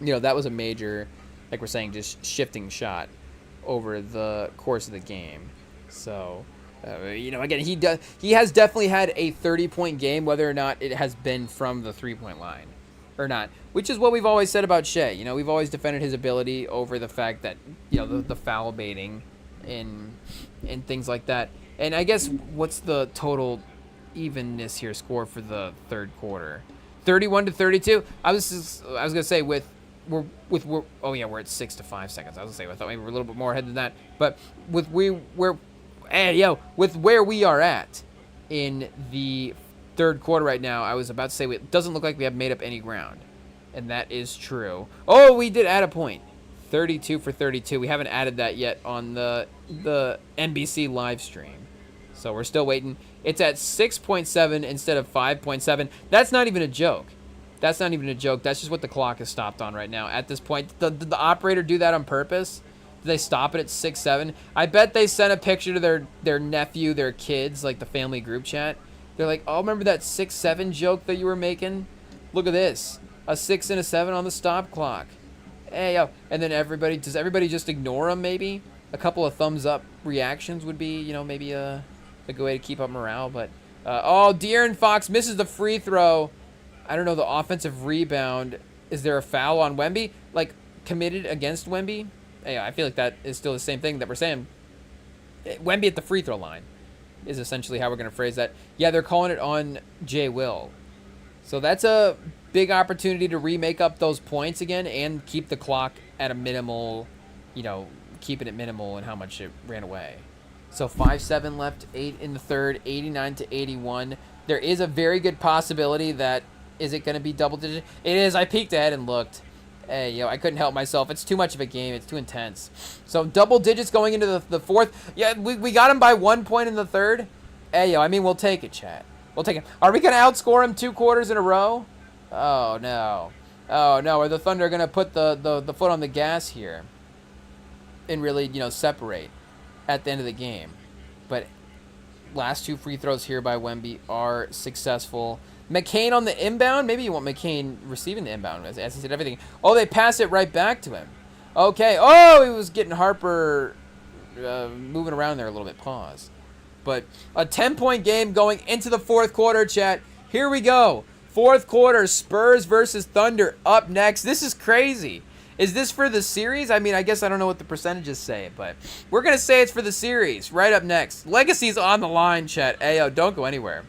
that was a major, like we're saying, just shifting shot over the course of the game. So, again, he has definitely had a 30-point game, whether or not it has been from the 3-point line or not, which is what we've always said about Shai. We've always defended his ability over the fact that, the foul baiting and things like that. And I guess what's the total evenness here score for the third quarter? 31-32. I was gonna say we're at 6 to 5 seconds. I thought maybe we're a little bit more ahead than that. But with where we are at in the third quarter right now, I was about to say it doesn't look like we have made up any ground, and that is true. Oh, we did add a point. 32 for 32. We haven't added that yet on the NBC live stream. So we're still waiting. It's at 6.7 instead of 5.7. That's not even a joke. That's just what the clock is stopped on right now. At this point, did the operator do that on purpose? Did they stop it at 6.7? I bet they sent a picture to their nephew, their kids, like the family group chat. They're like, oh, remember that 6.7 joke that you were making? Look at this. A 6 and a 7 on the stop clock. Hey, yo. And then does everybody just ignore them, maybe? A couple of thumbs up reactions would be, maybe a good way to keep up morale. But, De'Aaron Fox misses the free throw. I don't know, the offensive rebound. Is there a foul on Wemby? Like, committed against Wemby? Hey, I feel like that is still the same thing that we're saying. Wemby at the free throw line is essentially how we're going to phrase that. Yeah, they're calling it on Jay Will. So that's a big opportunity to remake up those points again and keep the clock at a minimal, keeping it minimal in how much it ran away. So 5-7 left, 8 in the third, 89-81. There is a very good possibility that, is it going to be double digit? It is. I peeked ahead and looked. Hey, I couldn't help myself. It's too much of a game. It's too intense. So double digits going into the fourth. Yeah, we got him by 1 point in the third. Hey, we'll take it, chat. We'll take it. Are we going to outscore him 2 quarters in a row? Oh, no. Are the Thunder going to put the foot on the gas here and really, separate at the end of the game? But last 2 free throws here by Wemby are successful. McCain on the inbound. Maybe you want McCain receiving the inbound as he did everything. Oh, they pass it right back to him. Okay. Oh, he was getting Harper moving around there a little bit. Pause. But a 10-point game going into the fourth quarter, chat. Here we go. Fourth quarter, Spurs versus Thunder up next. This is crazy. Is this for the series? I mean, I guess I don't know what the percentages say, but we're going to say it's for the series. Right up next. Legacy's on the line, chat. Ayo, don't go anywhere.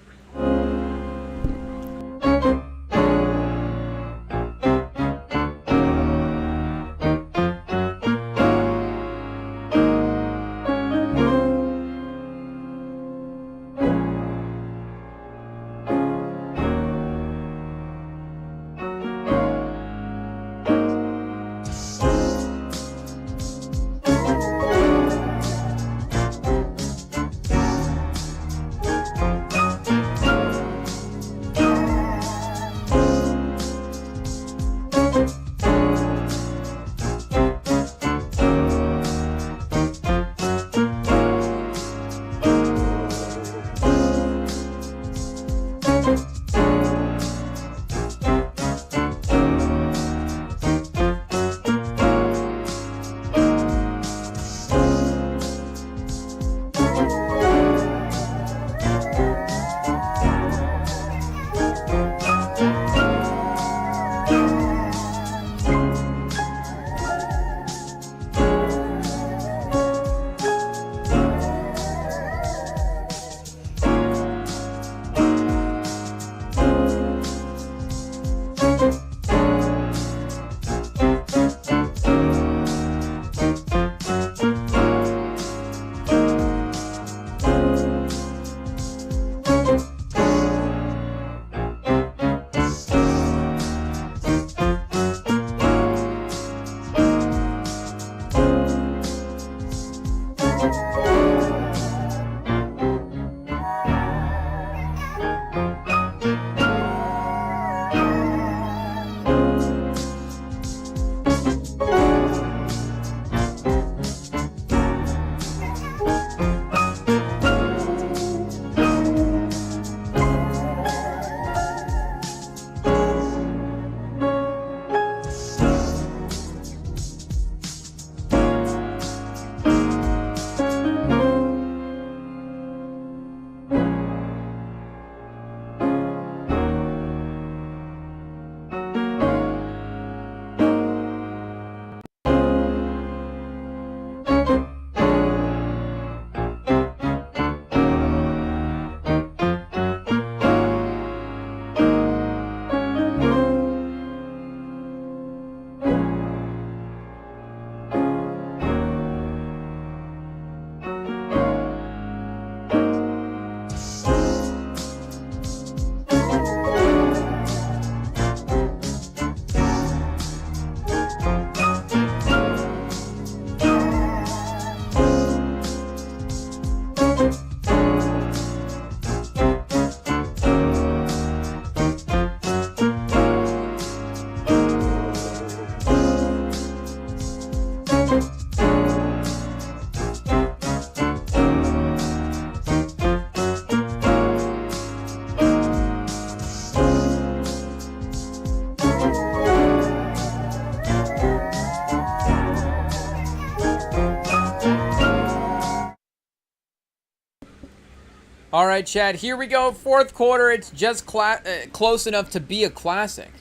All right, Chad. Here we go. Fourth quarter. It's just close enough to be a classic.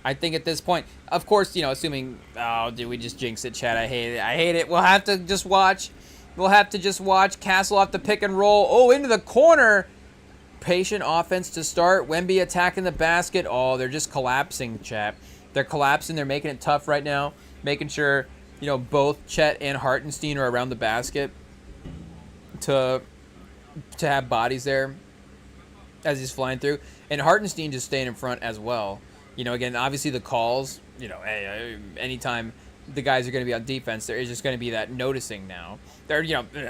I think at this point, of course, assuming, oh, did we just jinx it, Chad? I hate it. I hate it. We'll have to just watch. We'll have to just watch. Castle off the pick and roll. Oh, into the corner. Patient offense to start. Wemby attacking the basket. Oh, they're just collapsing, Chet. They're collapsing. They're making it tough right now. Making sure, both Chet and Hartenstein are around the basket to have bodies there as he's flying through. And Hartenstein just staying in front as well. Again, obviously the calls, anytime the guys are going to be on defense, there is just going to be that noticing now. They're,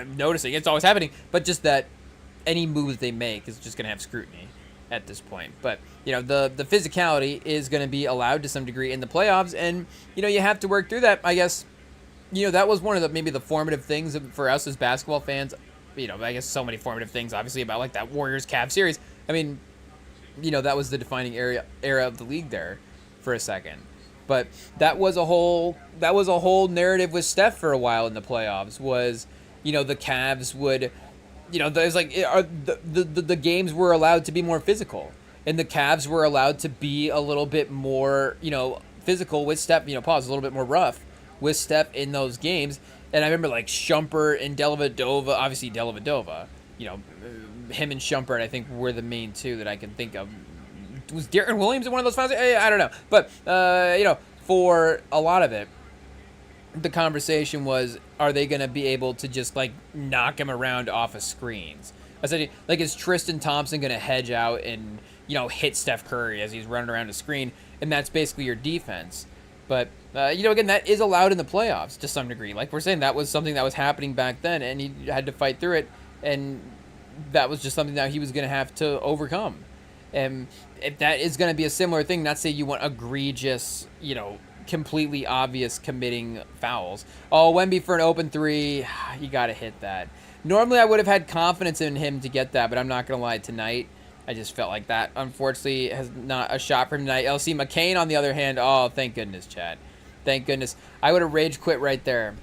noticing. It's always happening. But just that any moves they make is just going to have scrutiny at this point. But, the physicality is going to be allowed to some degree in the playoffs. And, you have to work through that. I guess, that was one of maybe the formative things for us as basketball fans. I guess so many formative things, obviously, about like that Warriors-Cavs series. I mean, that was the defining era of the league there for a second. But that was a whole narrative with Steph for a while in the playoffs was, the Cavs would, there's like the games were allowed to be more physical, and the Cavs were allowed to be a little bit more, physical with Steph, pause, a little bit more rough with Steph in those games. And I remember like Shumpert and Dellavedova, obviously Dellavedova, him and Shumpert, I think, were the main two that I can think of. Was Darren Williams in one of those finals? I don't know. But, for a lot of it, the conversation was, are they going to be able to just, like, knock him around off of screens? I said, like, is Tristan Thompson going to hedge out and, hit Steph Curry as he's running around the screen? And that's basically your defense. But, again, that is allowed in the playoffs to some degree. Like we're saying, that was something that was happening back then, and he had to fight through it. And that was just something that he was going to have to overcome. And if that is going to be a similar thing, not say you want egregious, completely obvious committing fouls. Oh, Wemby for an open three, you got to hit that. Normally I would have had confidence in him to get that, but I'm not going to lie, tonight I just felt like that, unfortunately, has not a shot for him tonight. LC McCain, on the other hand, oh, thank goodness, Chad. Thank goodness. I would have rage quit right there.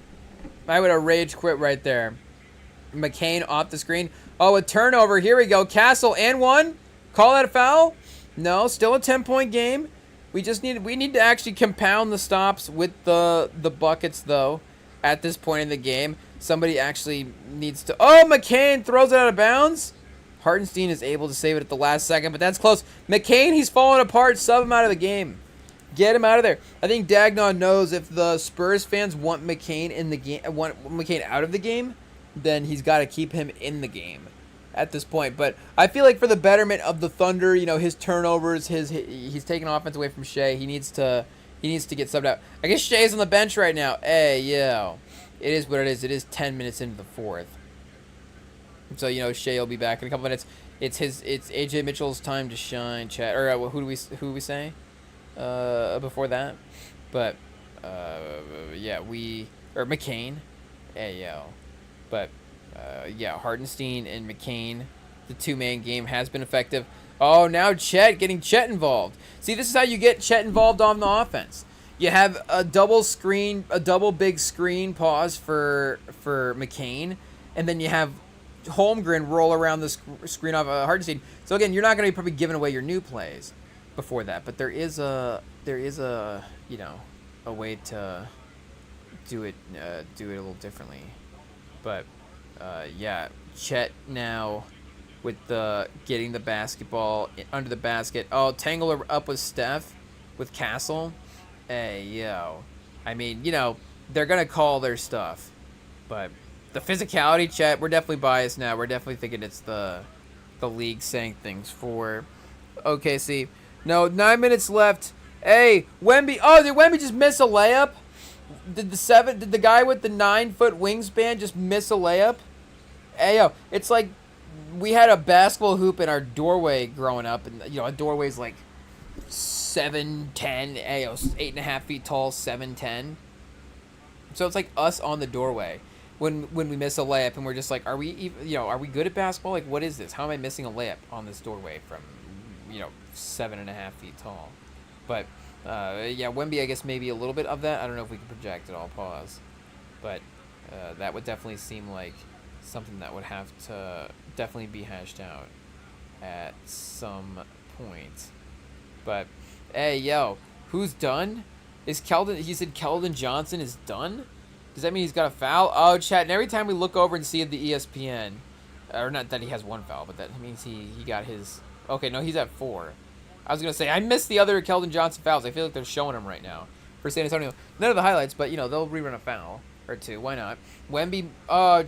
McCain off the screen. Oh, a turnover. Here we go. Castle and one. Call that a foul? No, still a 10-point game. We need to actually compound the stops with the buckets, though, at this point in the game. Somebody actually needs to... Oh, McCain throws it out of bounds. Hartenstein is able to save it at the last second, but that's close. McCain, he's falling apart. Sub him out of the game. Get him out of there. I think Dagnon knows if the Spurs fans want McCain in the game, want McCain out of the game, then he's got to keep him in the game at this point. But I feel like for the betterment of the Thunder, his turnovers, he's taking offense away from Shai. He needs to get subbed out. I guess Shai's on the bench right now. Hey, yo. It is what it is. It is 10 minutes into the fourth. So, Shai will be back in a couple minutes. It's AJ Mitchell's time to shine, chat. Or who do we say before that? But yeah, McCain. Hey, yo. But yeah, Hartenstein and McCain, the two-man game has been effective. Oh, now getting Chet involved. See, this is how you get Chet involved on the offense. You have a double big screen pause for McCain, and then you have Holmgren roll around the screen off Hartenstein. So again, you're not going to be probably giving away your new plays before that, but there is a way to do it a little differently. But yeah, Chet now with getting the basketball under the basket. Oh, tangle up with Steph with Castle. Hey, yo. I mean, they're going to call their stuff, but the physicality, Chet, we're definitely biased now. We're definitely thinking it's the league saying things for OKC. No, 9 minutes left. Hey, Wemby. Oh, did Wemby just miss a layup? Did the guy with the 9-foot wingspan just miss a layup? Hey, yo, it's like we had a basketball hoop in our doorway growing up, and a doorway's like 7'10", 8.5 feet tall, 7'10". So it's like us on the doorway when we miss a layup, and we're just like, are we good at basketball? Like, what is this? How am I missing a layup on this doorway from 7.5 feet tall? But yeah, Wemby, I guess maybe a little bit of that. I don't know if we can project it all. Pause. But that would definitely seem like something that would have to definitely be hashed out at some point. But, hey, yo, who's done? Is Keldon? He said Keldon Johnson is done. Does that mean he's got a foul? Oh, chat. And every time we look over and see the ESPN, or not that he has one foul, but that means he got his. Okay, no, he's at 4. I was gonna say I missed the other Keldon Johnson fouls. I feel like they're showing him right now for San Antonio. None of the highlights, but they'll rerun a foul or 2. Why not? Wemby,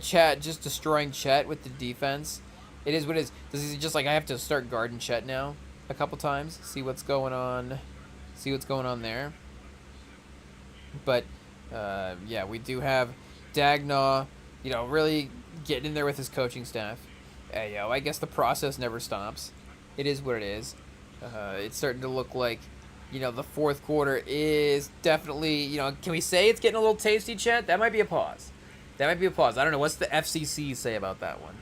Chet just destroying Chet with the defense. It is what it is. Does he just I have to start guarding Chet now a couple times? See what's going on. See what's going on there. But yeah, we do have Dagnaw, really getting in there with his coaching staff. Hey, yo, I guess the process never stops. It is what it is. It's starting to look like, the fourth quarter is definitely, can we say it's getting a little tasty, Chet? That might be a pause. I don't know. What's the FCC say about that one?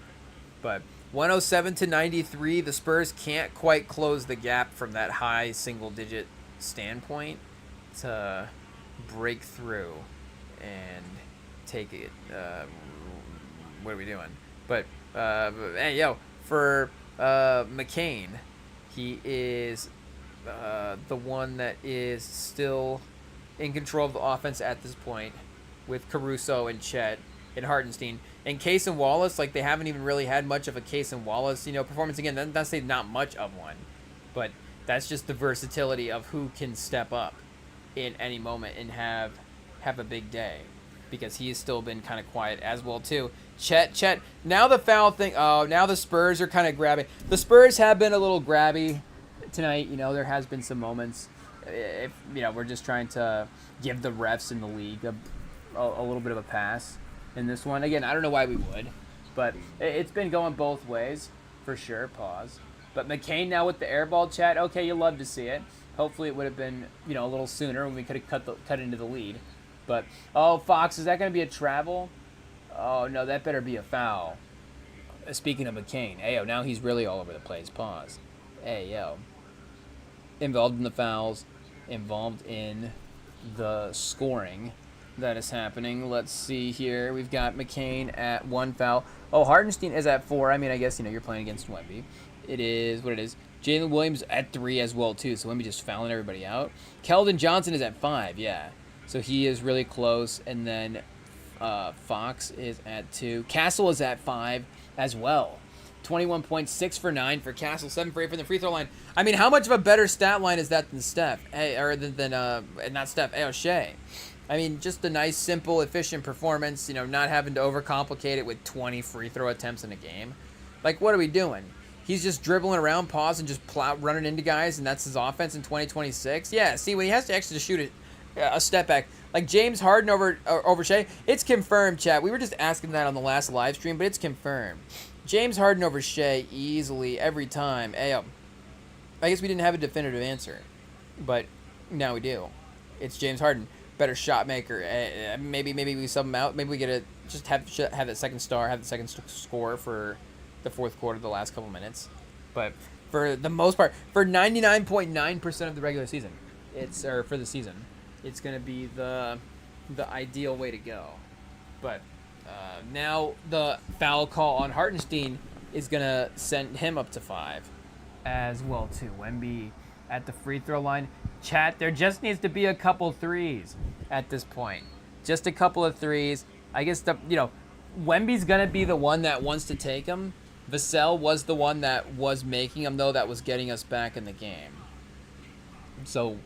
But 107-93, the Spurs can't quite close the gap from that high single-digit standpoint to break through and take it. What are we doing? But, hey, yo, for McCain, he is the one that is still in control of the offense at this point with Caruso and Chet and Hartenstein. And Case and Wallace, they haven't even really had much of a Case and Wallace, performance. Again, that's not much of one. But that's just the versatility of who can step up in any moment and have a big day, because he has still been kind of quiet as well too. Chet. Now the foul thing. Oh, now the Spurs are kind of grabbing. The Spurs have been a little grabby tonight. There has been some moments. If we're just trying to give the refs in the league a little bit of a pass in this one. Again, I don't know why we would, but it's been going both ways for sure. Pause. But McCain now with the air ball, chat. Okay, you love to see it. Hopefully it would have been, a little sooner when we could have cut into the lead. But, Fox, is that going to be a travel? Oh, no, that better be a foul. Speaking of McCain, hey, now he's really all over the place. Pause. Hey, yo. Involved in the fouls, involved in the scoring that is happening. Let's see here. We've got McCain at 1 foul. Oh, Hartenstein is at 4. I mean, I guess, you're playing against Wemby. It is what it is. Jalen Williams at 3 as well, too. So Wemby just fouling everybody out. Keldon Johnson is at 5, yeah. So he is really close. And then Fox is at 2. Castle is at 5 as well. 21 points, 6 for 9 for Castle, 7 for 8 from the free throw line. I mean, how much of a better stat line is that than Steph? Or than not Steph, Shai. I mean, just a nice, simple, efficient performance, not having to overcomplicate it with 20 free throw attempts in a game. What are we doing? He's just dribbling around, pause, and just running into guys, and that's his offense in 2026? Yeah, see, when he has to actually shoot a step back, like James Harden over Shai, it's confirmed, chat. We were just asking that on the last live stream, but it's confirmed. James Harden over Shai easily every time. Hey, I guess we didn't have a definitive answer, but now we do. It's James Harden, better shot maker. Maybe we sub him out. Maybe we get to just have that second star, have the second score for the fourth quarter, the last couple minutes. But for the most part, for 99.9% of the regular season, for the season, it's going to be the ideal way to go. But now the foul call on Hartenstein is going to send him up to 5 as well too. Wemby at the free throw line. Chat, there just needs to be a couple threes at this point. Just a couple of threes. I guess Wemby's going to be the one that wants to take them. Vassell was the one that was making them, though, that was getting us back in the game. So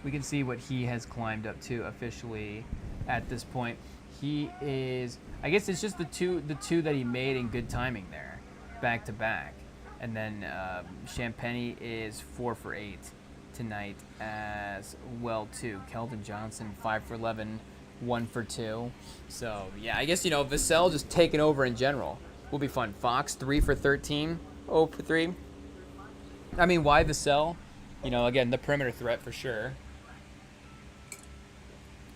we can see what he has climbed up to officially at this point. He is, I guess it's just the two that he made in good timing there, back to back. And then Champagny is 4 for 8 tonight as well, too. Keldon Johnson, 5 for 11, 1 for 2. So, yeah, I guess, Vassell just taking over in general will be fun. Fox, 3 for 13, 0 for 3. I mean, why Vassell? Again, the perimeter threat for sure.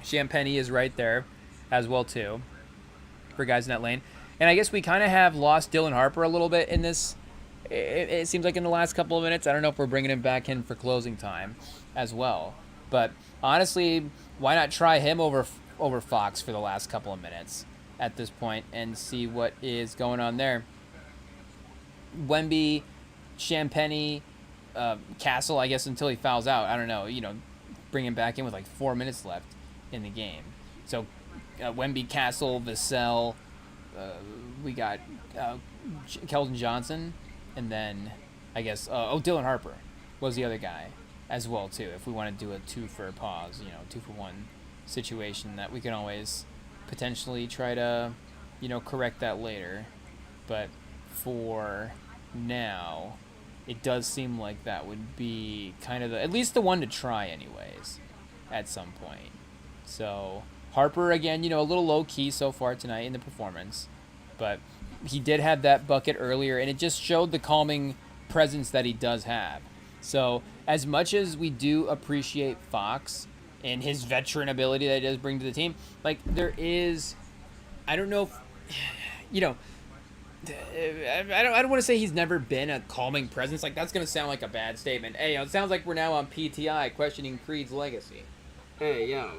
Champagny is right there as well, too, for guys in that lane. And I guess we kind of have lost Dylan Harper a little bit in this. It seems like in the last couple of minutes. I don't know if we're bringing him back in for closing time as well. But honestly, why not try him over Fox for the last couple of minutes at this point and see what is going on there? Wemby, Champagny, Castle, I guess, until he fouls out. I don't know. Bring him back in with like 4 minutes left in the game. So Wemby, Castle, Vassell. We got Keldon Johnson, and then I guess Dylan Harper was the other guy as well too. If we want to do a 2 for a pause, 2 for 1 situation, that we can always potentially try to correct that later. But for now, it does seem like that would be kind of at least the one to try anyways at some point. So Harper, again, a little low-key so far tonight in the performance, but he did have that bucket earlier, and it just showed the calming presence that he does have. So as much as we do appreciate Fox and his veteran ability that he does bring to the team, like, there is, I don't know if, I don't want to say he's never been a calming presence. Like, that's going to sound like a bad statement. Hey, it sounds like we're now on PTI questioning Creed's legacy. Hey, yo.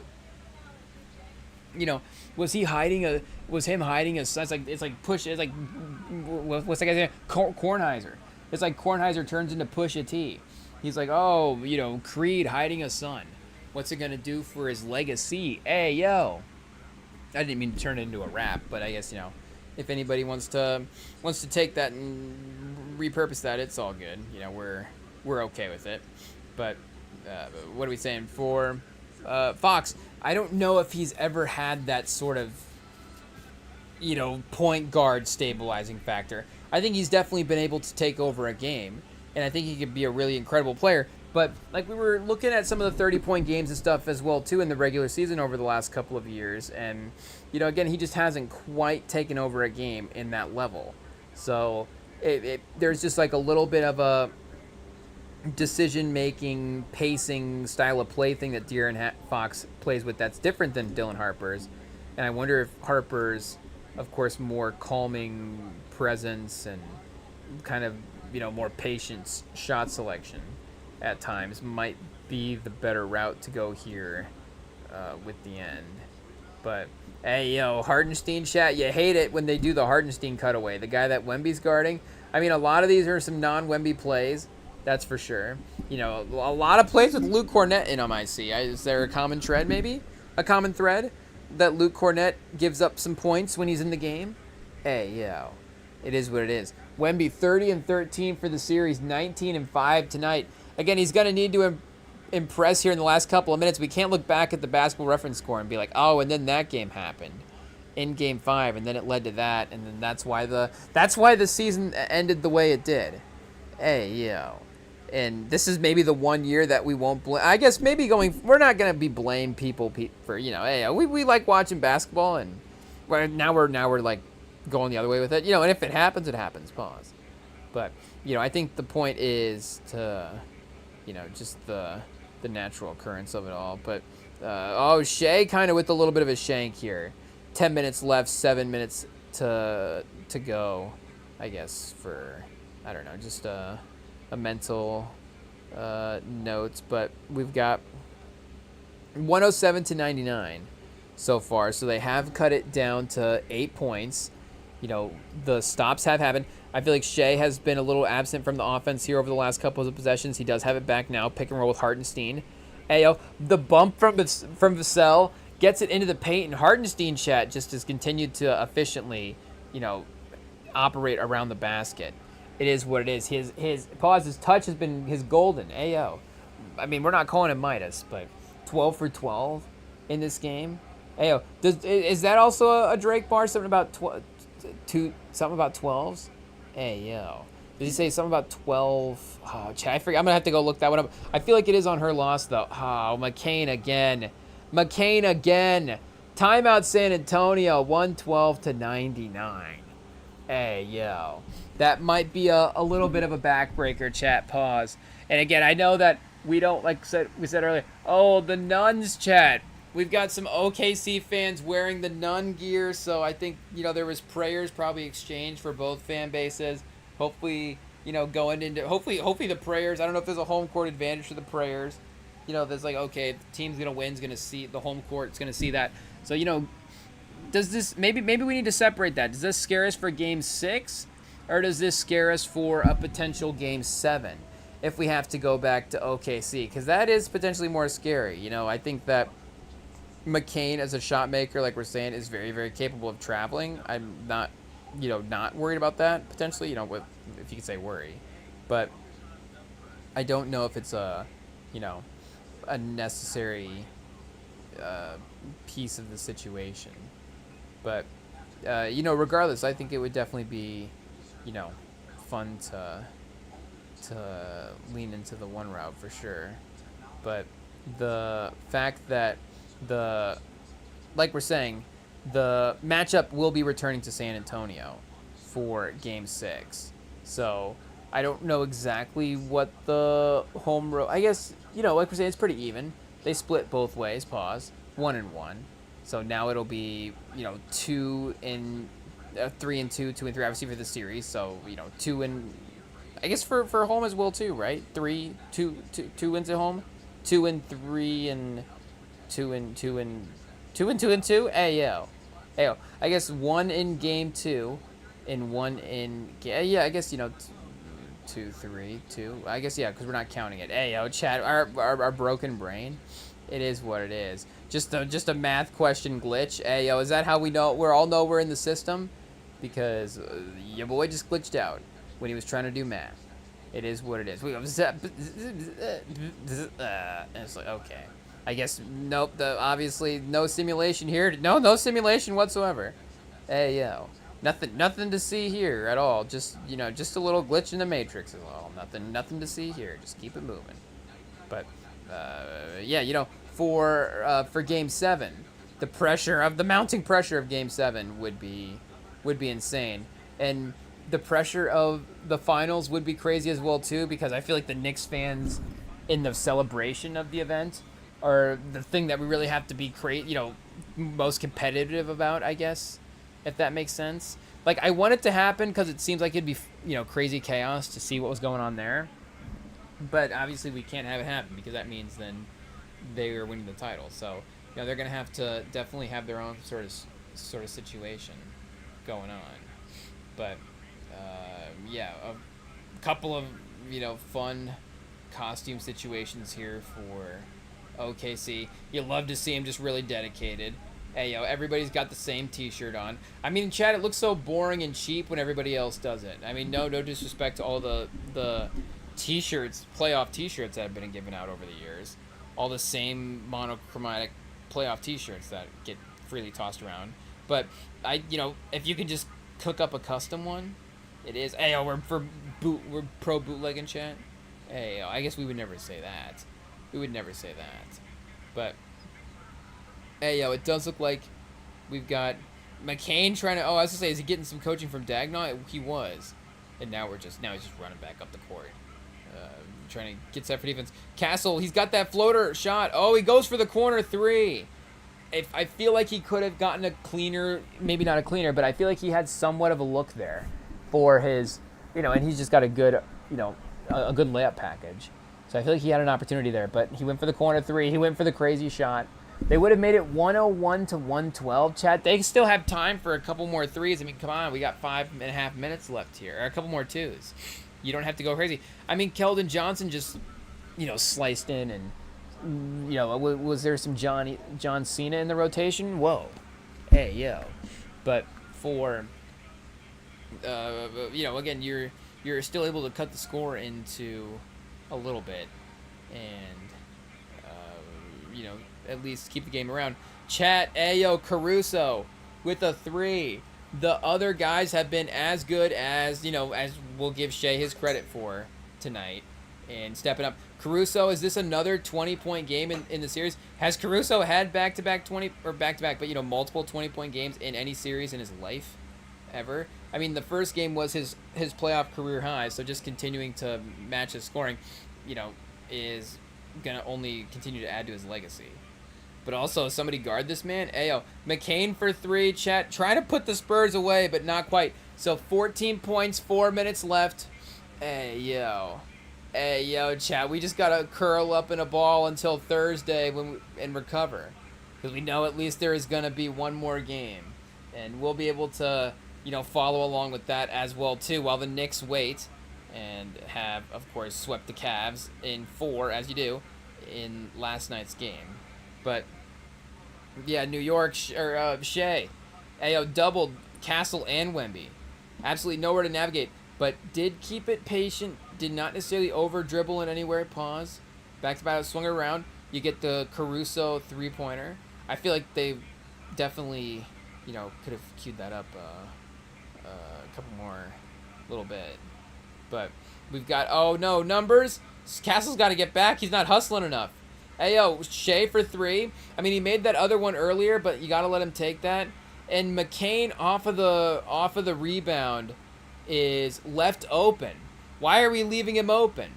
Was him hiding a it's like push, it's like, what's that guy's name? Kornheiser. It's like Kornheiser turns into Pusha T. He's like, oh, Creed hiding a son. What's it going to do for his legacy? Hey, yo. I didn't mean to turn it into a rap, but I guess, if anybody wants to take that and repurpose that, it's all good. We're okay with it. But what are we saying for Fox? I don't know if he's ever had that sort of point guard stabilizing factor. I think he's definitely been able to take over a game, and I think he could be a really incredible player. But like, we were looking at some of the 30-point games and stuff as well too in the regular season over the last couple of years, and again, he just hasn't quite taken over a game in that level. So there's just like a little bit of a decision-making, pacing, style of play thing that De'Aaron Fox plays with that's different than Dylan Harper's. And I wonder if Harper's, of course, more calming presence and kind of, more patient shot selection at times might be the better route to go here with the end. But, hey, Hardenstein chat, you hate it when they do the Hardenstein cutaway. The guy that Wemby's guarding. I mean, a lot of these are some non-Wemby plays. That's for sure. A lot of plays with Luke Cornett in them, I see. Is there a common thread, maybe? A common thread that Luke Cornett gives up some points when he's in the game? Hey, yo. It is what it is. Wemby, 30-13 for the series, 19-5 tonight. Again, he's going to need to impress here in the last couple of minutes. We can't look back at the basketball reference score and be like, oh, and then that game happened in Game 5, and then it led to that, and then that's why the season ended the way it did. Hey, yo. And this is maybe the one year that we won't blame. I guess maybe we're not going to be blame people for, hey, we like watching basketball, and now we're like going the other way with it. And if it happens, it happens. Pause. But, I think the point is to, just the natural occurrence of it all. But, Shai kind of with a little bit of a shank here. 10 minutes left, 7 minutes to go, I guess, for, I don't know, just a mental notes, but we've got 107-99 so far, so they have cut it down to 8 points. The stops have happened. I feel like Shai has been a little absent from the offense here over the last couple of possessions. He does have it back now. Pick and roll with Hardenstein. Ayo, the bump from Vassell gets it into the paint, and Hardenstein chat just has continued to efficiently, operate around the basket. It is what it is. His touch has been his golden. Ayo. I mean, we're not calling him Midas, but 12 for 12 in this game. Ayo. Is that also a Drake bar? Something about 12s? Ayo. Did he say something about 12? Oh, I forget. I'm going to have to go look that one up. I feel like it is on her loss, though. Oh, McCain again. Timeout San Antonio, 112-99. Hey, yo. That might be a little bit of a backbreaker, chat. Pause. And again, I know that we don't, we said earlier, oh, the Nuns chat. We've got some OKC fans wearing the Nun gear, so I think, there was prayers probably exchanged for both fan bases. Hopefully, going into, hopefully the prayers, I don't know if there's a home court advantage for the prayers. There's okay, the team's going to win, is going to see, the home court's going to see that. So, does this, maybe we need to separate that. Does this scare us for game 6? or does this scare us for a potential Game 7 if we have to go back to OKC? Because that is potentially more scary. I think that McCain as a shot maker, like we're saying, is very, very capable of traveling. I'm not, not worried about that potentially, if you could say worry. But I don't know if it's a necessary piece of the situation. But, regardless, I think it would definitely be, fun to lean into the one route for sure. But the fact that like we're saying, the matchup will be returning to San Antonio for Game 6. So I don't know exactly what the home road. I guess like we're saying, it's pretty even. They split both ways. 1-1. So now it'll be 2 and 3 and 2, 2 and 3, obviously for the series. So 2 and I guess for home as well too, right? 2 wins at home, 2 and 3 and 2 and 2 and 2 and 2 and 2. Ayo. I guess 1 in Game 2, and 1 in I guess 2, 3, 2. I guess because we're not counting it. Ayo, chat. Our broken brain. It is what it is. Just a math question glitch. Ayo, is that how we all know we're in the system? Because your boy just glitched out when he was trying to do math. It is what it is. And it's like, okay. I guess, nope, obviously no simulation here. No simulation whatsoever. Nothing to see here at all. Just a little glitch in the matrix is all. Nothing to see here. Just keep it moving. But, for Game 7, the mounting pressure of Game 7 would be insane. And the pressure of the finals would be crazy as well, too, because I feel like the Knicks fans in the celebration of the event are the thing that we really have to be most competitive about, I guess, if that makes sense. Like, I want it to happen because it seems like it'd be, crazy chaos to see what was going on there. But obviously we can't have it happen because that means then they are winning the title. So, they're going to have to definitely have their own sort of situation going on. But, a couple of, fun costume situations here for OKC. You love to see him just really dedicated. Hey, everybody's got the same t-shirt on. I mean, Chad, it looks so boring and cheap when everybody else does it. I mean, no disrespect to all the t-shirts, playoff t-shirts that have been given out over the years. All the same monochromatic playoff t-shirts that get freely tossed around. But if you can just cook up a custom one, it is. Hey, we're pro bootlegging, chat. Hey, I guess we would never say that. But hey, it does look like we've got McCain trying to. I was gonna say, is he getting some coaching from Dagnall? He was, and now he's just running back up the court, trying to get set for defense. Castle, he's got that floater shot. Oh, he goes for the corner 3. If I feel like he could have gotten a cleaner, maybe not a cleaner, but I feel like he had somewhat of a look there for his, and he's just got a good, a good layup package. So I feel like he had an opportunity there, but he went for the corner 3. He went for the crazy shot. They would have made it 101 to 112, Chad. They still have time for a couple more threes. I mean, come on. We got 5.5 minutes left here. Or a couple more twos. You don't have to go crazy. I mean, Keldon Johnson just, sliced in and, was there some John Cena in the rotation? Whoa. Hey, yo. But for, again, you're still able to cut the score into a little bit. And, at least keep the game around. Chat, Ayo, Caruso with a 3. The other guys have been as good as, as we'll give Shai his credit for tonight and stepping up. Caruso, is this another 20-point game in the series? Has Caruso had back-to-back 20, or back-to-back, but, multiple 20-point games in any series in his life ever? I mean, the first game was his playoff career high, so just continuing to match his scoring, is going to only continue to add to his legacy. But also, somebody guard this man. Ayo, McCain for 3. Chat, trying to put the Spurs away, but not quite. So 14 points, 4 minutes left. Ayo, chat. We just gotta curl up in a ball until Thursday and recover, because we know at least there is gonna be one more game, and we'll be able to, follow along with that as well too, while the Knicks wait and have, of course, swept the Cavs in 4, as you do, in last night's game. But yeah, New York Shai, doubled Castle and Wemby. Absolutely nowhere to navigate, but did keep it patient. Did not necessarily over dribble in anywhere. Pause. Back to back, swung it around. You get the Caruso 3-pointer. I feel like they definitely, could have queued that up a couple more, little bit. But we've got, numbers. Castle's got to get back. He's not hustling enough. Shai for 3. I mean, he made that other one earlier, but you got to let him take that. And McCain off of the rebound is left open. Why are we leaving him open?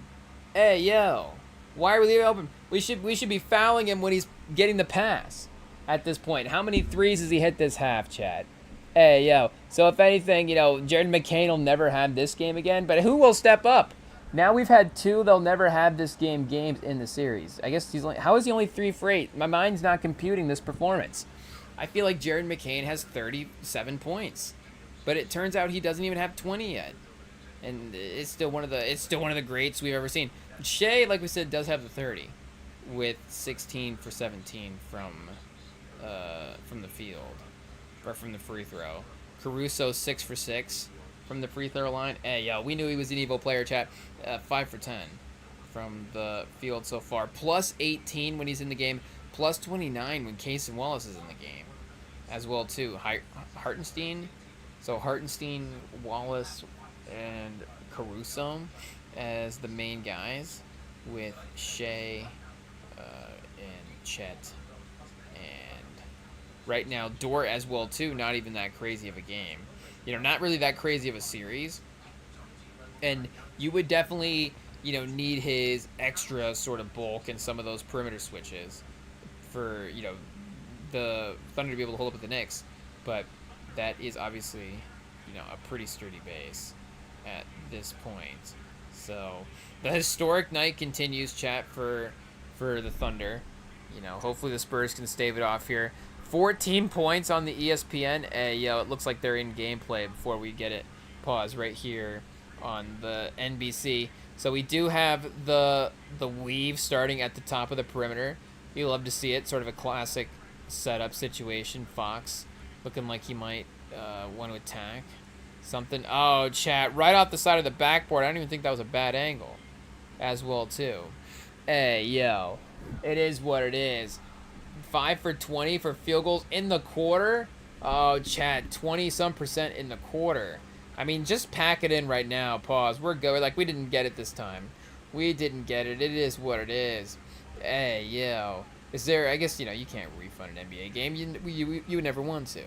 Why are we leaving him open? We should be fouling him when he's getting the pass at this point. How many threes has he hit this half, Chad? So if anything, Jared McCain will never have this game again, but who will step up? Now we've had 2 they'll never have this games in the series. I guess how is he only 3 for 8? My mind's not computing this performance. I feel like Jared McCain has 37 points, but it turns out he doesn't even have 20 yet, and it's still one of the greats we've ever seen. Shai, like we said, does have the 30, with 16 for 17 from the field, or from the free throw. Caruso 6 for 6 from the free throw line. We knew he was an evil player, chat. 5 for 10 from the field so far. Plus 18 when he's in the game. Plus 29 when Casey Wallace is in the game, as well too. Hartenstein, so Hartenstein, Wallace, and Caruso as the main guys, with Shai and Chet, and right now Dort as well too. Not even that crazy of a game, not really that crazy of a series, and you would definitely need his extra sort of bulk and some of those perimeter switches for the Thunder to be able to hold up with the Knicks, but that is obviously a pretty sturdy base at this point. So the historic night continues, chat, for the Thunder. Hopefully the Spurs can stave it off here. 14 points on the ESPN. It looks like they're in gameplay before we get it. Pause right here on the NBC. So we do have the weave starting at the top of the perimeter. You love to see it. Sort of a classic setup situation. Fox looking like he might want to attack something. Oh, chat, right off the side of the backboard. I don't even think that was a bad angle as well, too. It is what it is. 5 for 20 for field goals in the quarter. Oh, chat, 20-some% in the quarter. I mean, just pack it in right now. Pause. We're good. Like, we didn't get it this time. We didn't get it. It is what it is. Is there, I guess, you can't refund an NBA game. You would never want to,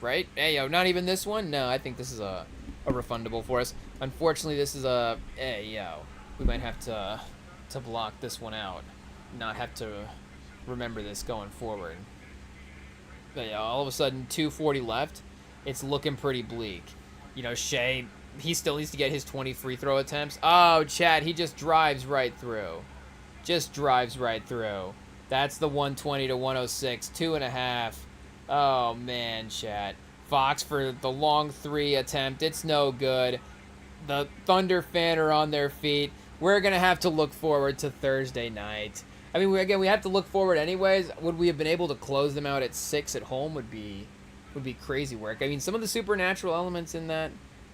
right? Not even this one? No, I think this is a refundable for us. Unfortunately, this is we might have to block this one out. Not have to remember this going forward. But all of a sudden, 2:40 left. It's looking pretty bleak. Shai, he still needs to get his 20 free throw attempts. Oh, Chad, he just drives right through. That's the 120 to 106, 2.5. Oh, man, Chad. Fox for the long 3 attempt. It's no good. The Thunder fan are on their feet. We're going to have to look forward to Thursday night. I mean, we have to look forward anyways. Would we have been able to close them out at 6 at home would be crazy work. I mean, some of the supernatural elements in that,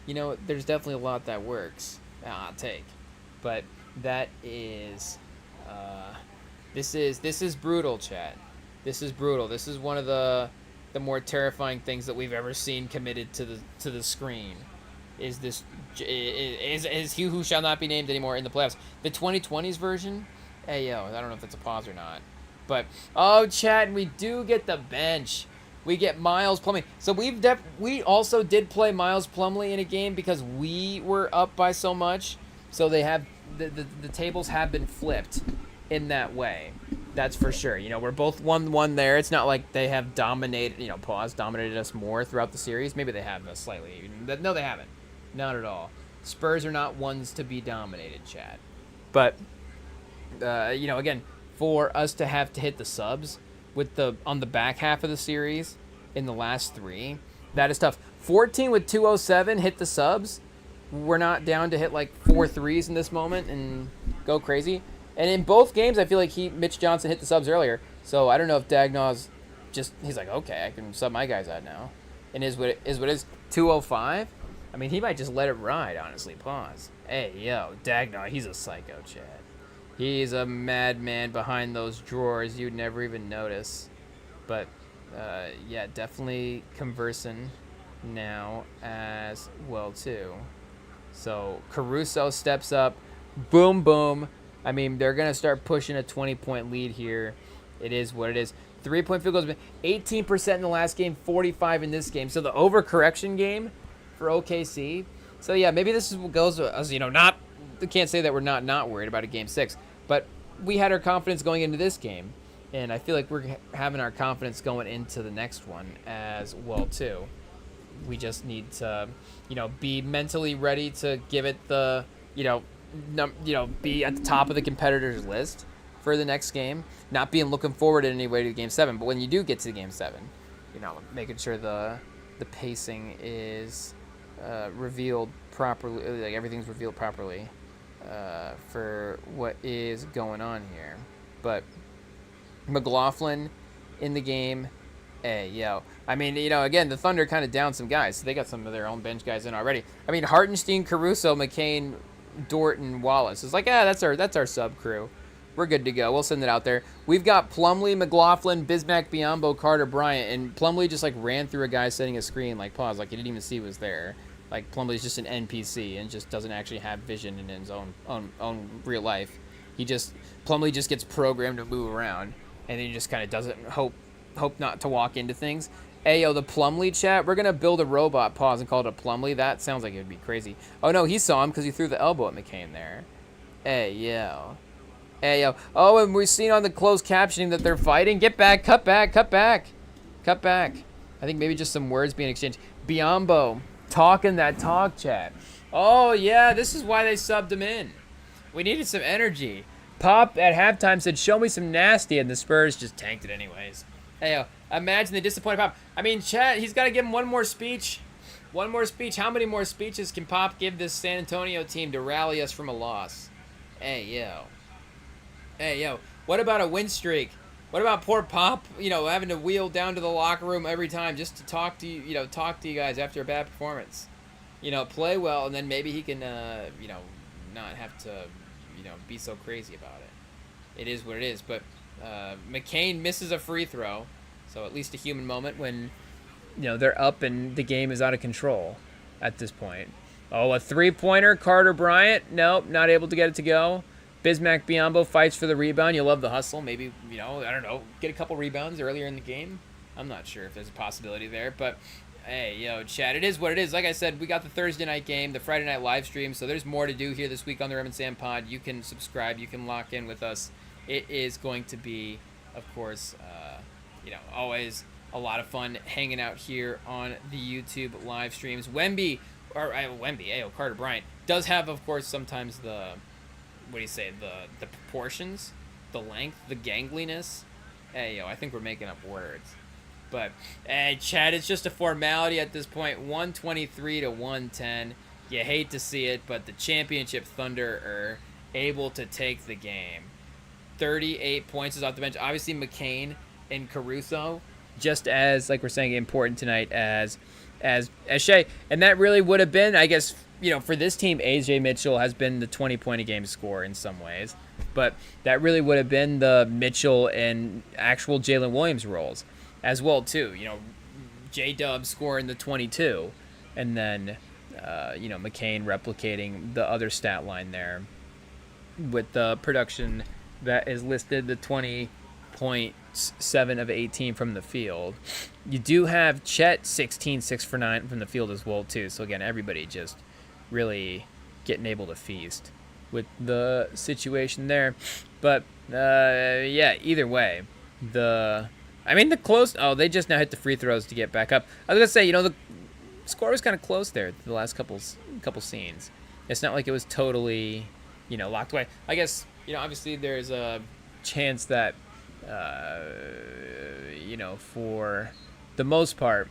there's definitely a lot that works. I'll take. But that is... This is brutal, chat. This is brutal. This is one of the more terrifying things that we've ever seen committed to the screen. Is he who shall not be named anymore in the playoffs? The 2020s version. I don't know if that's a pause or not. But chat, we do get the bench. We get Miles Plumlee. So we also did play Miles Plumlee in a game because we were up by so much. So they have the tables have been flipped in that way. That's for sure. We're both 1-1 there. It's not like they have dominated us more throughout the series. Maybe they have slightly. No, they haven't. Not at all. Spurs are not ones to be dominated, Chad. But, again, for us to have to hit the subs on the back half of the series in the last 3, That is tough. 14 with 207 hit the subs. We're not down to hit like 4 threes in this moment and go crazy. And in both games, I feel like Mitch Johnson hit the subs earlier. So I don't know if Dagnaw's he's like, okay, I can sub my guys out now. And is what it is. 205? I mean, he might just let it ride, honestly. Pause. Hey, yo, Dagnaw, he's a psycho, Chad. He's a madman behind those drawers you'd never even notice. But, yeah, definitely conversing now as well, too. So, Caruso steps up. Boom, boom. I mean, they're going to start pushing a 20-point lead here. It is what it is. 3-point field goals, 18% in the last game, 45 in this game. So, the overcorrection game for OKC. So, yeah, maybe this is what goes as, not – can't say that we're not worried about a Game 6. But we had our confidence going into this game. And I feel like we're having our confidence going into the next one as well, too. We just need to, be mentally ready to give it the, be at the top of the competitors list for the next game. Not being looking forward in any way to Game 7, but when you do get to Game 7, making sure the pacing is revealed properly, like everything's revealed properly for what is going on here. But McLaughlin in the game. Hey, yo. I mean, again, the Thunder kind of down some guys. So they got some of their own bench guys in already. I mean, Hartenstein, Caruso, McCain, Dort, and Wallace. It's like, that's our sub crew. We're good to go. We'll send it out there. We've got Plumlee, McLaughlin, Bismack, Biyombo, Carter, Bryant. And Plumlee just, ran through a guy setting a screen, pause. He didn't even see was there. Plumlee's just an NPC and just doesn't actually have vision in his own real life. Plumlee just gets programmed to move around. And then he just kind of doesn't hope not to walk into things. Hey, yo, the Plumlee chat, we're going to build a robot, pause, and call it a Plumlee. That sounds like it would be crazy. Oh, no, he saw him because he threw the elbow at McCain there. Hey, yo. Hey, yo. Oh, and we've seen on the closed captioning that they're fighting. Get back, cut back, cut back. Cut back. I think maybe just some words being exchanged. Biyombo, talking that talk, chat. Oh, yeah, this is why they subbed him in. We needed some energy. Pop at halftime said, show me some nasty, and the Spurs just tanked it anyways. Hey, yo, imagine the disappointed Pop. I mean, chat, he's got to give him one more speech. One more speech. How many more speeches can Pop give this San Antonio team to rally us from a loss? Hey, yo. Hey, yo. What about a win streak? What about poor Pop, having to wheel down to the locker room every time just to talk to you, talk to you guys after a bad performance? Play well, and then maybe he can, not have to, be so crazy about it. It is what it is, but McCain misses a free throw, so at least a human moment when, they're up and the game is out of control at this point. Oh, a three-pointer, Carter Bryant. Nope, not able to get it to go. Bismack Biyombo fights for the rebound. You love the hustle. Maybe, I don't know, get a couple rebounds earlier in the game. I'm not sure if there's a possibility there, but hey, yo, Chad, it is what it is. Like I said, we got the Thursday night game, the Friday night live stream, so there's more to do here this week on the Rem and Sam pod. You can subscribe. You can lock in with us. It is going to be, of course, always a lot of fun hanging out here on the YouTube live streams. Carter Bryant does have, of course, sometimes the proportions, the length, the gangliness. Hey, yo, I think we're making up words. But, hey, Chad, it's just a formality at this point. 123 to 110. You hate to see it, but the championship Thunder are able to take the game. 38 points is off the bench. Obviously, McCain and Caruso, just as, like we're saying, important tonight as Shai. And that really would have been, I guess, for this team, AJ Mitchell has been the 20-point-a-game scorer in some ways. But that really would have been the Mitchell and actual Jalen Williams roles as well, too. J-Dub scoring the 22. And then, McCain replicating the other stat line there with the production that is listed, the 20.7 of 18 from the field. You do have Chet 16, 6 for 9 from the field as well, too. So, again, everybody just really getting able to feast with the situation there. But, either way, the close... Oh, they just now hit the free throws to get back up. I was going to say, the score was kind of close there the last couple scenes. It's not like it was totally, locked away. I guess... obviously there's a chance that, for the most part,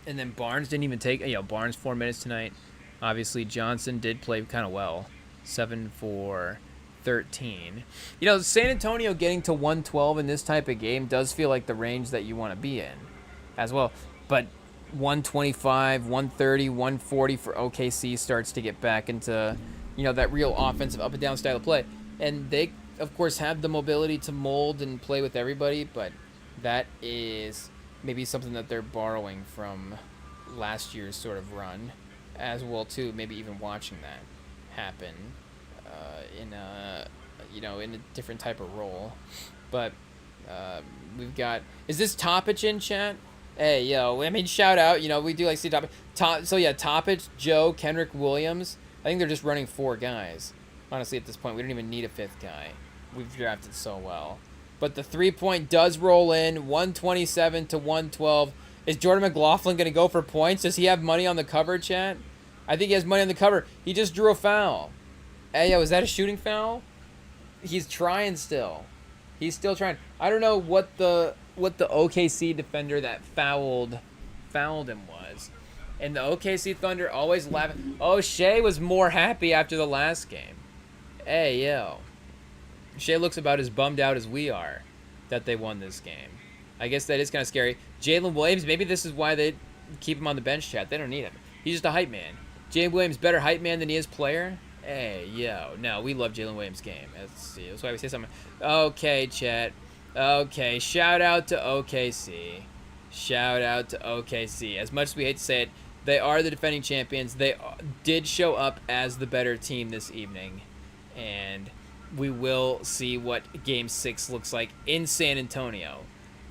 And then Barnes didn't even take, Barnes 4 minutes tonight. Obviously, Johnson did play kind of well. 7 for 13. San Antonio getting to 112 in this type of game does feel like the range that you want to be in as well. But 125, 130, 140 for OKC starts to get back into, that real offensive up and down style of play. And they, of course, have the mobility to mold and play with everybody, but that is maybe something that they're borrowing from last year's sort of run as well too. Maybe even watching that happen in a different type of role. But we've got, is this Topic in chat? Hey, shout out. We do like see Topic. Topic, Joe, Kendrick Williams. I think they're just running 4 guys. Honestly, at this point, we don't even need a 5th guy. We've drafted so well. But the 3-point does roll in, 127 to 112. Is Jordan McLaughlin going to go for points? Does he have money on the cover, chat? I think he has money on the cover. He just drew a foul. Hey, is that a shooting foul? He's trying still. He's still trying. I don't know what the OKC defender that fouled him was. And the OKC Thunder always laughing. Oh, Shai was more happy after the last game. Hey, Shai looks about as bummed out as we are that they won this game. I guess that is kind of scary. Jalen Williams, maybe this is why they keep him on the bench, chat. They don't need him. He's just a hype man. Jalen Williams, better hype man than he is player? Hey, no, we love Jalen Williams' game. Let's see. That's why we say something. Okay, chat. Okay, shout out to OKC. Shout out to OKC. As much as we hate to say it, they are the defending champions. They did show up as the better team this evening. And we will see what Game 6 looks like in San Antonio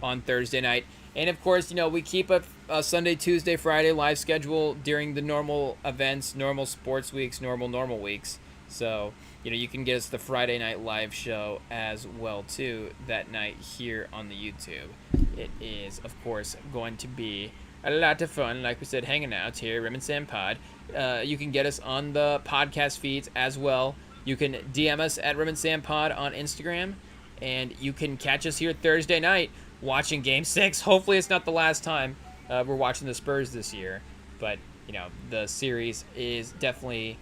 on Thursday night. And, of course, we keep a Sunday, Tuesday, Friday live schedule during the normal events, normal sports weeks, normal weeks. So, you can get us the Friday night live show as well, too, that night here on the YouTube. It is, of course, going to be a lot of fun, like we said, hanging out here, REMINGTOM Pod. You can get us on the podcast feeds as well. You can DM us at REMINGTOM Pod on Instagram, and you can catch us here Thursday night watching Game 6. Hopefully it's not the last time we're watching the Spurs this year, but, the series is definitely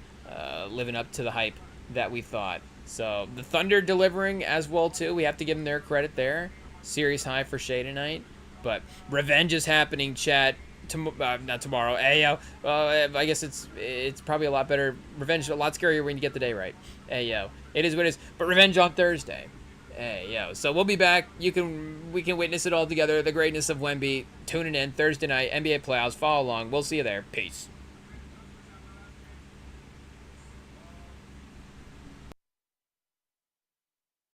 living up to the hype that we thought. So the Thunder delivering as well, too. We have to give them their credit there. Series high for Shai tonight, but revenge is happening, chat. Not tomorrow. I guess it's probably a lot better. Revenge a lot scarier when you get the day right. It is what it is. But revenge on Thursday. So we'll be back. We can witness it all together. The greatness of Wemby. Tuning in Thursday night. NBA playoffs. Follow along. We'll see you there. Peace.